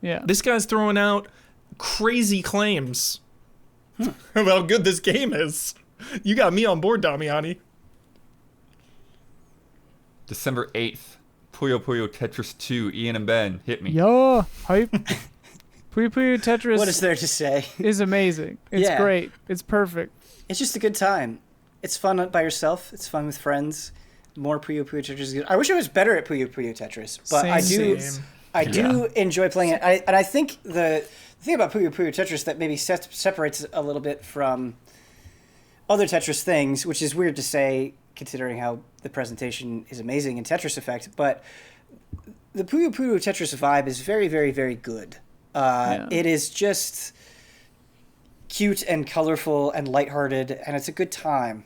Yeah. This guy's throwing out crazy claims about how good this game is. You got me on board, Damiani. December 8th, Puyo Puyo Tetris 2, Ian and Ben, hit me. Yo, hype. Puyo Puyo Tetris What is there to say? is amazing. It's Yeah. great. It's perfect. It's just a good time. It's fun by yourself. It's fun with friends. More Puyo Puyo Tetris is good. I wish I was better at Puyo Puyo Tetris, but Same. I do enjoy playing it. And I think the thing about Puyo Puyo Tetris that maybe separates it a little bit from other Tetris things, which is weird to say considering how the presentation is amazing in Tetris Effect, but the Puyo Puyo Tetris vibe is very, very, very good. It is just cute and colorful and lighthearted, and it's a good time.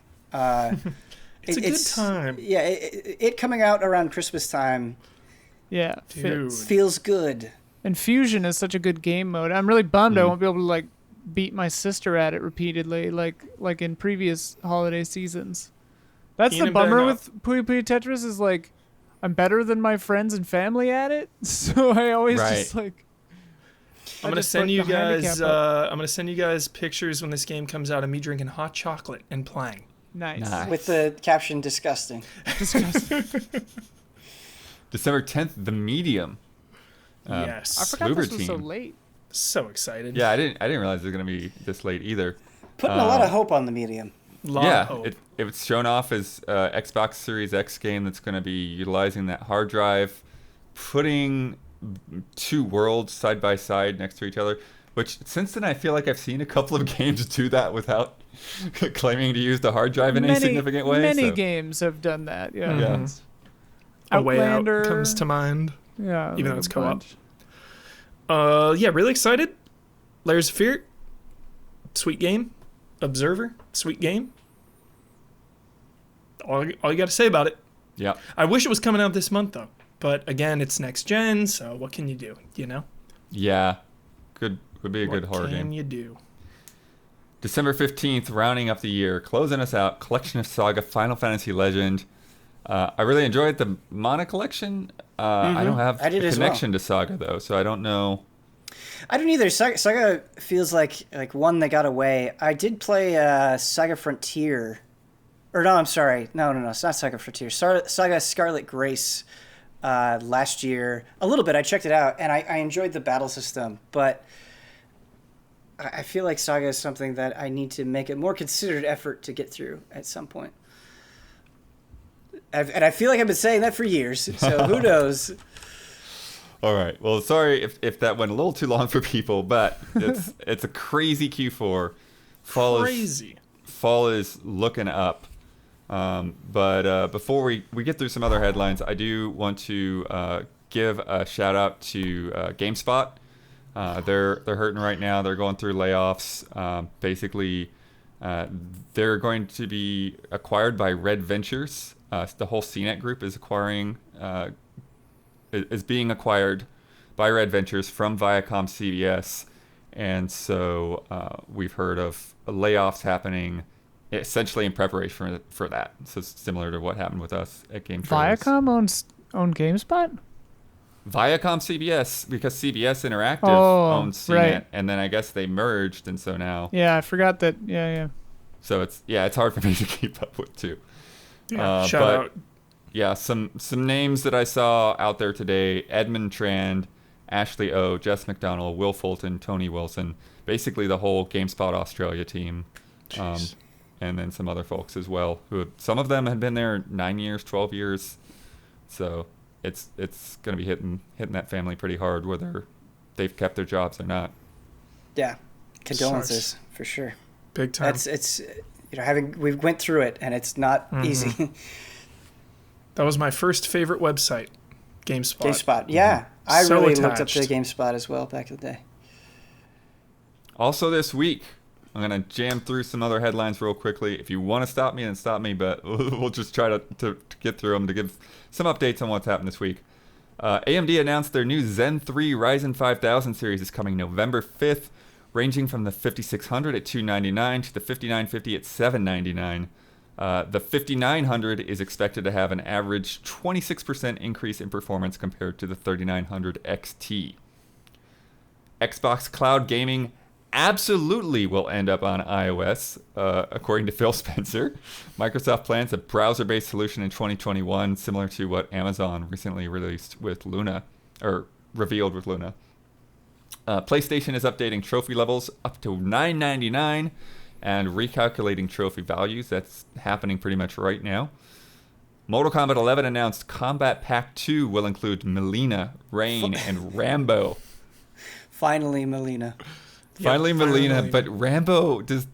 It's a good time. Yeah, it coming out around Christmas time Yeah. Dude. Fits. feels good. And Fusion is such a good game mode. I'm really bummed I won't be able to like beat my sister at it repeatedly, like in previous holiday seasons. That's Keenan the bummer better with Puyo Puyo Tetris is like I'm better than my friends and family at it, so I always just like. I'm gonna send you guys pictures when this game comes out of me drinking hot chocolate and playing. Nice. With the caption "disgusting." Disgusting. December 10th, The Medium. Yes. I forgot this was so Team. late. So excited. Yeah, I didn't realize it was gonna be this late either. Putting a lot of hope on the medium. Lot Yeah, of hope. it's shown off as Xbox Series X game that's going to be utilizing that hard drive, putting two worlds side by side next to each other. Which since then I feel like I've seen a couple of games do that without claiming to use the hard drive in any significant way. Many so. games have done that. Yeah. Yeah. A Way Out Outlander comes to mind. Yeah. Even though like it's a co-op. bunch. Yeah, really excited. Layers of Fear. Sweet game. Observer. Sweet game. All you got to say about it. Yeah. I wish it was coming out this month, though. But again, it's next gen, so what can you do? You know? Yeah. Would be a good horror What can game. you do? December 15th, rounding up the year, closing us out, Collection of Saga Final Fantasy Legend. I really enjoyed the Mana collection. I don't have I did a as well. connection to Saga, though, so I don't know. I don't either. Saga feels like one that got away. I did play Saga Frontier. Or no, I'm sorry. No, it's not Saga Frontier. Saga Scarlet Grace last year. A little bit. I checked it out, and I enjoyed the battle system, but I feel like Saga is something that I need to make a more considered effort to get through at some point. And I feel like I've been saying that for years, so who knows? All right. Well, sorry if that went a little too long for people, but it's a crazy Q4. Fall is looking up. But before we get through some other headlines, I do want to give a shout out to GameSpot. They're hurting right now. They're going through layoffs. Basically, they're going to be acquired by Red Ventures. The whole CNET group is being acquired by Red Ventures from Viacom CBS, and so we've heard of layoffs happening essentially in preparation for that. So it's similar to what happened with us at Game Trailers. Viacom own GameSpot? Viacom CBS, because CBS Interactive owns CNET, right. and then I guess they merged, and so now. Yeah, I forgot that. Yeah. So it's hard for me to keep up with too. Shout out. Yeah, some names that I saw out there today: Edmund Trand, Ashley O, Jess McDonald, Will Fulton, Tony Wilson, basically the whole GameSpot Australia team, and then some other folks as well. Some of them had been there 9 years, 12 years, so it's going to be hitting that family pretty hard, whether they've kept their jobs or not. Yeah, condolences for sure. Big time. We went through it, and it's not easy. That was my first favorite website, GameSpot. GameSpot, yeah. I So really attached. looked up to GameSpot as well back in the day. Also this week, I'm going to jam through some other headlines real quickly. If you want to stop me, then stop me, but we'll just try to get through them to give some updates on what's happened this week. AMD announced their new Zen 3 Ryzen 5000 series is coming November 5th, ranging from the 5600 at $299 to the 5950 at $799. The 5900 is expected to have an average 26% increase in performance compared to the 3900 XT. Xbox Cloud Gaming absolutely will end up on iOS, according to Phil Spencer. Microsoft plans a browser-based solution in 2021, similar to what Amazon recently released with Luna, or revealed with Luna. PlayStation is updating trophy levels up to $9.99 and recalculating trophy values. That's happening pretty much right now. Mortal Kombat 11 announced Combat Pack 2 will include Melina, Rain, and Rambo. Finally, Melina. Finally, Melina, but Rambo does.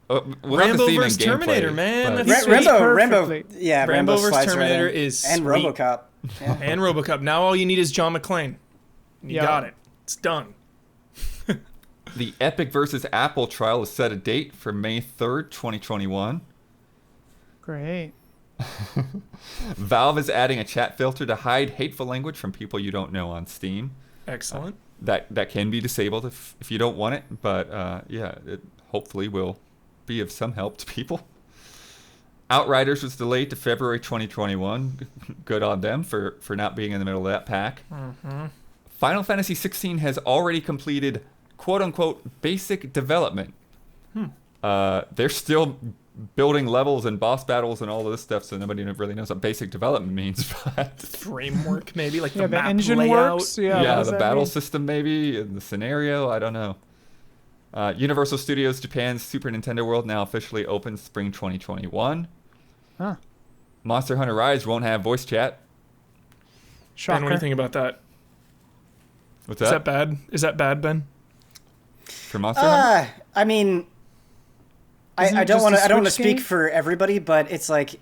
Rambo vs. Terminator, man. Rambo. Yeah, Rambo vs. slides Terminator right in. is and sweet. RoboCop. Yeah. And RoboCop. Now all you need is John McClane. You got it. It's done. The Epic versus Apple trial is set a date for May 3rd, 2021. Great. Valve is adding a chat filter to hide hateful language from people you don't know on Steam. Excellent. That can be disabled if you don't want it, but it hopefully will be of some help to people. Outriders was delayed to February 2021. Good on them for not being in the middle of that pack. Mm-hmm. Final Fantasy 16 has already completed quote-unquote basic development. They're still building levels and boss battles and all of this stuff, so nobody really knows what basic development means. But Framework, maybe, like the the map engine layout. works. Yeah, the battle system maybe, and the scenario, I don't know. Universal Studios Japan's Super Nintendo World now officially opens spring 2021. Huh. Monster Hunter Rise won't have voice chat. Shocker. Ben, what do you think about that? What's Is that? that bad? Is that bad, Ben? For Monster Hunter? I mean, Isn't I it don't just want a to. I don't want to Switch speak game? for everybody, but it's like,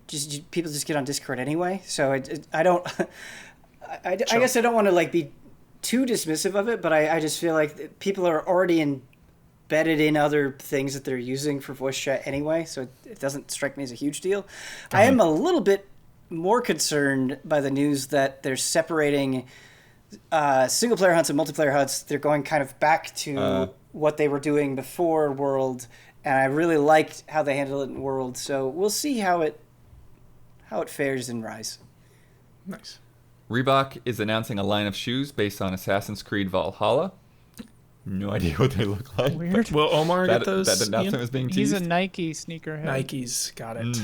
just people just get on Discord anyway. So I don't. I guess I don't want to like be too dismissive of it, but I just feel like people are already embedded in other things that they're using for voice chat anyway. So it doesn't strike me as a huge deal. I am a little bit more concerned by the news that they're separating single player hunts and multiplayer hunts. They're going kind of back to what they were doing before World, and I really liked how they handled it in World. So we'll see how it fares in Rise. Nice. Reebok is announcing a line of shoes based on Assassin's Creed Valhalla. No idea what they look like. Weird. Will Omar get those? That announcement Ian? was being teased. He's a Nike sneakerhead. Nikes. Got it.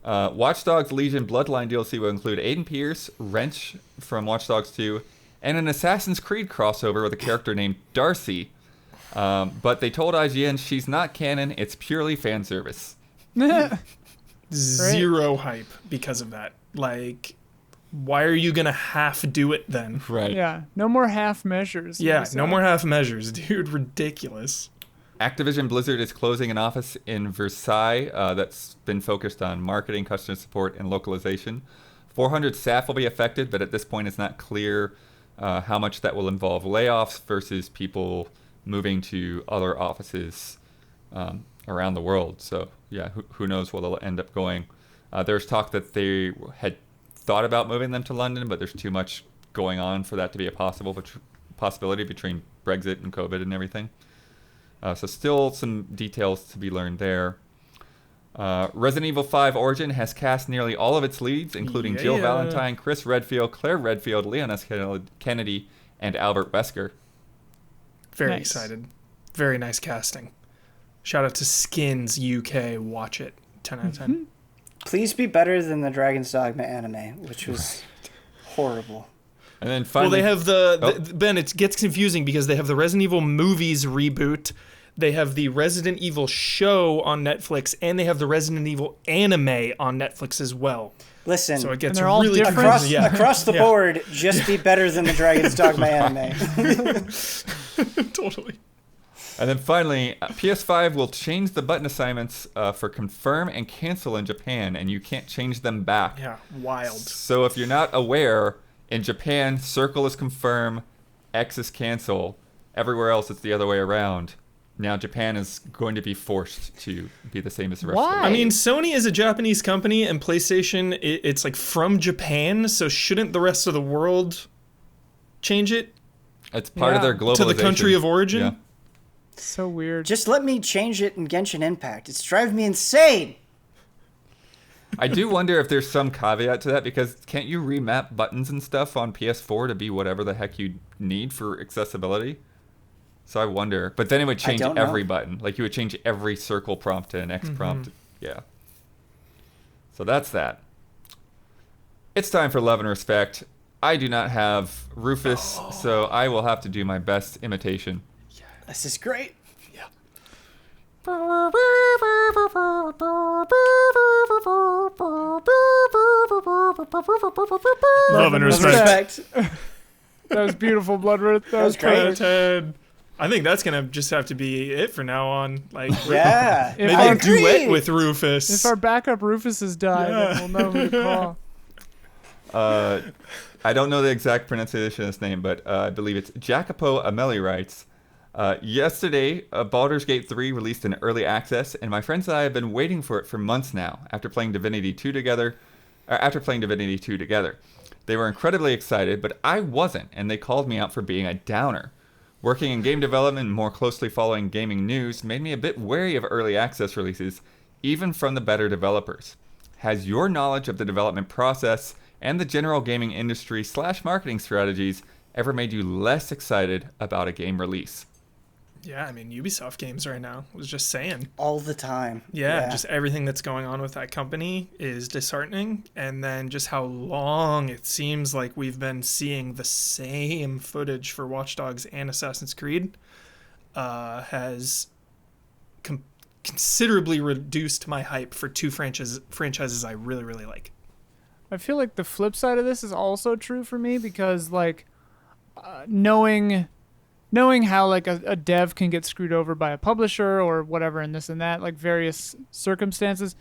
Watch Dogs Legion Bloodline DLC will include Aiden Pierce, Wrench from Watch Dogs 2, and an Assassin's Creed crossover with a character named Darcy. But they told IGN she's not canon, it's purely fan service. Zero hype because of that. Like, why are you going to half do it then? Right. Yeah, no more half measures. Yeah, no more half measures, dude. Ridiculous. Activision Blizzard is closing an office in Versailles that's been focused on marketing, customer support, and localization. 400 staff will be affected, but at this point it's not clear how much that will involve layoffs versus people moving to other offices around the world. So, yeah, who knows where they'll end up going. There's talk that they had thought about moving them to London, but there's too much going on for that to be a possibility between Brexit and COVID and everything. So still some details to be learned there. Resident Evil 5 Origin has cast nearly all of its leads, including Jill Valentine, Chris Redfield, Claire Redfield, Leon S. Kennedy, and Albert Wesker. Very excited. Very nice casting. Shout out to Skins UK. Watch it. 10 out of 10. Please be better than the Dragon's Dogma anime, which was horrible. And then finally, well, they have Ben, it gets confusing because they have the Resident Evil movies reboot, they have the Resident Evil show on Netflix, and they have the Resident Evil anime on Netflix as well. Listen, so it gets all really different. Across the board, just be better than the Dragon's Dogma anime. Totally. And then finally, PS5 will change the button assignments for confirm and cancel in Japan, and you can't change them back. Yeah, wild. So if you're not aware, in Japan, circle is confirm, X is cancel. Everywhere else, it's the other way around. Now Japan is going to be forced to be the same as the rest of the world. I mean, Sony is a Japanese company, and PlayStation, it's like from Japan, so shouldn't the rest of the world change it? It's part of their globalization. To the country of origin? Yeah. So weird. Just let me change it in Genshin Impact. It's driving me insane. I do wonder if there's some caveat to that, because can't you remap buttons and stuff on PS4 to be whatever the heck you need for accessibility? So I wonder. But then it would change every button. Like you would change every circle prompt to an X prompt. Yeah. So that's that. It's time for love and respect. I do not have Rufus, so I will have to do my best imitation. This is great. Love and respect. That was beautiful, Bloodworth. That was great. perfect. I think that's gonna just have to be it for now on. Like, Yeah. maybe I a agree. duet with Rufus. If our backup Rufuses die, then we'll know who to call. I don't know the exact pronunciation of his name, but I believe it's Jacopo Ameli writes, yesterday, Baldur's Gate 3 released in early access, and my friends and I have been waiting for it for months now after playing Divinity 2 together. They were incredibly excited, but I wasn't, and they called me out for being a downer. Working in game development and more closely following gaming news made me a bit wary of early access releases, even from the better developers. Has your knowledge of the development process and the general gaming industry / marketing strategies ever made you less excited about a game release? Yeah, I mean, Ubisoft games right now. I was just saying. All the time. Yeah, just everything that's going on with that company is disheartening. And then just how long it seems like we've been seeing the same footage for Watch Dogs and Assassin's Creed has considerably reduced my hype for two franchises I really, really like. I feel like the flip side of this is also true for me because, like, knowing how like a dev can get screwed over by a publisher or whatever and this and that, like various circumstances,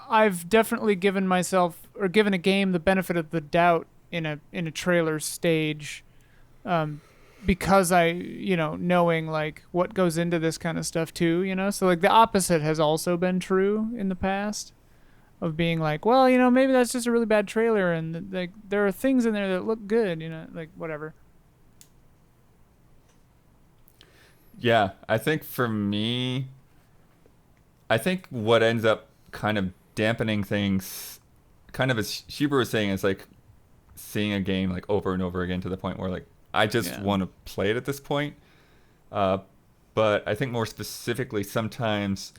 I've definitely given a game the benefit of the doubt in a trailer stage, because knowing like what goes into this kind of stuff too, so like the opposite has also been true in the past of being like, well, maybe that's just a really bad trailer and like there are things in there that look good, like whatever. Yeah, I think for me, what ends up kind of dampening things, kind of as Huber was saying, is like seeing a game like over and over again to the point where like I just want to play it at this point. But I think more specifically, sometimes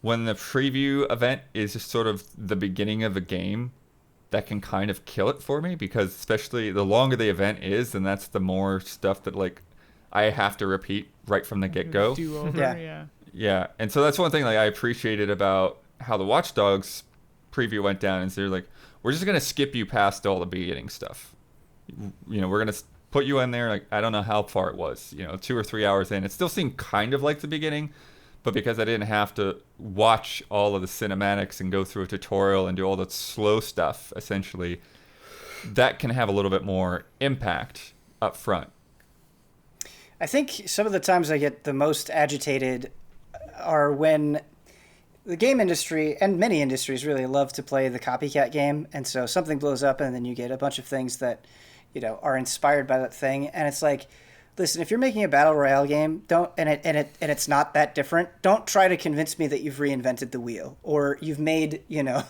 when the preview event is just sort of the beginning of a game, that can kind of kill it for me, because especially the longer the event is, then that's the more stuff that like I have to repeat right from the get-go. Do over, Yeah. yeah. Yeah, and so that's one thing like I appreciated about how the Watch Dogs preview went down, is they're like, we're just gonna skip you past all the beginning stuff. You know, we're gonna put you in there. Like, I don't know how far it was. You know, 2 or 3 hours in, it still seemed kind of like the beginning, but because I didn't have to watch all of the cinematics and go through a tutorial and do all the slow stuff, essentially, that can have a little bit more impact up front. I think some of the times I get the most agitated are when the game industry, and many industries really, love to play the copycat game, and so something blows up and then you get a bunch of things that, you know, are inspired by that thing, and it's like, listen, if you're making a battle royale game, and it's not that different, don't try to convince me that you've reinvented the wheel or you've made, you know,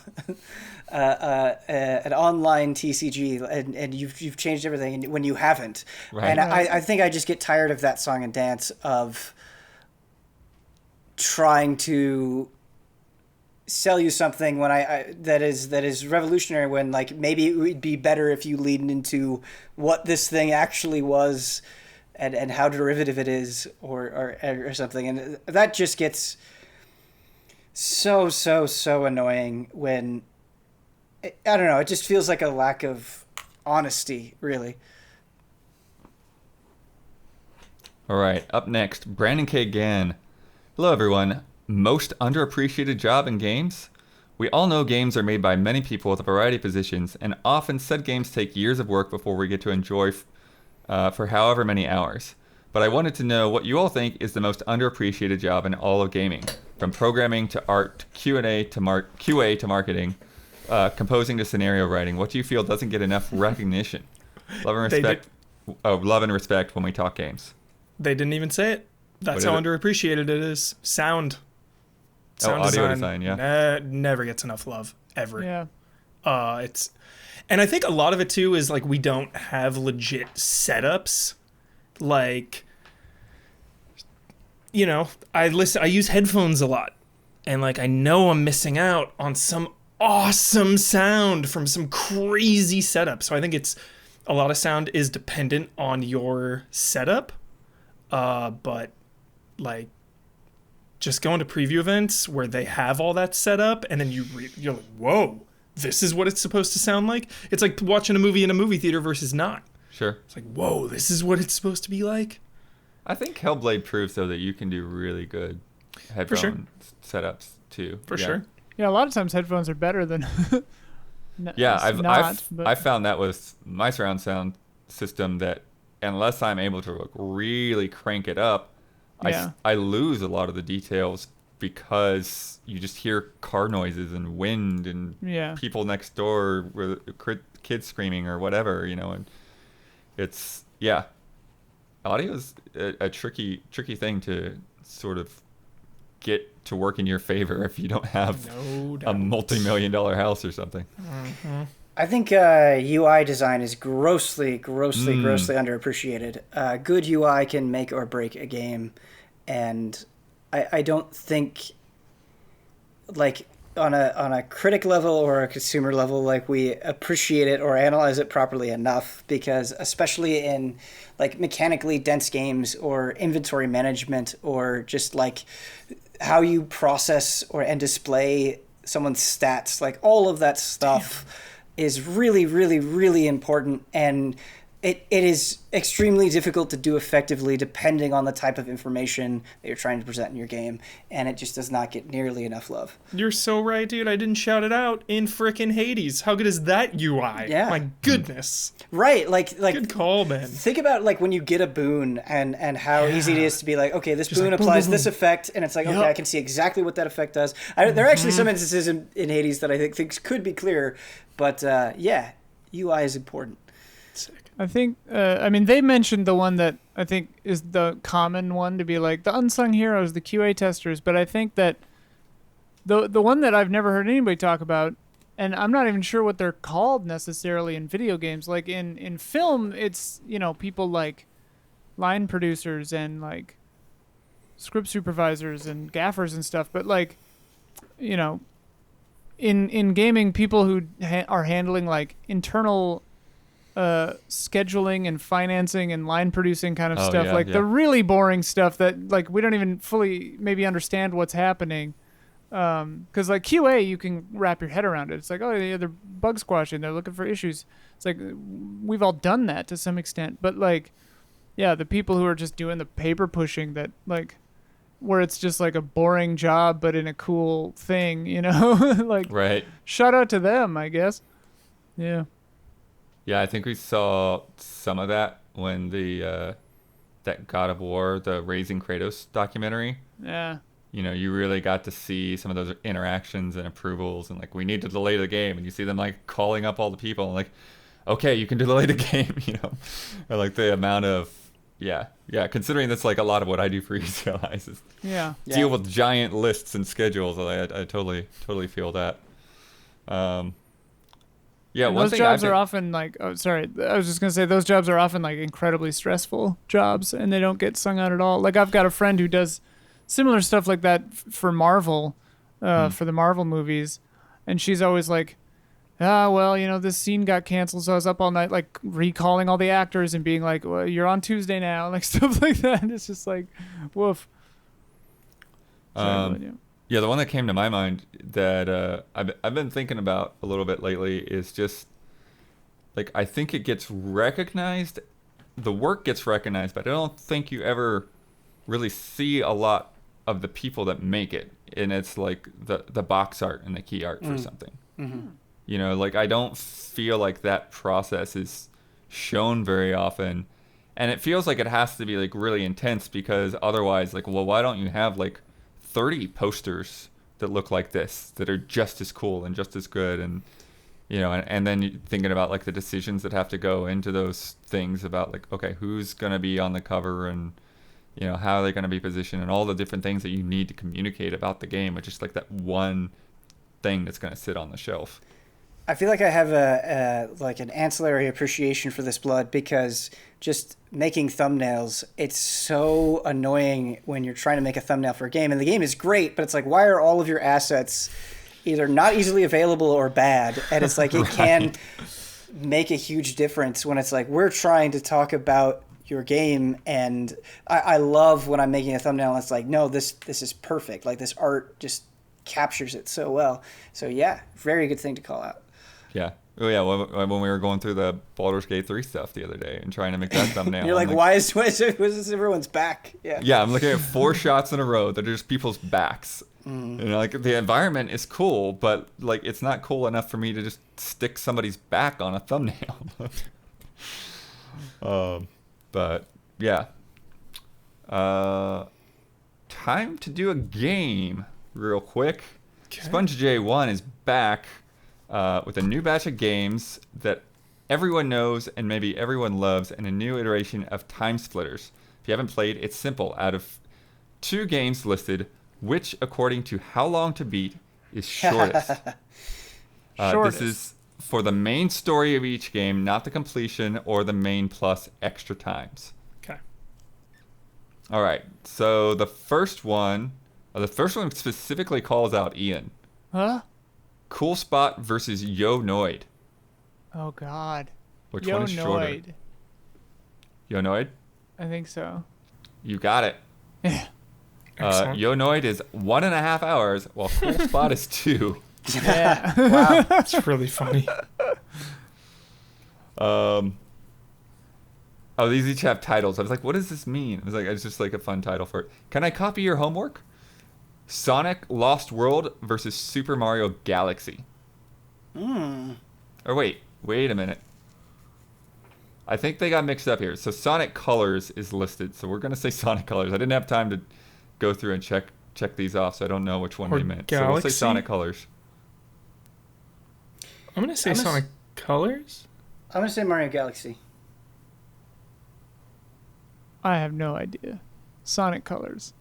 an online TCG and you've changed everything when you haven't. Right. And I think I just get tired of that song and dance of trying to sell you something when that is revolutionary, when like maybe it would be better if you leaned into what this thing actually was and how derivative it is or something. And that just gets so annoying when I don't know, it just feels like a lack of honesty, really. All right, up next, Brandon K. Gann. Hello, everyone. Most underappreciated job in games? We all know games are made by many people with a variety of positions, and often said games take years of work before we get to enjoy for however many hours. But I wanted to know what you all think is the most underappreciated job in all of gaming, from programming to art to Q&A to QA to marketing, composing to scenario writing. What do you feel doesn't get enough recognition? Love and respect. Love and respect when we talk games. They didn't even say it. That's how underappreciated it is. Sound audio design, yeah. Never gets enough love, ever. Yeah. And I think a lot of it too is like we don't have legit setups. Like, you know, I use headphones a lot, and like I know I'm missing out on some awesome sound from some crazy setup. So I think a lot of sound is dependent on your setup. But like just going to preview events where they have all that set up, and then you're like, whoa, this is what it's supposed to sound like. It's like watching a movie in a movie theater versus not. Sure. It's like, whoa, this is what it's supposed to be like. I think Hellblade proves, though, that you can do really good headphone setups, too. For sure. Yeah, a lot of times headphones are better than... Yeah, I've found that with my surround sound system that unless I'm able to like, really crank it up, I lose a lot of the details because you just hear car noises and wind and people next door with kids screaming or whatever, you know, and it's, audio is a tricky thing to sort of get to work in your favor if you don't have a multi-million-dollar house or something. Mm-hmm. I think UI design is grossly underappreciated. Good UI can make or break a game, and I don't think, like, on a critic level or a consumer level, like, we appreciate it or analyze it properly enough, because especially in like mechanically dense games or inventory management or just like how you process and display someone's stats, like all of that stuff is really, really, really important, and it is extremely difficult to do effectively depending on the type of information that you're trying to present in your game, and it just does not get nearly enough love. You're so right, dude. I didn't shout it out in frickin' Hades. How good is that UI? Yeah. My goodness. Right, like Good call, man. Think about like when you get a boon and how easy it is to be like, okay, this Just boon like, applies boom, boom, this boom. effect, and it's like, okay, I can see exactly what that effect does. There are actually some instances in Hades that I think things could be clearer, but UI is important. I think, they mentioned the one that I think is the common one to be like the unsung heroes, the QA testers, but I think that the one that I've never heard anybody talk about, and I'm not even sure what they're called necessarily in video games, like in film, it's, you know, people like line producers and like script supervisors and gaffers and stuff, but like you know, in gaming, people who are handling like internal scheduling and financing and line producing kind of Oh, stuff, yeah, like yeah. the really boring stuff that like we don't even fully maybe understand what's happening. Because like QA, you can wrap your head around it. It's like, oh yeah, they're bug squashing, they're looking for issues. It's like we've all done that to some extent, but like, yeah, the people who are just doing the paper pushing that like, where it's just like a boring job but in a cool thing, you know, like Right. shout out to them, I guess. Yeah. Yeah, I think we saw some of that when the that God of War, the Raising Kratos documentary. Yeah. You know, you really got to see some of those interactions and approvals, and like, we need to delay the game, and you see them like calling up all the people, and like, okay, you can delay the game, you know, or like the amount of yeah, considering that's like a lot of what I do for ECLIs is Yeah. deal with giant lists and schedules. I totally feel that. Yeah, And one those thing jobs I've been, are often like, oh, sorry, I was just gonna say those jobs are often like incredibly stressful jobs, and they don't get sung out at all. Like I've got a friend who does similar stuff like that for Marvel, for the Marvel movies, and she's always like, well, you know, this scene got canceled, so I was up all night like recalling all the actors and being like, well, you're on Tuesday now, like stuff like that. And it's just like, woof. Sorry, but, yeah. yeah, the one that came to my mind that I've been thinking about a little bit lately is just like, I think it gets recognized, the work gets recognized, but I don't think you ever really see a lot of the people that make it, and it's like the box art and the key art for something. You know, like, I don't feel like that process is shown very often, and it feels like it has to be like really intense, because otherwise, like, well, why don't you have like 30 posters that look like this that are just as cool and just as good? And you know, and then thinking about like the decisions that have to go into those things about like, okay, who's gonna be on the cover, and you know, how are they going to be positioned, and all the different things that you need to communicate about the game with just like that one thing that's going to sit on the shelf. I feel like I have a like an ancillary appreciation for this, Blood, because just making thumbnails, it's so annoying when you're trying to make a thumbnail for a game, and the game is great, but it's like, why are all of your assets either not easily available or bad? And it's like, it can make a huge difference when it's like, we're trying to talk about your game, and I love when I'm making a thumbnail and it's like, no, this is perfect, like this art just captures it so well. So yeah, very good thing to call out. Yeah. Oh yeah, when we were going through the Baldur's Gate 3 stuff the other day and trying to make that thumbnail. You're like, why is this everyone's back? Yeah, I'm looking at 4 shots in a row that are just people's backs. You know, like, the environment is cool, but like, it's not cool enough for me to just stick somebody's back on a thumbnail. But yeah, time to do a game real quick. Okay. Sponge J1 is back with a new batch of games that everyone knows and maybe everyone loves, and a new iteration of Timesplitters. If you haven't played, it's simple. Out of 2 games listed, which, according to How Long to Beat, is shortest? This is for the main story of each game, not the completion or the main plus extra times. Okay. All right. So the first one specifically calls out Ian. Huh? Cool Spot versus Yo Noid. Oh God. Which one is shorter? Yo Noid? I think so. You got it. Yeah. Yo Noid is 1.5 hours, while Cool Spot is 2. Yeah. Wow. That's really funny. These each have titles. I was like, what does this mean? I was like, it's just like a fun title for it. Can I copy your homework? Sonic Lost World versus Super Mario Galaxy. Or wait a minute. I think they got mixed up here. So Sonic Colors is listed, so we're gonna say Sonic Colors. I didn't have time to go through and check these off, so I don't know which one they meant. So we'll say Sonic Colors. I'm gonna say Sonic Colors. I'm gonna say Mario Galaxy. I have no idea. Sonic Colors.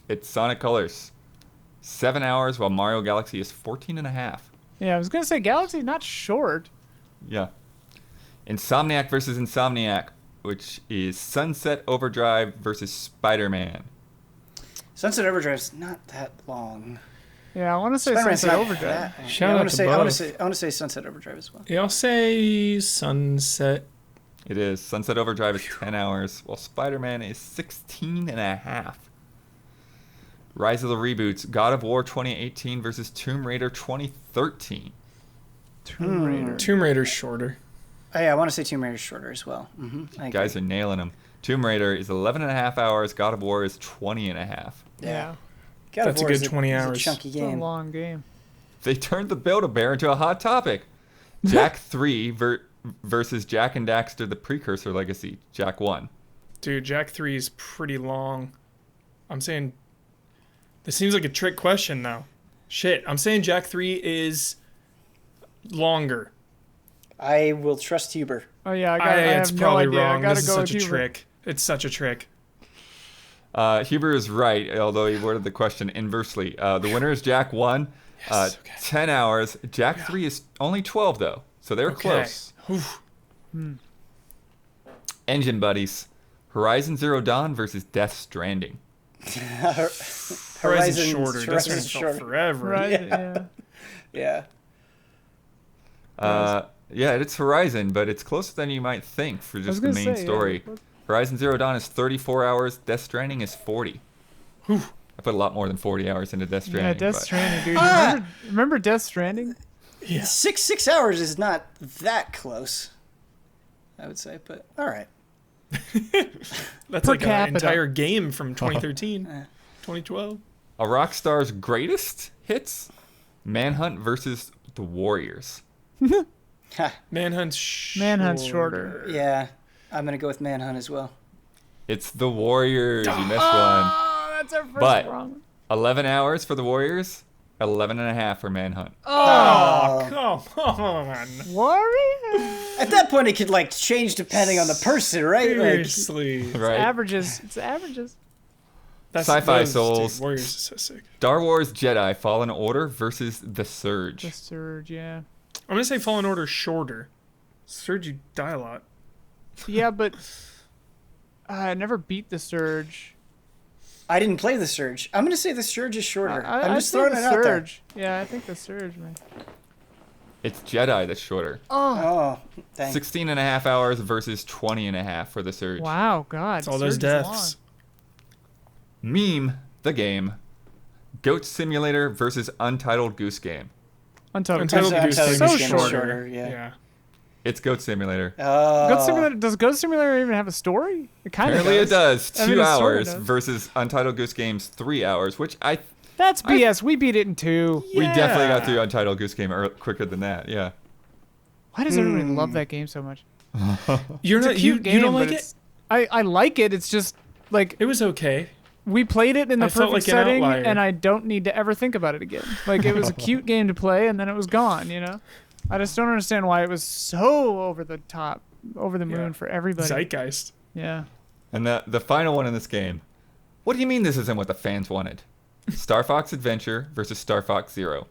It's Sonic Colors. 7 hours, while Mario Galaxy is 14.5. Yeah, I was gonna say Galaxy, not short. Yeah. Insomniac versus Insomniac, which is Sunset Overdrive versus Spider-Man. Sunset Overdrive's not that long. Yeah, I want to say Spider-Man's Sunset not Overdrive. that- Shout I out want to to say. I want both. to say. I want to say Sunset Overdrive as well. Yeah, I'll say Sunset. It is. Sunset Overdrive is 10 hours, while Spider-Man is 16 and a half. Rise of the Reboots, God of War 2018 versus Tomb Raider 2013. Tomb Raider. Tomb Raider's shorter. Oh, yeah, I want to say Tomb Raider's shorter as well. I Guys agree. are nailing them. Tomb Raider is 11 and a half hours. God of War is 20 and a half. Yeah. God of That's a War good is 20 is hours. a chunky It's a game. long game. They turned the Build-A-Bear into a hot topic. Jack 3 versus Jack and Daxter, the Precursor Legacy. Jack 1. Dude, Jack 3 is pretty long. I'm saying... This seems like a trick question, though. Shit, I'm saying Jack 3 is longer. I will trust Huber. Oh yeah, I It's have probably no idea. wrong. I gotta This is go such a with Hubert. trick. It's such a trick. Huber is right, although he worded the question inversely. The winner is Jack 1. Yes, okay. 10 hours. Jack 3 is only 12, though. So they're Okay. close. Whew. Engine buddies. Horizon Zero Dawn versus Death Stranding. Horizon's shorter. Death Horizon's Stranding felt shorter. forever. Right? Yeah. Yeah. Yeah. Yeah, it's Horizon, but it's closer than you might think for just the gonna main say, yeah. story. Horizon Zero Dawn is 34 hours. Death Stranding is 40. Whew. I put a lot more than 40 hours into Death Yeah, Stranding. Death but- Stranding, dude. Ah! Remember Death Stranding? Yeah. 6 hours is not that close, I would say, but all right. That's Per like an capita. entire game from 2013, 2012. A Rockstar's greatest hits? Manhunt versus The Warriors. Ha, Manhunt's shorter. yeah, I'm gonna go with Manhunt as well. It's The Warriors. You missed one. Oh, that's our first But- wrong. 11 hours for The Warriors, 11 and a half for Manhunt. Oh, come on. Warrior. At that point, it could like change depending on the person, right? Like, Seriously. Right? Averages. It's averages. That's Sci-fi those, souls. Dude, Warriors is so sick. Star Wars Jedi Fallen Order versus The The Surge. Surge, yeah. I'm going to say Fallen Order shorter. Surge, you die a lot. Yeah, but I never beat the Surge. I didn't play the Surge. I'm gonna say the Surge is shorter. I'm I'd just say throwing the it out there. Surge. Yeah, I think the Surge, man. It's Jedi that's shorter. Oh, dang. 16 and a half hours versus 20 and a half for The Surge. Wow, God. It's all those Surge is deaths. Meme, the game. Goat Simulator versus Untitled Goose Game. long. Untitled. Untitled Untitled Goose Game so is Game short. is shorter. Yeah. Yeah. It's Goat Simulator. Ghost Simulator, does Ghost Simulator even have a story? It kind of Apparently does. it does. I mean, 2 it sorta hours does. versus Untitled Goose Game's 3 hours, which That's BS. We beat it in 2. we definitely got Yeah. through Untitled Goose Game quicker than that. Yeah. Why does everybody love that game so much? You're It's a not, cute you game, don't but like it? it's, I like it. It's just like It was okay. we played it in the I felt perfect like an setting, outlier. and I don't need to ever think about it again. Like it was a cute game to play, and then it was gone. You know, I just don't understand why it was so over the top, over the moon Yeah. for everybody. Zeitgeist. Yeah. And the final one in this game. What do you mean this isn't what the fans wanted? Star Fox Adventure versus Star Fox Zero.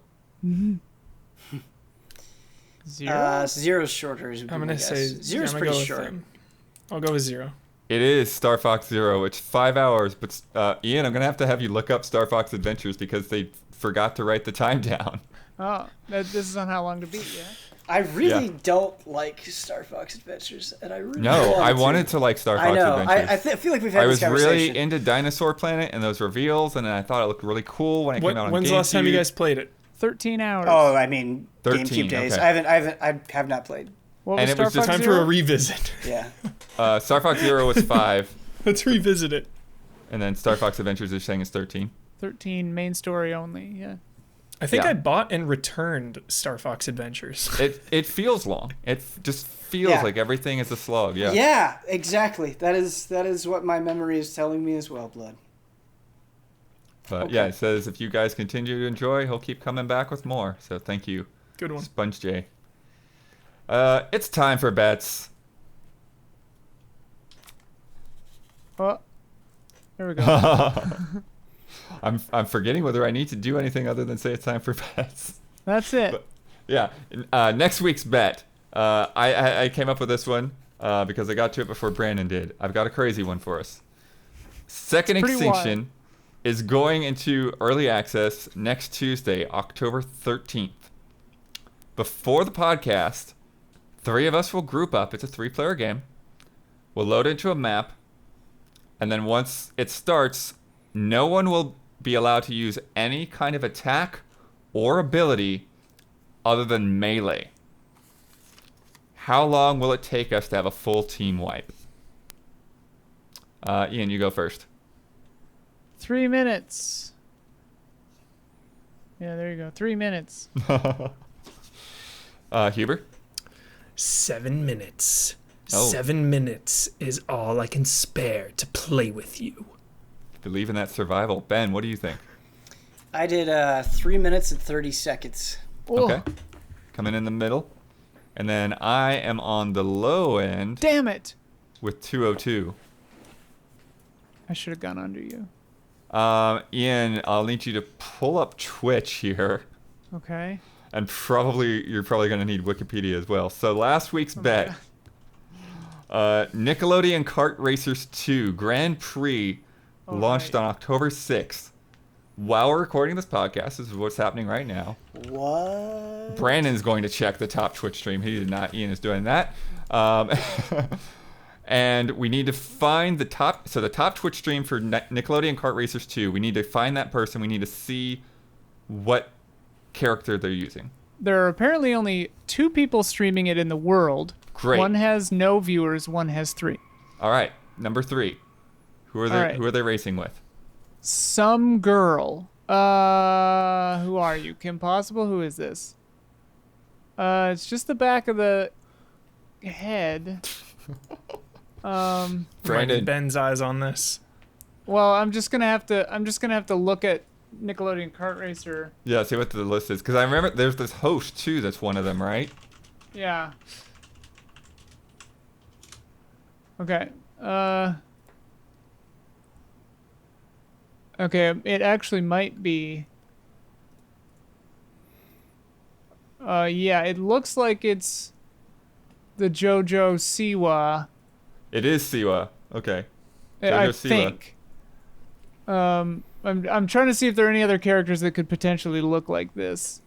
Zero. Zero's shorter. Is I'm my going to guess. say Zero's I'm gonna pretty go with short. them. I'll go with 0. It is Star Fox Zero. It's 5 hours, but Ian, I'm gonna have you look up Star Fox Adventures because they forgot to write the time down. Oh, this is on how long to beat. Yeah. I really Yeah. don't like Star Fox Adventures, and I really No, I wanted wanted to like Star Fox I know. Adventures. I feel like we've had I this was really conversation. into Dinosaur Planet and those reveals, and I thought it looked really cool when it came out on When's the last time you GameCube. guys played it? 13 hours. Oh, I mean, 13, GameCube days. okay. I have not played. What and was it was Star just Fox Time Zero? for a revisit. Yeah. Star Fox Zero was 5, Let's revisit it. and then Star Fox Adventures is saying is 13. 13 main story only. Yeah. I think Yeah. I bought and returned Star Fox Adventures. It feels long. It just feels Yeah. like everything is a slug. Yeah. Yeah, exactly. That is what my memory is telling me as well, Blood. But yeah, it says if you guys continue to enjoy, he'll keep coming back with more. So thank you, Good one. Sponge J. It's time for bets. Oh, there we go. I'm forgetting whether I need to do anything other than say it's time for bets. That's it. But- Yeah. Next week's bet. I came up with this one because I got to it before Brandon did. I've got a crazy one for us. Second It's pretty Extinction is going into early access next Tuesday, October 13th. Before the podcast, 3 of us will group up. It's a 3-player game. We'll load into a map. And then once it starts, no one will be allowed to use any kind of attack or ability other than melee. How long will it take us to have a full team wipe? Ian, you go first. 3 minutes. Yeah, there you go. 3 minutes. Huber? 7 minutes. Oh. 7 minutes is all I can spare to play with you. Believe in that survival. Ben, what do you think? I did 3 minutes and 30 seconds. Okay. Coming in the middle. And then I am on the low end Damn it! with 2:02. I should have gone under you. Ian, I'll need you to pull up Twitch here. Okay. And you're probably going to need Wikipedia as well. So last week's bet, Nickelodeon Kart Racers 2 Grand Prix launched on October 6th. While we're recording this podcast, this is what's happening right now. What? Brandon's going to check the top Twitch stream. He did not. Ian is doing that. And we need to find the top Twitch stream for Nickelodeon Kart Racers 2. We need to find that person. We need to see what character they're using. There are apparently only 2 people streaming it in the world. Great. One has no viewers, one has 3. All right, number 3. Who are they racing with? Some girl. Who are you? Kim Possible? Who is this? It's just the back of the head. Brandon. Ben's eyes on this. Well, I'm just gonna have to look at Nickelodeon Kart Racer. Yeah, see what the list is. Because I remember there's this host, too, that's one of them, right? Yeah. Okay. Okay, it actually might be. Yeah, it looks like it's the JoJo Siwa. It is Siwa. Okay. I JoJo Siwa. think. I'm trying to see if there are any other characters that could potentially look like this.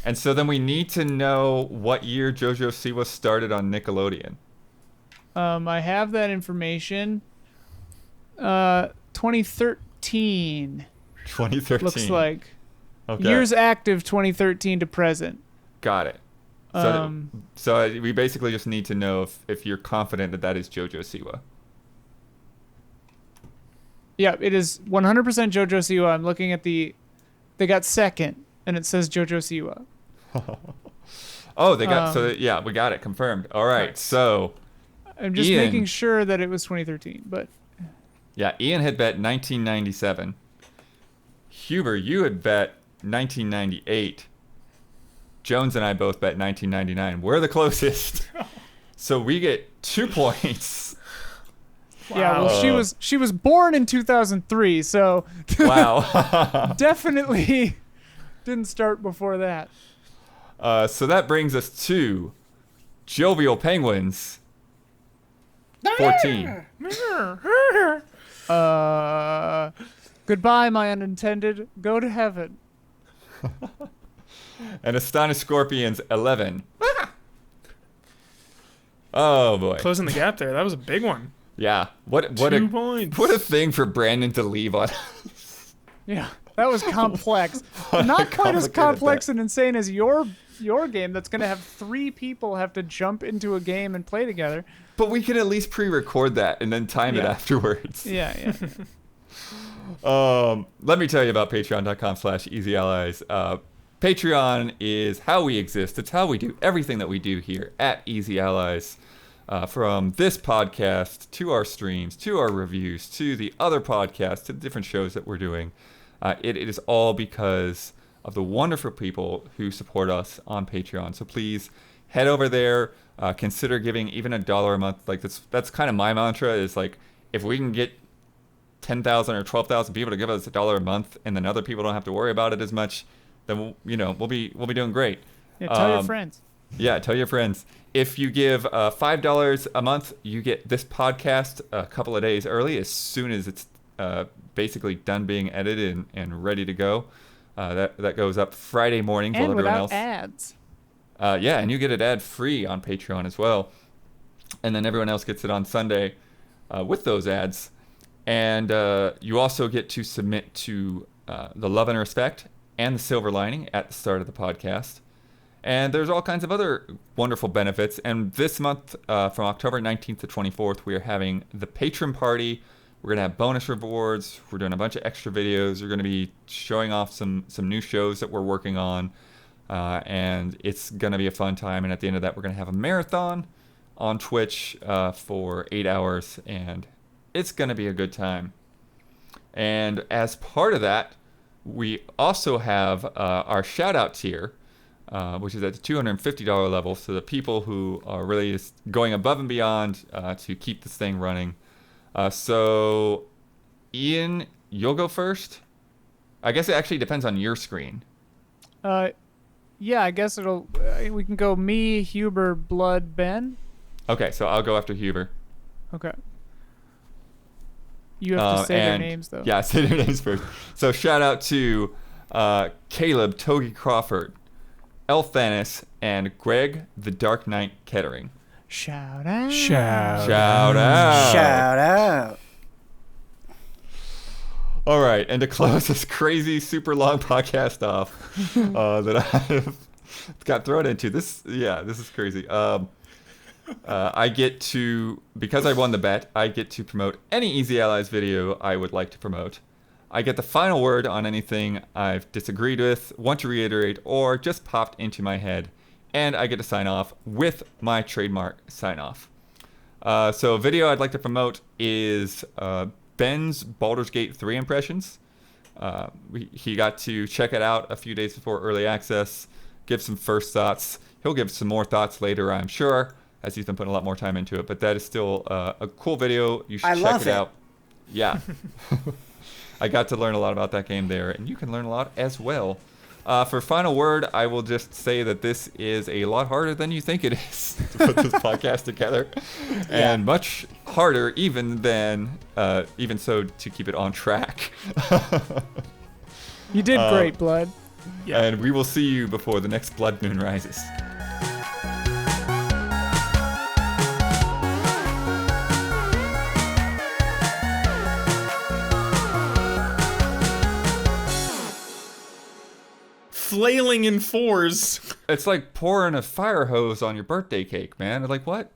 And so then we need to know what year JoJo Siwa started on Nickelodeon. I have that information. 2013. 2013. Looks like. Okay. Years active 2013 to present. Got it. So we basically just need to know if you're confident that is JoJo Siwa. Yeah, it is 100% JoJo Siwa. I'm looking at they got second, and it says JoJo Siwa. Oh, they got, we got it confirmed. All right, so. I'm just Ian, making sure that it was 2013, but. Yeah, Ian had bet 1997. Huber, you had bet 1998. Jones and I both bet 1999. We're the closest. So we get 2 points. Wow. Yeah, well, she was born in 2003, so Wow. definitely didn't start before that. So that brings us to Jovial Penguins. 14. Goodbye, my unintended. Go to heaven. And Astonished Scorpions 11. Oh boy. Closing the gap there. That was a big one. Yeah. What 2 points. What a thing for Brandon to leave on. Yeah, that was complex. Not quite as Complicated complex and insane as your game that's going to have 3 people have to jump into a game and play together. But we can at least pre-record that and then time it afterwards. Yeah. Let me tell you about patreon.com/easyallies. Patreon is how we exist. It's how we do everything that we do here at Easy Allies. From this podcast to our streams, to our reviews, to the other podcasts, to the different shows that we're doing. It is all because of the wonderful people who support us on Patreon. So please head over there. Consider giving even $1 a month. Like that's kind of my mantra is like, if we can get 10,000 or 12,000 people to give us $1 a month, and then other people don't have to worry about it as much, then we'll be doing great. Yeah, tell your friends. Yeah, tell your friends. If you give $5 a month, you get this podcast a couple of days early as soon as it's basically done being edited and ready to go. That goes up Friday mornings while And everyone without else. ads. Yeah, and you get it ad free on Patreon as well. And then everyone else gets it on Sunday with those ads. And you also get to submit to the Love and Respect and the Silver Lining at the start of the podcast. And there's all kinds of other wonderful benefits. And this month, from October 19th to 24th, we are having the Patron Party. We're going to have bonus rewards. We're doing a bunch of extra videos. We're going to be showing off some new shows that we're working on. And it's going to be a fun time. And at the end of that, we're going to have a marathon on Twitch for 8 hours. And it's going to be a good time. And as part of that, we also have our shout-out tier, which is at the $250 level. So the people who are really just going above and beyond to keep this thing running. So, Ian, you'll go first? I guess it actually depends on your screen. Yeah, I guess we can go me, Huber, Blood, Ben. Okay, so I'll go after Huber. Okay. You have to say their names, though. Yeah, say their names first. So shout out to Caleb Togi Crawford, Elthanis, and Greg the Dark Knight Kettering. Shout out. Shout out. Shout out. All right, and to close this crazy, super long podcast off that I've got thrown into, this is crazy. I get to, because I won the bet, I get to promote any Easy Allies video I would like to promote. I get the final word on anything I've disagreed with, want to reiterate, or just popped into my head. And I get to sign off with my trademark sign off. So a video I'd like to promote is Ben's Baldur's Gate 3 impressions. He got to check it out a few days before early access, give some first thoughts. He'll give some more thoughts later, I'm sure, as he's been putting a lot more time into it. But that is still a cool video. You should check it out. Yeah. I got to learn a lot about that game there, and you can learn a lot as well. For final word, I will just say that this is a lot harder than you think it is to put this podcast together, and much harder even so to keep it on track. You did great, Blood. Yeah. And we will see you before the next blood moon rises. Flailing in fours. It's like pouring a fire hose on your birthday cake, man. Like, what?